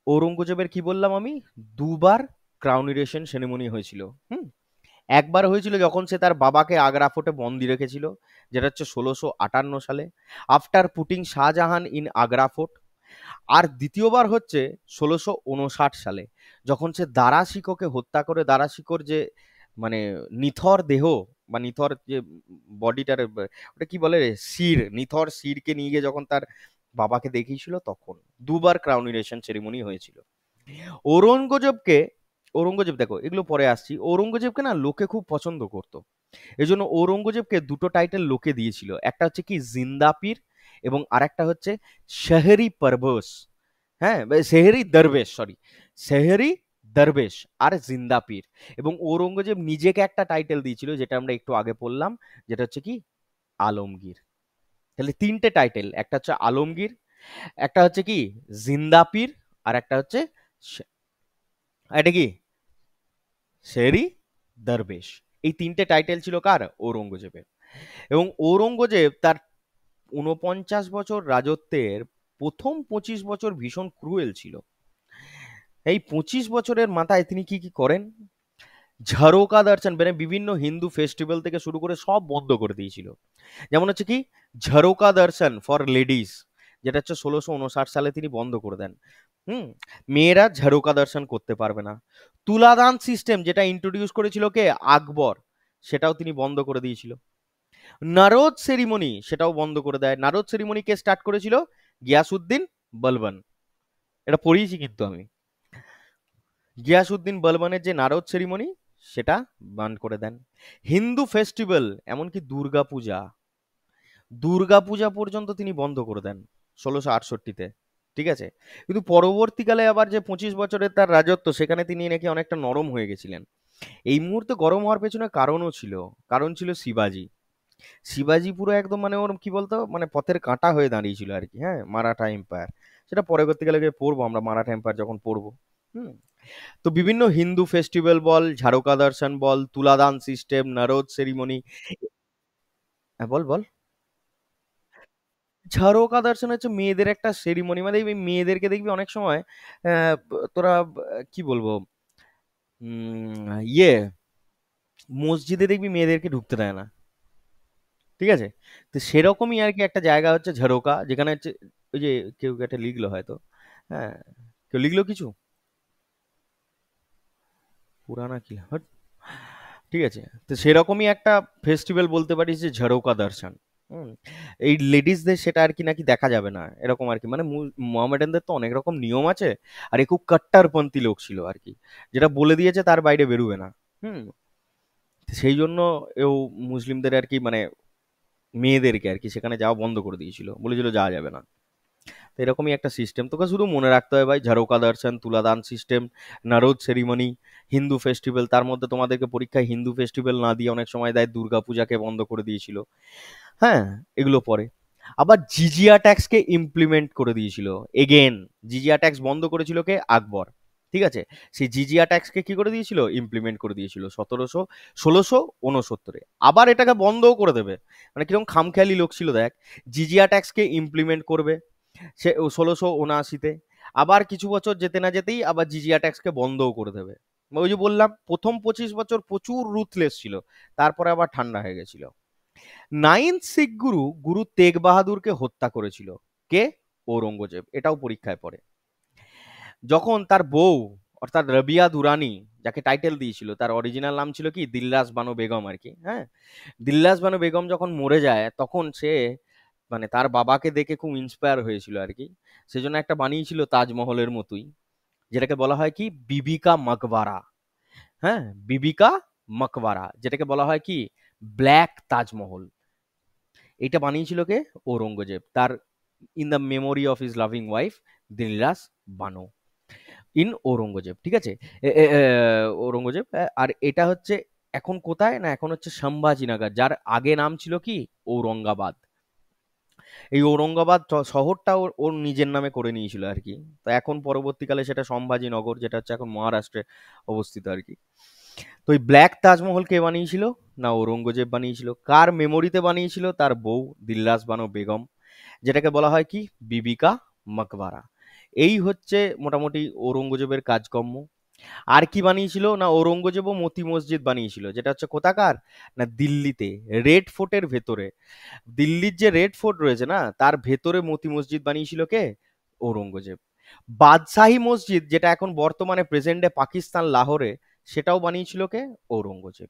ঔরঙ্গজেবের কি বললাম আমি, দুবার ক্রাউনেশন সেরেমনি হয়েছিল। হুম, একবার হয়েছিল যখন সে তার বাবাকে আগ্রা ফোর্টে বন্দি রেখেছিল, যেটা হচ্ছে 1658 সালে, after putting Shahjahan in Agra fort. আর দ্বিতীয়বার হচ্ছে 1659 সালে, যখন সে দারা শিকোকে হত্যা করে, দারা শিকোর যে মানে নিথর দেহ বা নিথর যে বডিটার, ওটা কি বলে রে, শির, নিথর শিরকে নিয়ে গিয়ে যখন তার বাবাকে দেখিয়েছিল, তখন দুবার ক্রাউনেশন সেরিমনি হয়েছিল। ঔরঙ্গজেবকে, ঔরঙ্গজেব দেখো এগুলো পরে আসছি, ঔরঙ্গজেবকে না লোকে খুব পছন্দ করতো, এই জন্য ঔরঙ্গজেবকে দুটো টাইটেল লোকে দিয়েছিল, একটা হচ্ছে কি জিন্দাপীর এবং আরেকটা হচ্ছে শহরি পরবশ। হ্যাঁ, সেহেরি দরবেশ, সরি, সেহেরি দরবেশ আর জিন্দাপীর। এবং ঔরঙ্গজেব নিজেকে একটা টাইটেল দিয়েছিল, যেটা আমরা একটু আগে পড়লাম, যেটা হচ্ছে কি আলমগীর। তাহলে তিনটে টাইটেল, একটা হচ্ছে আলমগীর, একটা হচ্ছে কি জিন্দাপীর, আর একটা হচ্ছে এটা কি শেরি দরবেশ। এই তিনটে টাইটেল ছিল কার? ঔরঙ্গজেবের। এবং ঔরঙ্গজেব তার 49 বছর রাজত্বের প্রথম 25 বছর ভীষণ ক্রুয়েল ছিল। এই 25 বছরের মাথায় তিনি কি কি করেন, ঝারোকা দর্শন, মানে বিভিন্ন হিন্দু ফেস্টিভ্যাল থেকে শুরু করে সব বন্ধ করে দিয়েছিল। যেমন হচ্ছে কি ঝারোকা দর্শন ফর লেডিস, যেটা হচ্ছে 1659 সালে তিনি বন্ধ করে দেন। হুম, মেয়েরা ঝারোকা দর্শন করতে পারবে না। তুলাদান সিস্টেম যেটা ইন্ট্রোডিউস করেছিল কে, আকবর, সেটাও তিনি বন্ধ করে দিয়েছিল। নারদ সেরিমনি সেটাও বন্ধ করে দেয়। নারদ সেরিমনি কে স্টার্ট করেছিল? গিয়াসউদ্দিন বলবন, এটা পড়িয়েছি কিন্তু আমি। গিয়াসউদ্দিন বলবনের যে নারদ সেরিমনি, সেটা বান করে দেন। হিন্দু ফেস্টিভ্যাল এমনকি দুর্গা পূজা, দুর্গাপূজা পর্যন্ত তিনি বন্ধ করে দেন 1668-তে। ঠিক আছে? কিন্তু পরবর্তীকালে আবার যে 25 বছরের তার রাজত্ব, সেখানে তিনি নাকি অনেকটা নরম হয়ে গেছিলেন। এই মুহূর্তে গরম হওয়ার পেছনে কারণও ছিল। কারণ ছিল শিবাজি। শিবাজি পুরো একদম মানে ওর কি বলতো মানে পথের কাঁটা হয়ে দাঁড়িয়েছিল আর কি। হ্যাঁ, মারাঠা এম্পায়ার। সেটা পরবর্তীকালে গিয়ে পড়বো আমরা, মারাঠা এম্পায়ার যখন পড়বো। হুম। তো বিভিন্ন হিন্দু ফেস্টিভ্যাল বল, ঝাড়কা দর্শন বল, তুলাদান সিস্টেম, নারদ সেরিমনি। হ্যাঁ, বল বল। ঝাড়কা দর্শন হচ্ছে মেয়েদের একটা সেরিমনি, মানে এই মেয়েদেরকে দেখবি অনেক সময় তোরা কি বলবো, ইয়ে, মসজিদে দেখবি মেয়েদেরকে ঢুকতে দেয় না। ঠিক আছে? তো সেরকমই আর কি একটা জায়গা হচ্ছে ঝাড়কা, যেখানে হচ্ছে ওই যে কেউ একটা লিখলো হয়তো। হ্যাঁ, কেউ লিখলো কিছু পুরানা কি হট। ঠিক আছে, তো সেরকমই একটা ফেস্টিভ্যাল বলতে পারিস যে ঝাড়কা দর্শন। হুম। এই লেডিসদের সেটা আর কি নাকি দেখা যাবে না, এরকম আর কি, মানে মোহামেডানদের তো অনেক রকম নিয়ম আছে। আর এ খুব কট্টরপন্থী লোক ছিল আর কি, যেটা বলে দিয়েছে তার বাইরে বেরোবে না। হুম। সেই জন্য এও মুসলিমদের আর কি মানে মেয়েদেরকে আর কি সেখানে যাওয়া বন্ধ করে দিয়েছিল, বলেছিল যাওয়া যাবে না। তো এরকমই একটা সিস্টেম তোকে শুধু মনে রাখতে হবে ভাই, ঝাড়কা দর্শন, তুলাদান সিস্টেম, নারদ সেরিমনি, হিন্দু ফেস্টিভ্যাল। তার মধ্যে তোমাদেরকে পরীক্ষায় হিন্দু ফেস্টিভ্যাল না দিয়ে অনেক সময় দেয় দুর্গা পূজাকে বন্ধ করে দিয়েছিল। হ্যাঁ, এগুলো পরে। আবার জিজিয়া ট্যাক্সকে ইমপ্লিমেন্ট করে দিয়েছিল। এগেন, জিজিয়া ট্যাক্স বন্ধ করেছিল কে? আকবর। ঠিক আছে? সেই জিজিয়া ট্যাক্সকে কি করে দিয়েছিল? ইমপ্লিমেন্ট করে দিয়েছিল 1669-এ। আবার এটাকে বন্ধও করে দেবে। মানে কিরকম খামখেয়ালি লোক ছিল দেখ। জিজিয়া ট্যাক্সকে ইমপ্লিমেন্ট করবে সে 1679-তে। আবার কিছু বছর যেতে না যেতেই আবার জিজিয়া ট্যাক্সকে বন্ধও করে দেবে। ওই যে বললাম, প্রথম 25 বছর প্রচুর রুথলেস ছিল, তারপরে আবার ঠান্ডা হয়ে গেছিল। নাইন্থ শিখ গুরু গুরু তেগ বাহাদুরকে হত্যা করেছিল কে? ঔরঙ্গজেব। এটাও পরীক্ষায় পড়ে। যখন তার বউ অর্থাৎ রবিয়া দুরানি, যাকে টাইটেল দিয়েছিল, তার অরিজিনাল নাম ছিল কি দিল্লাস বানো বেগম আর কি। হ্যাঁ, দিল্লাস বানো বেগম যখন মরে যায় তখন সে মানে তার বাবাকে দেখে খুব ইন্সপায়ার হয়েছিল আর কি। সেজন্য একটা বানিয়েছিল তাজমহলের মতোই, যেটাকে বলা হয় কি বিবিকা মকবারা। হ্যাঁ, বিবিকা মকবারা, যেটাকে বলা হয় কি ব্ল্যাক তাজমহল। এটা বানিয়েছিল কে? ঔরঙ্গজেব, তার in the memory of his loving wife Dilras Bano in Aurangzeb. ঠিক আছে? ঔরঙ্গজেব। আর এটা হচ্ছে এখন কোথায় না, এখন হচ্ছে সম্ভাজিনগর, যার আগে নাম ছিল কি ঔরঙ্গাবাদ। এই ঔরঙ্গাবাদ শহরটা ওর ওর নিজের নামে করে নিয়েছিল আর কি। তো এখন পরবর্তীকালে সেটা সম্ভাজিনগর, যেটা হচ্ছে এখন মহারাষ্ট্রে অবস্থিত আর কি। তো ওই ব্ল্যাক তাজমহল কে বানিয়েছিল? না ঔরঙ্গজেব বানিয়েছিল। কার মেমোরিতে বানিয়েছিল? তার বউ দিলরাস বানো বেগম, যেটাকে বলা হয় কি বিবিকা মকবারা। এই হচ্ছে মোটামুটি ঔরঙ্গজেবের কাজকর্ম। আর কি বানিয়েছিল না, ঔরঙ্গজেবও মতি মসজিদ বানিয়েছিল, যেটা হচ্ছে কোথাকার না দিল্লিতে, রেড ফোর্টের ভেতরে। দিল্লির যে রেড ফোর্ট রয়েছে না, তার ভেতরে মতি মসজিদ বানিয়েছিল কে? ঔরঙ্গজেব। বাদশাহী মসজিদ, যেটা এখন বর্তমানে প্রেজেন্টে পাকিস্তান লাহোরে, সেটাও বানিয়েছিল কে? ঔরঙ্গজেব।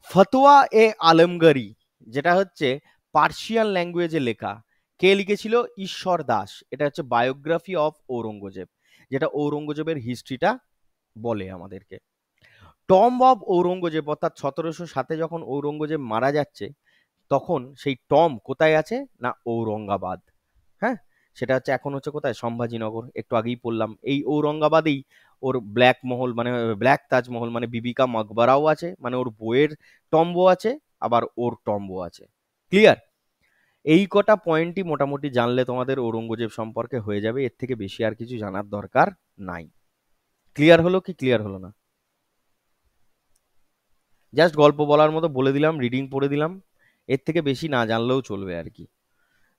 ফতোয়া এ আলমগীরি, যেটা হচ্ছে পার্সিয়ান ল্যাঙ্গুয়েজে লেখা, কে লিখেছিল? ঈশ্বর দাস। এটা হচ্ছে বায়োগ্রাফি অফ ঔরঙ্গজেব, যেটা ঔরঙ্গজেবের হিস্ট্রিটা বলে আমাদেরকে। টম্ব অফ ঔরঙ্গজেব, অর্থাৎ 1707-এ যখন ঔরঙ্গজেব মারা যাচ্ছে, তখন সেই টম্ব কোথায় আছে না ঔরঙ্গাবাদ। হ্যাঁ, সেটা হচ্ছে এখন হচ্ছে কোথায় সম্ভাজিনগর, একটু আগেই পড়লাম। এই ঔরঙ্গাবাদেই ওর ব্ল্যাক মহল মানে ব্ল্যাক তাজমহল মানে বিবিকা মকবরাও আছে, মানে ওর বইয়ের টম্ব আছে, আবার ওর টম্ব আছে। ক্লিয়ার? এই কটা পয়েন্টই মোটামুটি জানলে তোমাদের ঔরঙ্গজেব সম্পর্কে হয়ে যাবে, এর থেকে বেশি আর কিছু জানার দরকার নাই। ক্লিয়ার হলো কি ক্লিয়ার হলো না? জাস্ট গল্প বলার মতো বলে দিলাম, রিডিং পড়ে দিলাম, এর থেকে বেশি না জানলেও চলবে আর কি।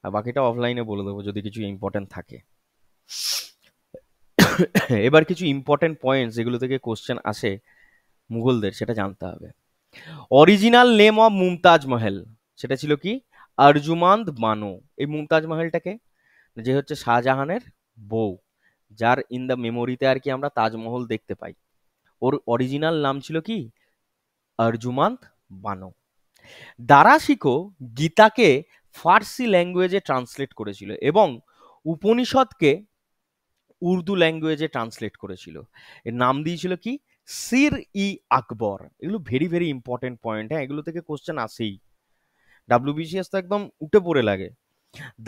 আর বাকিটা অফলাইনে বলে দেবো যদি কিছু ইম্পর্টেন্ট থাকে। এবার কিছু ইম্পর্টেন্ট পয়েন্টস যেগুলো থেকে কোশ্চেন আসে মুঘলদের, সেটা জানতে হবে। অরিজিনাল নেম অফ মুমতাজ মহল, সেটা ছিল কি আরজুমান্দ বানো। এই মুমতাজ মহলটাকে, যে হচ্ছে শাহজাহানের বউ, যার ইন দ্য মেমোরিতে আর কি আমরা তাজমহল দেখতে পাই, ওর অরিজিনাল নাম ছিল কি আরজুমান্দ বানো। দারা শিখো গীতাকে ফার্সি ল্যাঙ্গুয়েজে ট্রান্সলেট করেছিল এবং উপনিষদকে উর্দু ল্যাঙ্গুয়েজে ট্রান্সলেট করেছিল। এর নাম দিয়েছিল কি সির ই আকবর। এগুলো ভেরি ভেরি ইম্পর্টেন্ট পয়েন্ট। হ্যাঁ, এগুলো থেকে কোশ্চেন আসেই। ডাব্লিউবিসিএস তো একদম উঠে পড়ে লাগে।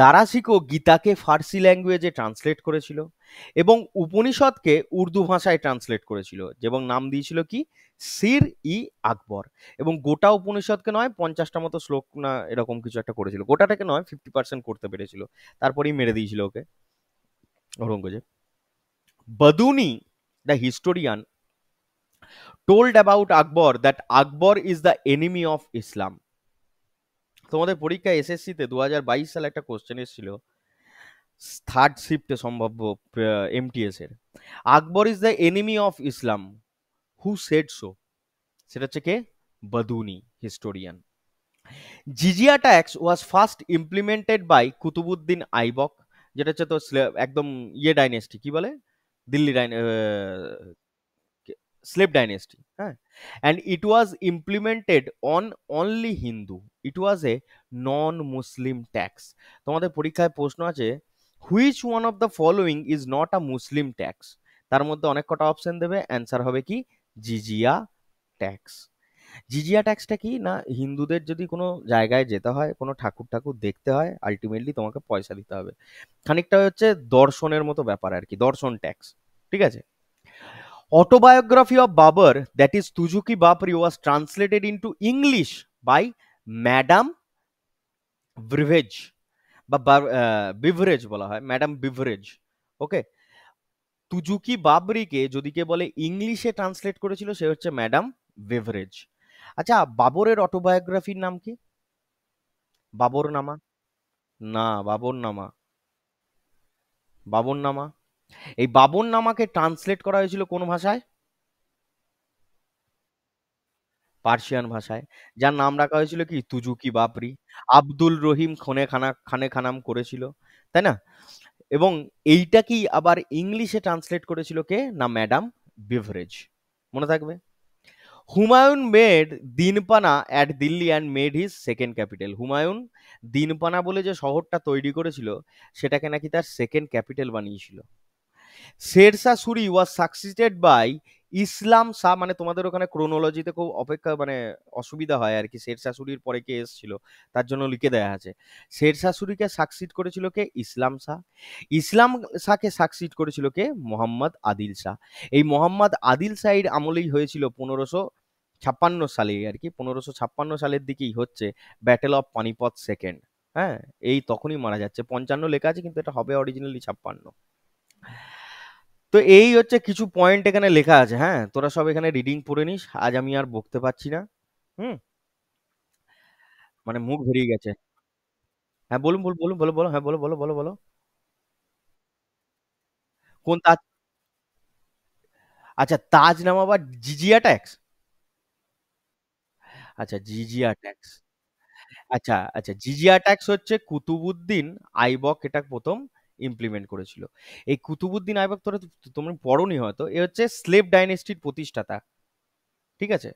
দারা শিখো গীতাকে ফার্সি ল্যাঙ্গুয়েজে ট্রান্সলেট করেছিল এবং উপনিষদকে উর্দু ভাষায় ট্রান্সলেট করেছিল, এবং নাম দিয়েছিল কি, সির ই আকবর। এবং গোটা উপনিষদকে নয়, 50টা মতো শ্লোক না এরকম কিছু একটা করেছিল, গোটাটাকে নয়, 50% করতে পেরেছিল, তারপরেই মেরে দিয়েছিল ওকে Aurangzeb. Badauni the historian told about Akbar that Akbar is the enemy of Islam. তোমাদের পরীক্ষায় এসএসসিতে 2022 সালে একটা কোশ্চেন এসেছিল, থার্ড শিফটে সম্ভাব্য, এমটিএস এর, Akbar is the enemy of Islam, who said so? সেটা হচ্ছে কে? Badauni historian. Jizya tax was first implemented by Qutbuddin Aibak, যেটা হচ্ছে তো একদম ডাইনেস্টি, কি বলে, দিল্লি slave dynasty, হ্যাঁ, and it was implemented on only Hindu. It was a non-Muslim tax. তোমাদের পরীক্ষায় প্রশ্ন আছে, which one of the following is not a Muslim tax? তার মধ্যে অনেক কটা অপশন দেবে, অ্যান্সার হবে কি, জিজিয়া ট্যাক্স। জিজিয়া ট্যাক্সটা কি না, হিন্দুদের যদি কোনো জায়গায় যেতে হয়, কোনো ঠাকুর ঠাকুর দেখতে হয়, আলটিমেটলি তোমাকে পয়সা দিতে হবে, খানিকটা হচ্ছে দর্শনের মতো ব্যাপার আর কি, দর্শন ট্যাক্স, ঠিক আছে। Autobiography of Babur, that is Tujuki Bapri, was translated into English by Madame Beveridge, বা বিভরেজ বলা হয়, ম্যাডাম বিভরেজ। ওকে, তুজুকি বাবরিকে যদি কে বলে ইংলিশে ট্রান্সলেট করেছিল, সে হচ্ছে ম্যাডাম বেভারেজ। আচ্ছা, বাবরের অটোবায়োগ্রাফির নাম কি? বাবর নামা? না, বাবর নামা, বাবর নামা। এই বাবর নামাকে ট্রান্সলেট করা হয়েছিল কোন ভাষায়? পার্সিয়ান ভাষায়, যার নাম রাখা হয়েছিল কি, তুজুকি বাবরি। আব্দুল রহিম খানে খানাম করেছিল, তাই না? এবং এইটা কি আবার ইংলিশে ট্রান্সলেট করেছিল কে না, ম্যাডাম বিভারেজ, মনে থাকবে। Humayun made Dinpanah at Delhi and made his second capital. Humayun Dinpanah বলে যে শহরটা তৈরি করেছিল, সেটাকে নাকি তার সেকেন্ড ক্যাপিটাল বানিয়েছিল। শেরশাহ সুরি ওয়াজ সাকসিডেড বাই ইসলাম শাহ, মানে তোমাদের ওখানে ক্রোনোলজিতে খুব অপেক্ষা মানে অসুবিধা হয় আর কি, শেরশাহ সুরির পরে কে এসেছিল তার জন্য লিখে দেওয়া আছে। শেরশাহ সুরিকে সাকসিড করেছিল কে? ইসলাম শাহ। ইসলাম শাহকে সাকসিড করেছিল কে? মোহাম্মদ আদিল শাহ। এই মোহাম্মদ আদিল শাহের আমলেই হয়েছিল 1556 সালে আর কি, 1556 সালের দিকেই হচ্ছে ব্যাটেল অফ পানিপথ সেকেন্ড। হ্যাঁ, এই তখনই মারা যাচ্ছে, 55 লেখা আছে কিন্তু এটা হবে অরিজিনালি 56। তো এই হচ্ছে কিছু পয়েন্ট এখানে লেখা আছে, হ্যাঁ, তোরা সব এখানে রিডিং পড়ে নিস, আজ আমি আর বকতে পারছি না। হুম, মানে মুখ ভেরিয়ে গেছে। হ্যাঁ, বলুন বলুন বলুন, বলো বলো, হ্যাঁ বলো বলো বলো বলো। কোন তাজ? আচ্ছা, তাজ নাম আবার জিজিয়া ট্যাক্স? আচ্ছা, জিজিয়া ট্যাক্স। আচ্ছা আচ্ছা, জিজিয়া ট্যাক্স হচ্ছে কুতুবুদ্দিন আইবক এটা প্রথম ইমপ্লিমেন্ট করেছিল। এই কুতুবুদ্দিন আইবক তোমরা পড়োনি হয়তো, এ হচ্ছে স্লেভ ডাইনেস্টির প্রতিষ্ঠাতা, ঠিক আছে,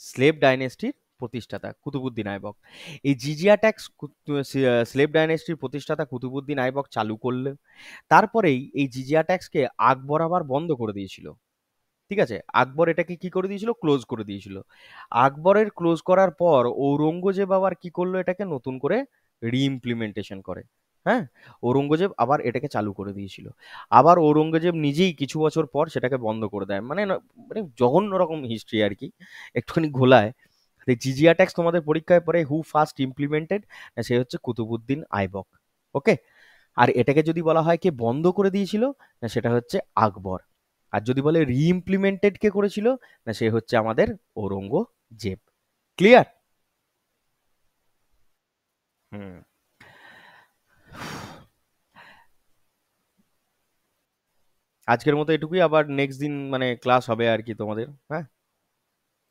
স্লেভ ডাইনেস্টির প্রতিষ্ঠাতা কুতুবুদ্দিন আইবক। এই জিজিয়া ট্যাক্স স্লেভ ডাইনেস্টির প্রতিষ্ঠাতা কুতুবুদ্দিন আইবক চালু করলেন। তারপরেই এই জিজিয়া ট্যাক্সকে আকবর আবার বন্ধ করে দিয়েছিল, ঠিক আছে, আকবর এটাকে কি করে দিয়েছিল, ক্লোজ করে দিয়েছিল। আকবরের ক্লোজ করার পর ঔরঙ্গজেব আবার কি করলো, এটাকে নতুন করে রিইমপ্লিমেন্টেশন করে। হ্যাঁ, ঔরঙ্গজেব আবার এটাকে চালু করে দিয়েছিল, আবার ঔরঙ্গজেব নিজেই কিছু বছর পর সেটাকে বন্ধ করে দেয়, মানে মানে জঘন্য রকম হিস্ট্রি আর কি, একটুখানি ঘোলায়। জিজিয়া ট্যাক্স তোমাদের পরীক্ষায় পরে হু ফার্স্ট ইমপ্লিমেন্টেড, সে হচ্ছে কুতুবুদ্দিন আইবক। ওকে, আর এটাকে যদি বলা হয় কে বন্ধ করে দিয়েছিল, না সেটা হচ্ছে আকবর। আর যদি বলে রিইমপ্লিমেন্টেড কে করেছিল, না সে হচ্ছে আমাদের ঔরঙ্গজেব। ক্লিয়ার? হুম। আজকের মতো এটুকুই, আবার নেক্সট দিন মানে ক্লাস হবে আর কি তোমাদের, হ্যাঁ।